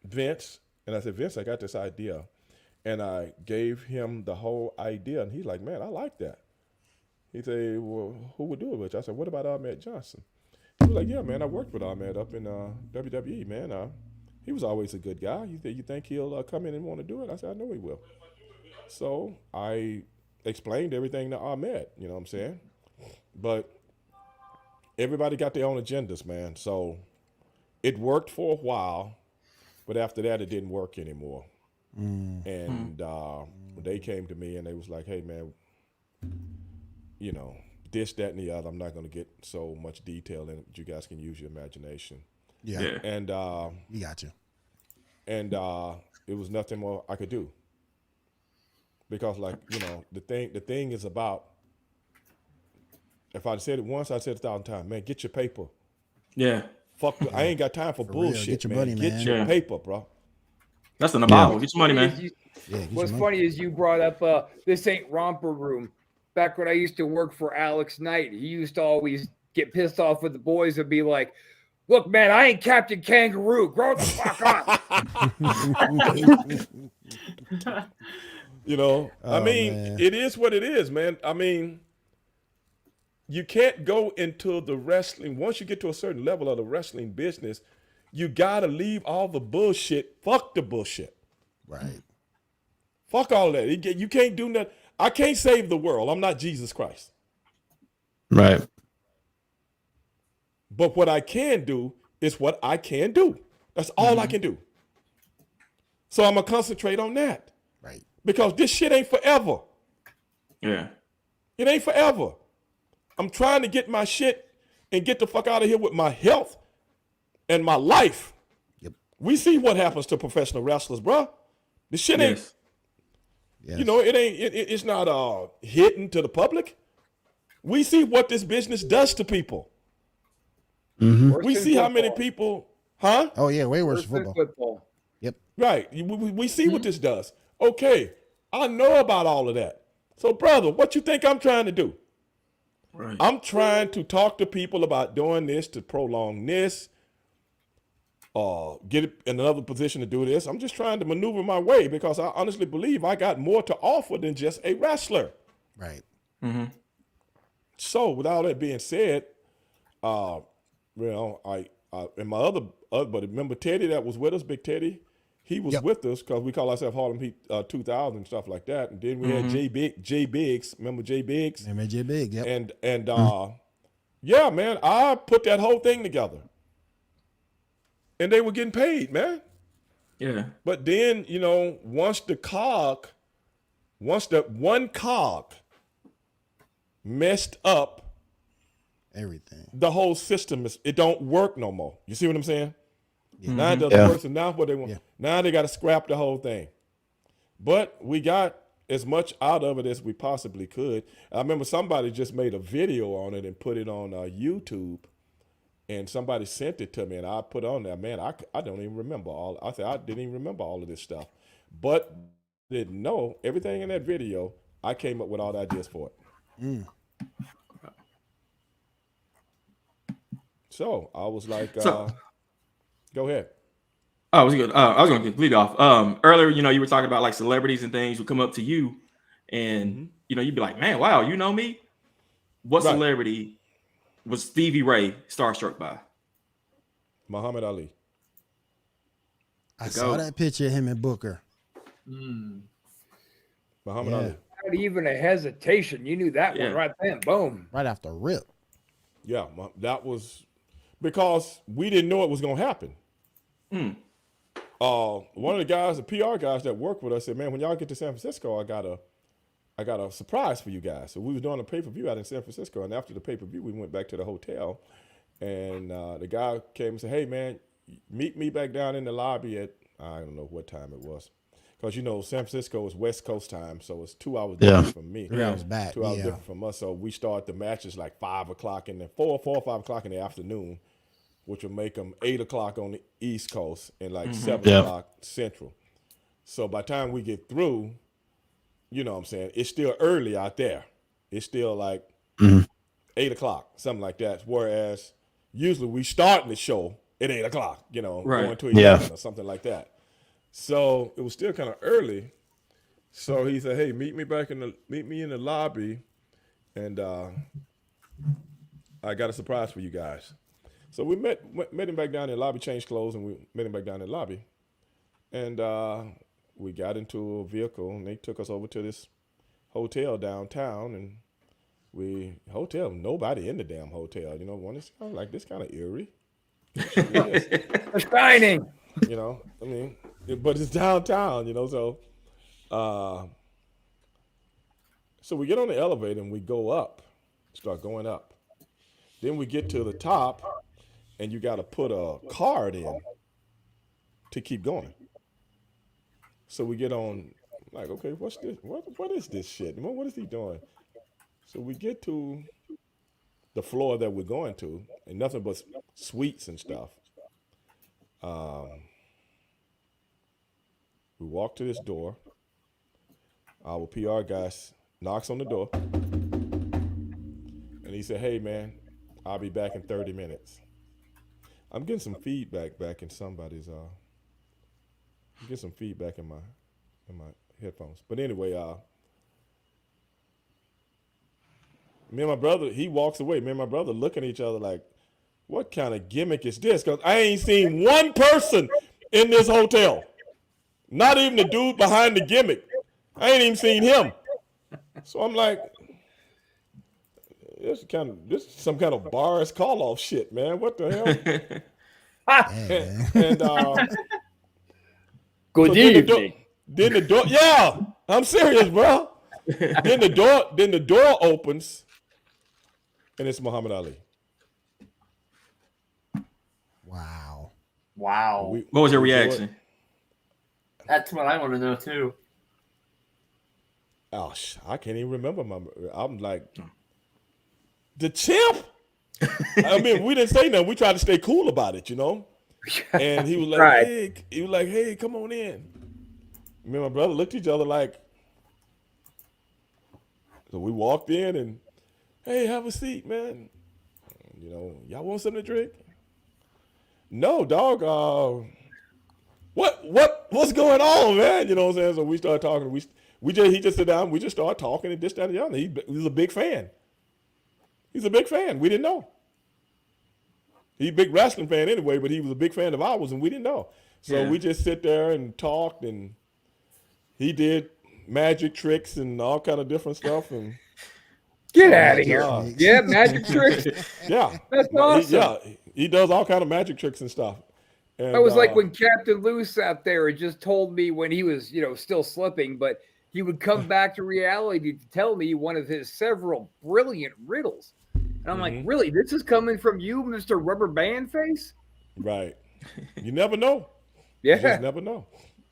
Vince, and I said, Vince, I got this idea. And I gave him the whole idea, and he's like, man, I like that. He said, well, who would do it with you? I said, what about Ahmed Johnson? He was like, yeah, man, I worked with Ahmed up in WWE, man. He was always a good guy. You think he'll come in and want to do it? I said, I know he will. So I explained everything to Ahmed, you know what I'm saying? But everybody got their own agendas, man. So it worked for a while, but after that, it didn't work anymore. And they came to me and they was like, hey, man, you know, this, that, and the other. I'm not going to get so much detail in it, but you guys can use your imagination. Yeah. And We got you. And it was nothing more I could do. Because, like, you know, the thing is about, if I said it once, I said it 1,000 times, man, get your paper. Yeah. Fuck, I ain't got time for bullshit, Get your man. money, Get man. your paper, bro. That's in the Bible. Get your money, man. What's funny is you brought up this ain't romper room. Back when I used to work for Alex Knight, he used to always get pissed off with the boys and be like, look, man, I ain't Captain Kangaroo. Grow the fuck up. You know, I mean, man. It is what it is, man. I mean, you can't go into the wrestling. Once you get to a certain level of the wrestling business, you gotta leave all the bullshit. Fuck the bullshit. Right. Fuck all that. You can't do nothing. I can't save the world. I'm not Jesus Christ. Right. But what I can do is what I can do. That's all I can do. So I'm gonna concentrate on that. Right. Because this shit ain't forever. Yeah. It ain't forever. I'm trying to get my shit and get the fuck out of here with my health and my life. Yep. We see what happens to professional wrestlers, bro. This shit ain't, Yes. you know, it's not hidden to the public. We see what this business does to people. We see how many people, huh? Oh yeah, way worse Worse than than football. Yep. Right. We see what this does. Okay. I know about all of that. So, brother, what you think I'm trying to do? Right. I'm trying to talk to people about doing this to prolong this, get it in another position to do this. I'm just trying to maneuver my way because I honestly believe I got more to offer than just a wrestler. Right. So, with all that being said, you know, I and my other buddy, remember Teddy that was with us, Big Teddy? He was with us because we call ourselves Harlem Heat 2000 and stuff like that. And then we had Jay Biggs. Remember Jay Biggs? Remember Jay Big? Yep. And yeah, man, I put that whole thing together. And they were getting paid, man. Yeah. But then, you know, once that one cog messed up Everything. the whole system, it don't work no more. You see what I'm saying? Yeah. Now it doesn't work, so now what they want. Yeah. Now they got to scrap the whole thing. But we got as much out of it as we possibly could. I remember somebody just made a video on it and put it on YouTube, and somebody sent it to me, and I put on there. Man, I don't even remember all. I said I didn't even remember all of this stuff, but didn't know everything in that video. I came up with all the ideas for it. So I was like, go ahead. Oh, I was good. I was going to complete off. Earlier, you know, you were talking about like celebrities and things would come up to you, and you know, you'd be like, "Man, wow, you know me." What celebrity was Stevie Ray starstruck by? Muhammad Ali. I saw that picture of him and Booker. Muhammad Ali. Not even a hesitation. You knew that one right then. Boom. Right after rip. Yeah, that was because we didn't know it was going to happen. One of the guys, the PR guys that worked with us said, "Man, when y'all get to San Francisco, I got a surprise for you guys." So we was doing a pay-per-view out in San Francisco, and after the pay-per-view, we went back to the hotel, and the guy came and said, "Hey, man, meet me back down in the lobby at," I don't know what time it was, because you know San Francisco is West Coast time, so it's 2 hours different from me. 3 hours back. 2 hours different from us. So we start the matches like 5 o'clock in the 4 or 5 o'clock in the afternoon, which will make them 8 o'clock on the East Coast and like 7 o'clock Central. So by the time we get through, you know what I'm saying, it's still early out there. It's still like 8 o'clock, something like that. Whereas usually we start the show at 8 o'clock, you know, going to 11 or something like that. So it was still kind of early. So he said, "Hey, meet me in the lobby, and I got a surprise for you guys." So we met him back down in the lobby, changed clothes, and we met him back down in the lobby. And we got into a vehicle, and they took us over to this hotel downtown. And nobody in the damn hotel. You know, one is kind of like this, kind of eerie. The Shining. You know, I mean, but it's downtown, you know, so so we get on the elevator and we go up, start going up. Then we get to the top, and you got to put a card in to keep going. So we get on, like, okay, what's this? What is this shit? What is he doing? So we get to the floor that we're going to, and nothing but suites and stuff. We walk to this door. Our PR guy knocks on the door, and he said, "Hey, man, I'll be back in 30 minutes. I'm getting some feedback back in somebody's. Get some feedback in my headphones. But anyway, Me and my brother, he walks away. Me and my brother looking at each other like, what kind of gimmick is this? Because I ain't seen one person in this hotel. Not even the dude behind the gimmick. I ain't even seen him. So I'm like, this is some kind of bars call off shit, man. What the hell? Good evening. Then the door, yeah, I'm serious, bro. then the door opens, and it's Muhammad Ali. Wow. Wow. What was your reaction? That's what I want to know too. Oh, I can't even remember I'm like, the champ. I mean, we didn't say nothing. We tried to stay cool about it, you know. And he was like, Right. hey, come on in. Me and my brother looked at each other like. So we walked in and, hey, have a seat, man. You know, y'all want something to drink? No, dog. What's going on, man? You know what I'm saying? So we started talking. He just sit down. We just started talking and this, that, and the other. He's a big fan. He's a big fan. We didn't know. He's a big wrestling fan anyway, but he was a big fan of ours, and we didn't know. So we just sit there and talked, and he did magic tricks and all kind of different stuff. And get out of here! Yeah, magic tricks. Yeah, that's awesome. He does all kind of magic tricks and stuff. And, that was like when Captain Lou sat there and just told me when he was, still slipping, but he would come back to reality to tell me one of his several brilliant riddles. And I'm like, really? This is coming from you, Mr. Rubber Band Face? Right. You never know. Yeah. You just never know.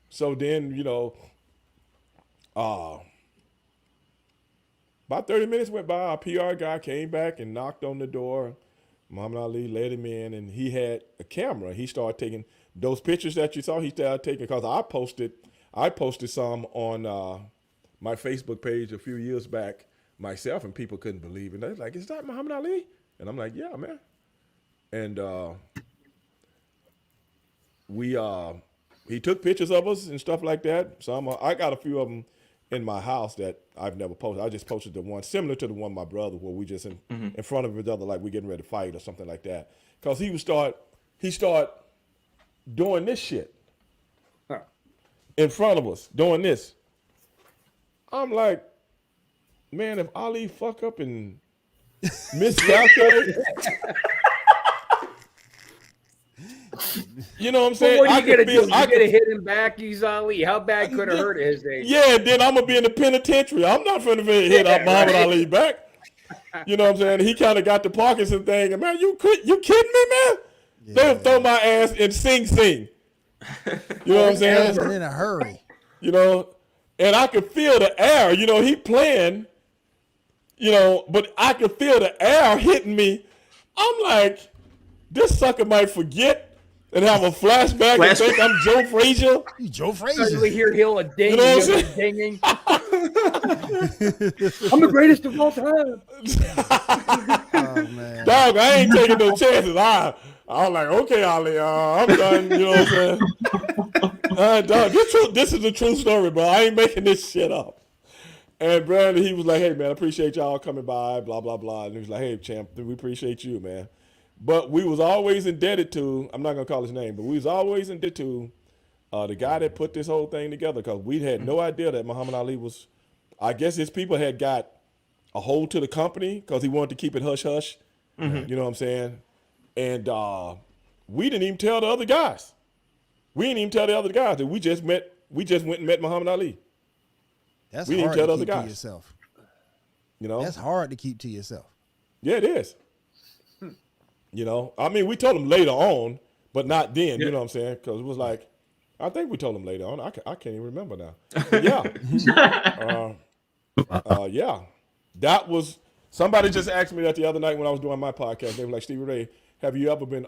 So then, about 30 minutes went by. Our PR guy came back and knocked on the door. Muhammad Ali let him in, and he had a camera. He started taking those pictures that you saw. He started taking, because I posted some on my Facebook page a few years back myself, and people couldn't believe it. They're like, is that Muhammad Ali? And I'm like, yeah, man. And he took pictures of us and stuff like that. So I got a few of them in my house that I've never posted. I just posted the one similar to the one my brother, where we just in front of each other like we getting ready to fight or something like that. Because he start doing this shit in front of us, doing this. I'm like, man, if Ali fuck up and miscalculate, you know what I'm saying? What are you going to do? You going to hit him back? He's Ali. How bad could it hurt at his age? Yeah, then I'm going to be in the penitentiary. I'm not going to hit Muhammad Ali back. You know what I'm saying? He kind of got the Parkinson thing. And man, you kidding me, man? Yeah. They'll throw my ass in Sing Sing. You know what I'm saying? In a hurry. And I could feel the air. He playing, but I could feel the air hitting me. I'm like, this sucker might forget and have a flashback and think I'm Joe Frazier. You Joe Frazier. Suddenly hear Hill ding, dinging. I'm the greatest of all time. Oh, man. Dog, I ain't taking no chances. I was like, okay, Ali, I'm done. You know what I'm saying? Dog, this is a true story, bro. I ain't making this shit up. And Brandon, he was like, hey, man, I appreciate y'all coming by, blah, blah, blah. And he was like, hey, champ, we appreciate you, man. But we was always indebted to, I'm not going to call his name, but we was always indebted to the guy that put this whole thing together, because we had no idea that Muhammad Ali was, I guess his people had got a hold to the company because he wanted to keep it hush-hush. You know what I'm saying? And we didn't even tell the other guys. We didn't even tell the other guys that we just went and met Muhammad Ali. That's we hard didn't tell to the other keep guys. to yourself. That's hard to keep to yourself. Yeah, it is. I mean, we told them later on, but not then. You know what I'm saying? Because it was like, I think we told them later on. I can't even remember now. But yeah, that was. Somebody just asked me that the other night when I was doing my podcast. They were like, Stevie Ray, have you ever been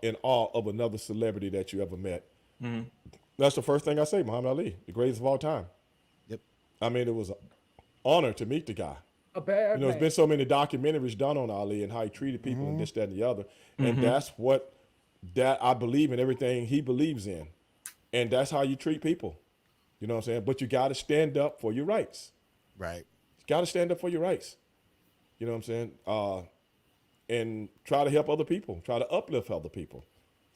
in awe of another celebrity that you ever met? That's the first thing I say, Muhammad Ali, the greatest of all time. Yep. I mean, it was an honor to meet the guy. There's been so many documentaries done on Ali and how he treated people and this, that, and the other. And that's that I believe in everything he believes in. And that's how you treat people. You know what I'm saying? But you got to stand up for your rights. Right. You got to stand up for your rights. You know what I'm saying? And try to help other people, try to uplift other people.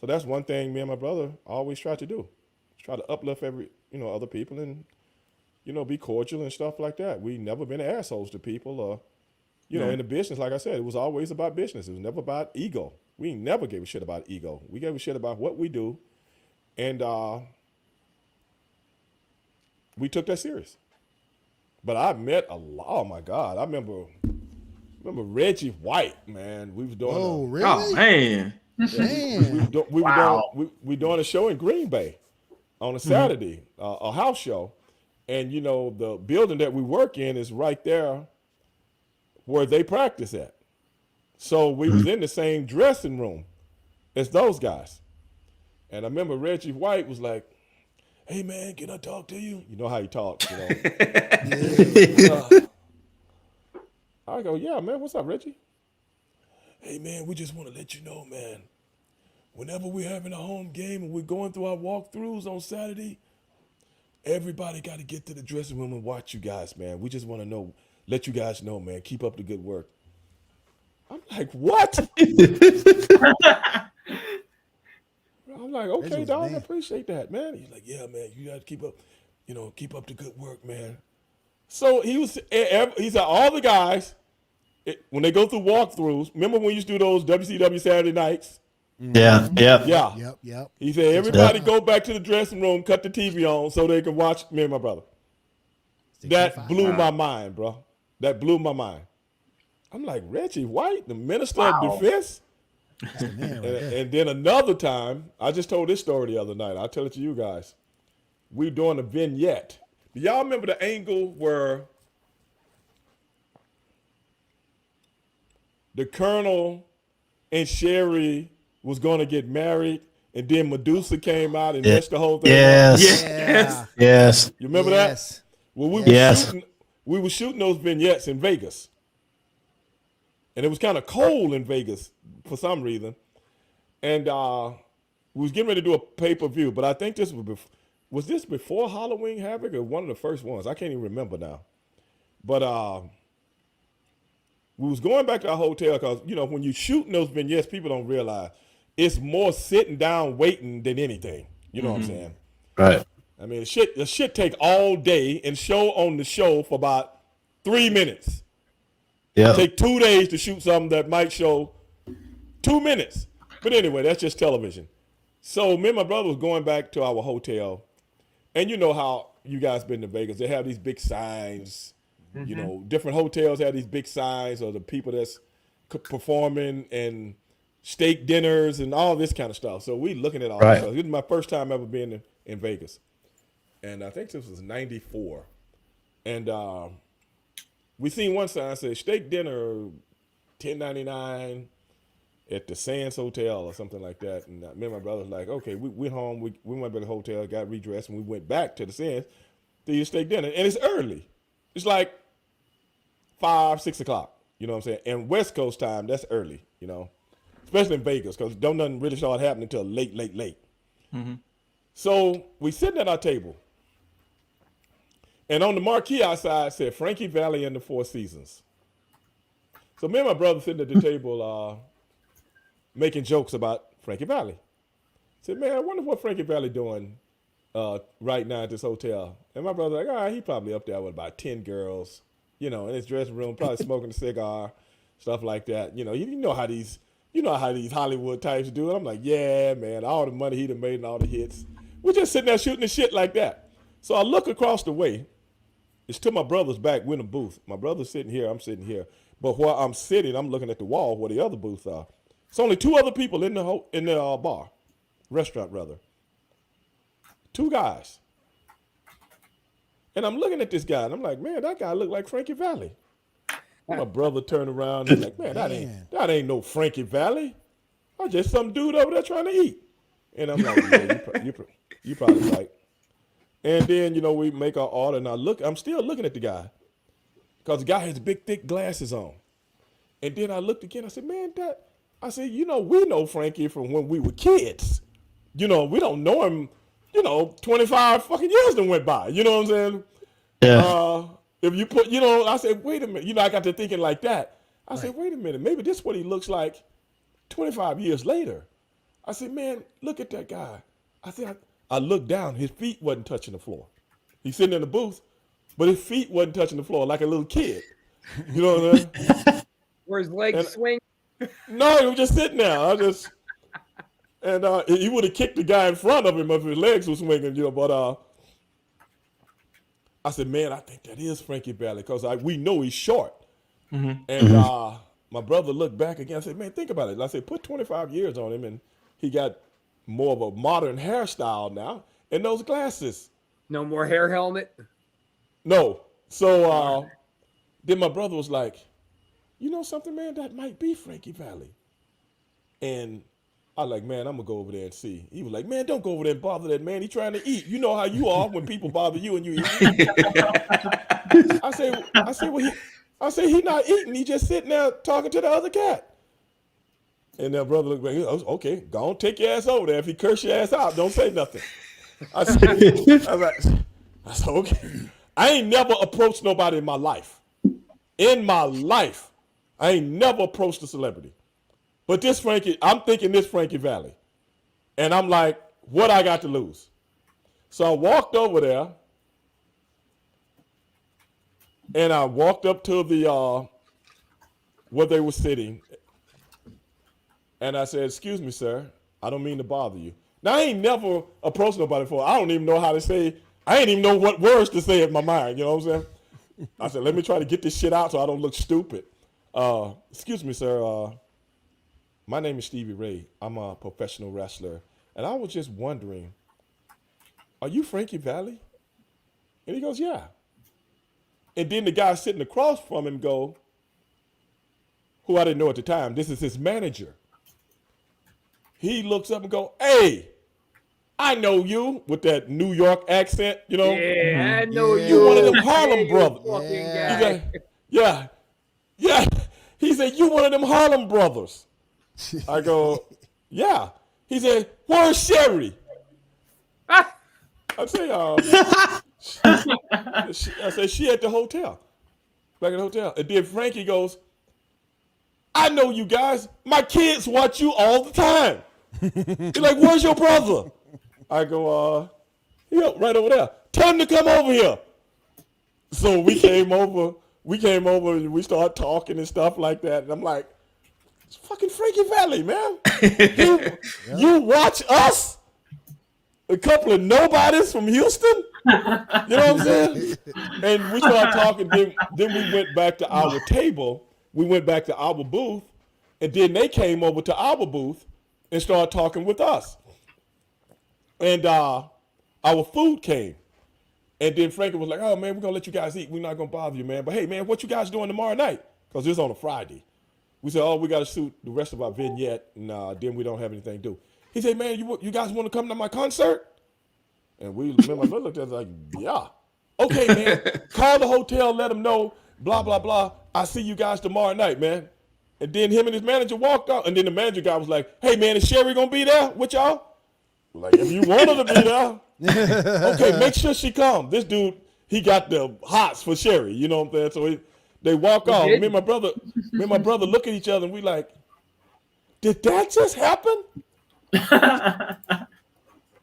So that's one thing me and my brother always try to do. Try to uplift other people and, be cordial and stuff like that. We never been assholes to people or, in the business, like I said, it was always about business. It was never about ego. We never gave a shit about ego. We gave a shit about what we do. And we took that serious. But I met a lot. Oh my God. I remember Reggie White, man. We was doing really? Oh man. We doing a show in Green Bay on a Saturday, a house show. And the building that we work in is right there where they practice at. So we was in the same dressing room as those guys. And I remember Reggie White was like, "Hey man, can I talk to you?" You know how he talks, I go, "Yeah, man, what's up, Reggie?" "Hey man, we just want to let you know, man, whenever we're having a home game and we're going through our walkthroughs on Saturday, everybody got to get to the dressing room and watch you guys, man. We just want to let you guys know, man, keep up the good work." I'm like, "What?" I'm like, "Okay, dog, I appreciate that, man." He's like, "Yeah, man, you got to keep up the good work, man." So he said, all the guys, when they go through walkthroughs, remember when we used to do those WCW Saturday nights? Yeah. Yep. He said, everybody go back to the dressing room, cut the TV on so they can watch me and my brother. That blew my mind, bro. That blew my mind. I'm like, Reggie White, the Minister of Defense? And then another time, I just told this story the other night. I'll tell it to you guys. We were doing a vignette. Do y'all remember the angle where the Colonel and Sherry was going to get married, and then Medusa came out and messed the whole thing up? Yes. You remember that? Well, we were shooting those vignettes in Vegas. And it was kind of cold in Vegas for some reason. And we was getting ready to do a pay-per-view, but I think this was this before Halloween Havoc or one of the first ones? I can't even remember now. But we was going back to our hotel because, when you shooting those vignettes, people don't realize it's more sitting down waiting than anything. You know what I'm saying? Right. I mean, the shit take all day and show on the show for about 3 minutes. Yeah. Take 2 days to shoot something that might show 2 minutes. But anyway, that's just television. So me and my brother was going back to our hotel. And you know how you guys been to Vegas. They have these big signs. Different hotels have these big signs of the people that's performing and steak dinners and all this kind of stuff. So we looking at all this stuff. This is my first time ever being in Vegas. And I think this was 94. And we seen one sign that said steak dinner, $10.99 at the Sands Hotel or something like that. And me and my brother was like, okay, we went home. We went back to the hotel, got redressed, and we went back to the Sands to eat steak dinner. And it's early. It's like 5, 6 o'clock. You know what I'm saying? And West Coast time, that's early, especially in Vegas, because don't nothing really start happening until late. Mm-hmm. So we sitting at our table. And on the marquee outside said Frankie Valli and the Four Seasons. So me and my brother sitting at the table making jokes about Frankie Valli. I said, man, I wonder what Frankie Valli doing right now at this hotel. And my brother like, he probably up there with about 10 girls, in his dressing room, probably smoking a cigar, stuff like that. You know how these Hollywood types do it. I'm like, yeah, man, all the money he done made and all the hits. We're just sitting there shooting the shit like that. So I look across the way. It's to my brother's back. We're in a booth. My brother's sitting here. I'm sitting here. But while I'm sitting, I'm looking at the wall where the other booths are. It's only 2 other people in the restaurant. 2 guys. And I'm looking at this guy, and I'm like, man, that guy look like Frankie Valli. My brother turned around and like, man, that ain't no Frankie Valli. I just some dude over there trying to eat. And I'm like, yeah, you probably right. And then, we make our order, and I'm still looking at the guy because the guy has big, thick glasses on. And then I looked again. I said, man, we know Frankie from when we were kids. We don't know him, 25 fucking years that went by. You know what I'm saying? Yeah. If you put, I said, wait a minute. I got to thinking like that. I said, wait a minute, maybe this is what he looks like 25 years later. I said, man, look at that guy. I said, I looked down, his feet wasn't touching the floor. He's sitting in the booth, but his feet wasn't touching the floor like a little kid. You know what I mean? Where his legs swing? No, he was just sitting there. He would have kicked the guy in front of him if his legs were swinging, but I said, man, I think that is Frankie Valli because we know he's short. Mm-hmm. And my brother looked back again and said, man, think about it. I said, put 25 years on him, and he got more of a modern hairstyle now and those glasses. No more hair helmet? No. So then my brother was like, you know something, man, that might be Frankie Valli. And I was like, man, I'm going to go over there and see. He was like, man, don't go over there and bother that man. He's trying to eat. You know how you are when people bother you and you eat. I say, he's not eating. He just sitting there talking to the other cat. And that brother looked back. He goes, okay, go on, take your ass over there. If he curse your ass out, don't say nothing. I said, okay. I ain't never approached nobody in my life. In my life, I ain't never approached a celebrity. But this Frankie, I'm thinking this Frankie Valli. And I'm like, what I got to lose? So I walked over there. And I walked up to the where they were sitting. And I said, excuse me, sir. I don't mean to bother you. Now, I ain't never approached nobody before. I don't even know how to say, I ain't even know what words to say in my mind. You know what I'm saying? I said, let me try to get this shit out so I don't look stupid. Excuse me, sir. My name is Stevie Ray. I'm a professional wrestler. And I was just wondering, are you Frankie Valli? And he goes, yeah. And then the guy sitting across from him go, who I didn't know at the time, this is his manager. He looks up and go, hey, I know you, with that New York accent, you know? Yeah, I know you. You one of them Harlem brothers. Yeah. Yeah. He said, you one of them Harlem brothers. I go, yeah. He said, where's Sherry? I say, I said, she at the hotel. Back at the hotel. And then Frankie goes, I know you guys. My kids watch you all the time. He's like, where's your brother? I go, right over there. Tell him to come over here. So we came over and we started talking and stuff like that. And I'm like, it's fucking Frankie Valli, man. You watch us? A couple of nobodies from Houston? You know what I'm saying? And we started talking. Then we went back to our table. We went back to our booth. And then they came over to our booth and started talking with us. And our food came. And then Frankie was like, oh, man, we're going to let you guys eat. We're not going to bother you, man. But, hey, man, what you guys doing tomorrow night? Because it's on a Friday. We said, oh, we got to shoot the rest of our vignette, and then we don't have anything to do. He said, man, you guys want to come to my concert? And me and my brother looked at us like, yeah. Okay, man, call the hotel, let them know, blah, blah, blah. I'll see you guys tomorrow night, man. And then him and his manager walked out, and then the manager guy was like, hey, man, is Sherry going to be there with y'all? Like, if you want her to be there, okay, make sure she come. This dude, he got the hots for Sherry, you know what I'm saying? So they walk off. Me and my brother look at each other, and we like, did that just happen?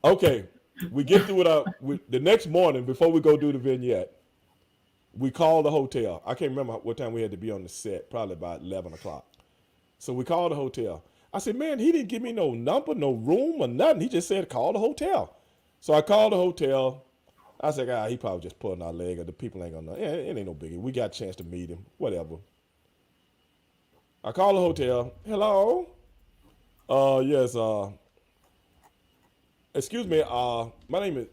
Okay, we get through it. The next morning, before we go do the vignette, we call the hotel. I can't remember what time we had to be on the set, probably about 11 o'clock. So we called the hotel. I said, man, he didn't give me no number, no room or nothing. He just said, call the hotel. So I called the hotel. I said, he probably just pulling our leg, or the people ain't gonna know. It ain't no biggie. We got a chance to meet him, whatever. I called the hotel. Hello? Yes, excuse me, my name is,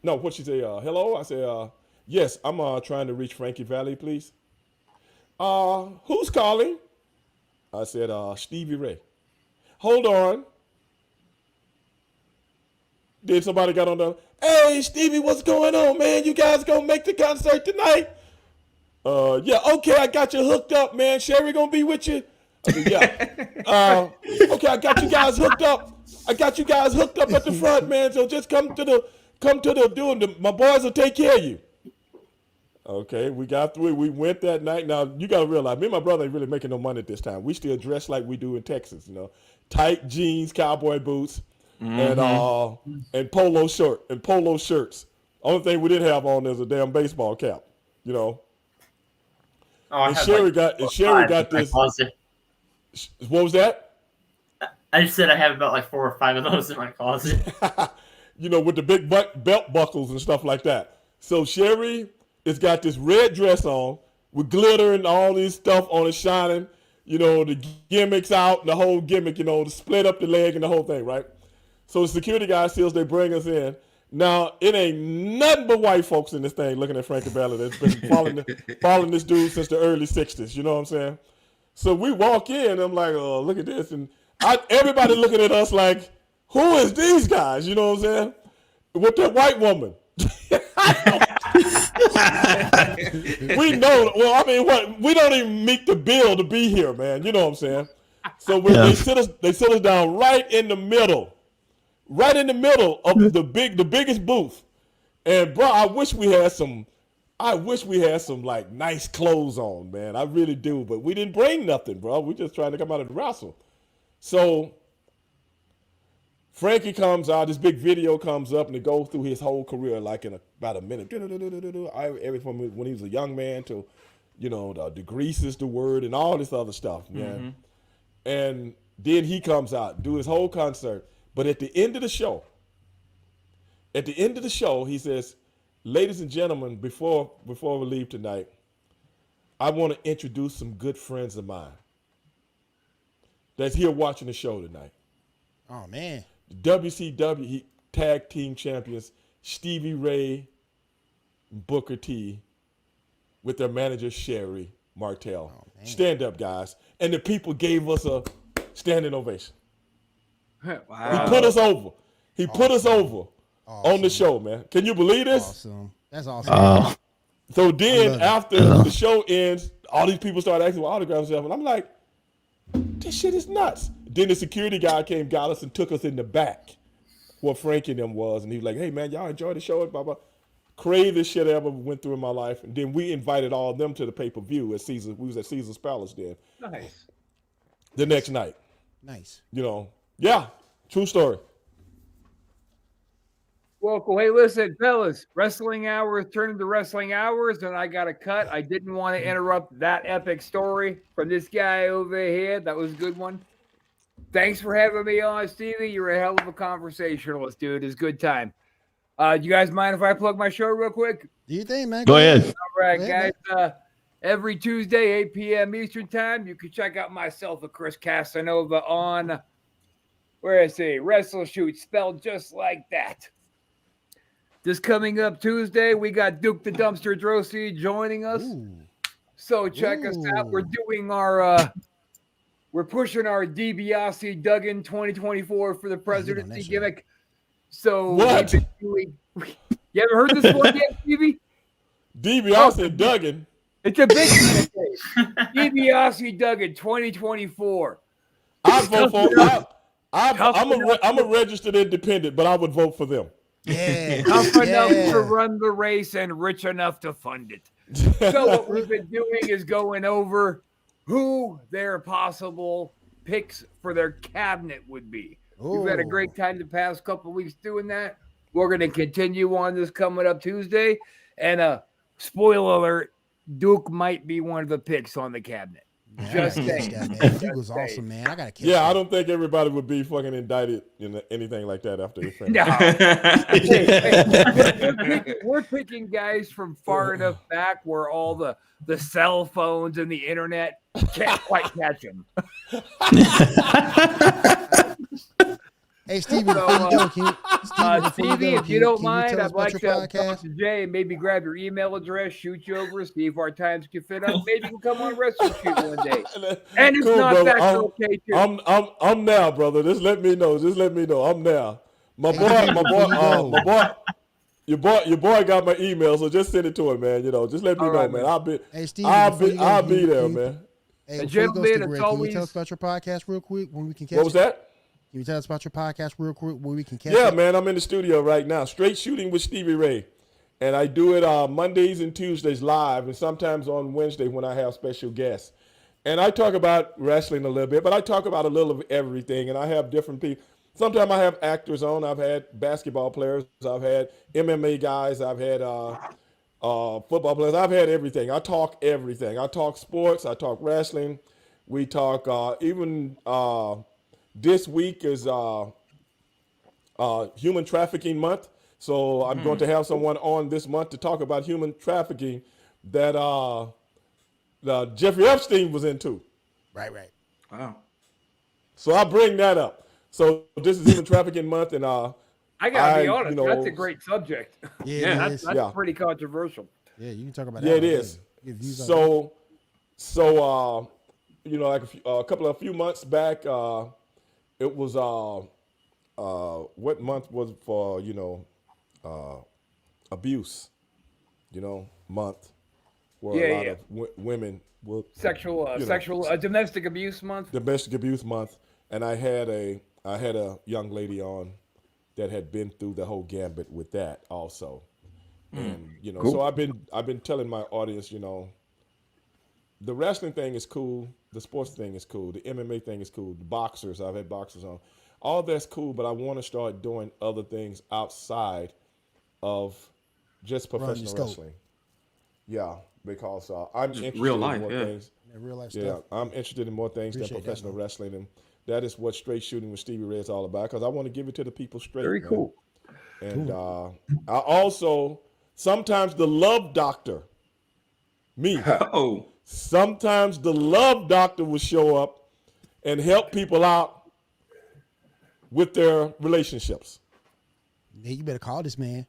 no, what she say, hello? I said, yes, I'm trying to reach Frankie Valli, please. Who's calling? I said, Stevie Ray. Hold on. Then somebody got on the, hey, Stevie, what's going on, man? You guys gonna make the concert tonight? Yeah, okay, I got you hooked up, man. Sherry gonna be with you? I said, yeah. Okay, I got you guys hooked up. At the front, man. So just come to the doing. My boys will take care of you. Okay, we got 3. We went that night. Now you gotta realize, me and my brother ain't really making no money at this time. We still dress like we do in Texas, tight jeans, cowboy boots, and polo shirts. Only thing we didn't have on is a damn baseball cap, Oh, And Sherry got this. What was that? I just said I have about like 4 or 5 of those in my closet. With the big belt buckles and stuff like that. So Sherry has got this red dress on with glitter and all this stuff on it shining. The gimmicks out, the whole gimmick, to split up the leg and the whole thing, right? So the security guy seals, they bring us in. Now, it ain't nothing but white folks in this thing looking at Frankie Valli that's been following this dude since the early 60s. You know what I'm saying? So we walk in, I'm like, oh, look at this. And everybody looking at us like, who is these guys? You know what I'm saying? With that white woman. We know. Well, I mean, we don't even meet the bill to be here, man. You know what I'm saying? So they sit us down right in the middle of the biggest booth. And bro, I wish we had some like nice clothes on, man. I really do, but we didn't bring nothing, bro. We just trying to come out of the wrestle. So Frankie comes out, this big video comes up, and it goes through his whole career like in about a minute. Every from when he was a young man to, the grease is the word and all this other stuff, man. And then he comes out, do his whole concert. But at the end of the show, he says, ladies and gentlemen, before we leave tonight, I want to introduce some good friends of mine that's here watching the show tonight. Oh, man. WCW Tag Team Champions Stevie Ray, Booker T, with their manager Sherry Martel. Oh, stand up, guys. And the people gave us a standing ovation. Wow. He put us over. On the show, man. Can you believe this? Awesome. That's awesome. So then after the show ends, all these people started asking for autographs and stuff, and I'm like, this shit is nuts. Then the security guy came, got us, and took us in the back where Frankie and them was, and he was like, hey, man, y'all enjoy the show? Blah, blah. Craziest shit I ever went through in my life. And then we invited all of them to the pay-per-view at Caesars. We was at Caesar's Palace then. Nice. The next night. Nice. Yeah, true story. Well, cool. Hey, listen, fellas, wrestling hours turned into wrestling hours, and I got a cut. I didn't want to interrupt that epic story from this guy over here. That was a good one. Thanks for having me on, Stevie. You're a hell of a conversationalist, dude. It's a good time. Do you guys mind if I plug my show real quick? Do you think, man? Go ahead. All right, guys. Every Tuesday, 8 p.m. Eastern time, you can check out myself and Chris Casanova on, where I say, Wrestle Shoot, spelled just like that. This coming up Tuesday, we got Duke the Dumpster Drosy joining us. Ooh. So check us out. We're doing our, we're pushing our DiBiase Duggan 2024 for the presidency gimmick. So what? You ever heard this one yet, Stevie? DiBiase Duggan. It's a big thing. DiBiase Duggan 2024. I vote for. I'm a registered independent, but I would vote for them. Yeah. Tough enough to run the race and rich enough to fund it. So what we've been doing is going over who their possible picks for their cabinet would be. We've had a great time the past couple of weeks doing that. We're going to continue on this coming up Tuesday. And spoiler alert, Duke might be one of the picks on the cabinet. Just saying. Duke was awesome, man. I got to catch I don't think everybody would be fucking indicted in anything like that after this. No. We're picking guys from far enough back where all the cell phones and the internet can't quite catch them. Hey, Stevie, Stevie, if you don't mind, I'd like to talk to Jay and maybe grab your email address, shoot you over, see if our times can fit up. Maybe you can come on Wrestle Shoot one day. And it's cool, not brother. That okay too. I'm now, brother. Just let me know. I'm now. My boy, your boy got my email, so just send it to him, man. Just let me know, man. I'll be there, man. Hey, Jim, can you tell us about your podcast real quick when we can catch What was that? Can you tell us about your podcast real quick where we can catch it? Man, I'm in the studio right now. Straight Shooting with Stevie Ray. And I do it Mondays and Tuesdays live, and sometimes on Wednesday when I have special guests. And I talk about wrestling a little bit, but I talk about a little of everything. And I have different people. Sometimes I have actors on. I've had basketball players. I've had MMA guys. I've had football players. I've had everything. I talk everything. I talk sports. I talk wrestling. We talk even this week is Human Trafficking Month. So I'm going to have someone on this month to talk about human trafficking that Jeffrey Epstein was into. Right. Wow. So I bring that up. So this is Human Trafficking Month, and I gotta be honest, that's a great subject. Yeah, that's pretty controversial. Yeah, you can talk about yeah, that. it is. So like a few months back, it was what month was it for abuse, month, where a lot of women will domestic abuse month. Domestic abuse month, and I had a young lady on that had been through the whole gambit with that also, and cool. So I've been telling my audience, the wrestling thing is cool, the sports thing is cool, the MMA thing is cool, the boxers, I've had boxers on, all that's cool, but I want to start doing other things outside of just professional wrestling. Yeah, because I'm interested real life, in more things. Real life stuff. I'm interested in more things than professional wrestling, and that is what Straight Shooting with Stevie Ray is all about. Because I want to give it to the people straight. Very cool. And I also sometimes the love doctor, sometimes the love doctor will show up and help people out with their relationships. Yeah, you better call this man.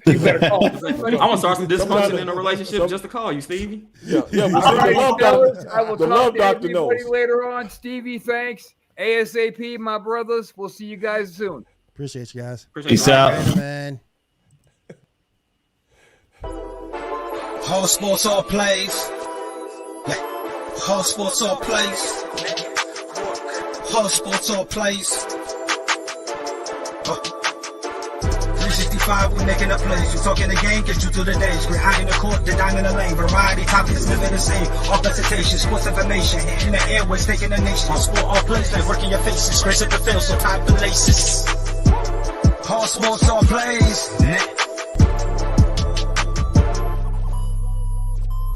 You better call. I'm gonna start some dysfunction in a relationship just to call you, Stevie. Yeah. All right, fellas, I will the talk love to doctor everybody knows. later on. Stevie, thanks. ASAP, my brothers. We'll see you guys soon. Appreciate you guys. Peace out, man. All sports, all plays. All sports, all plays. All sports, all plays. 365, we making a place. You talking the game, get you to the days. We're high in the court, the dime in the lane. Variety, topics, living the same. All presentation, sports information. In the airways, taking the nation. All sport, all plays, like working your faces. Grace at the field, so tie the laces. All sports, all plays.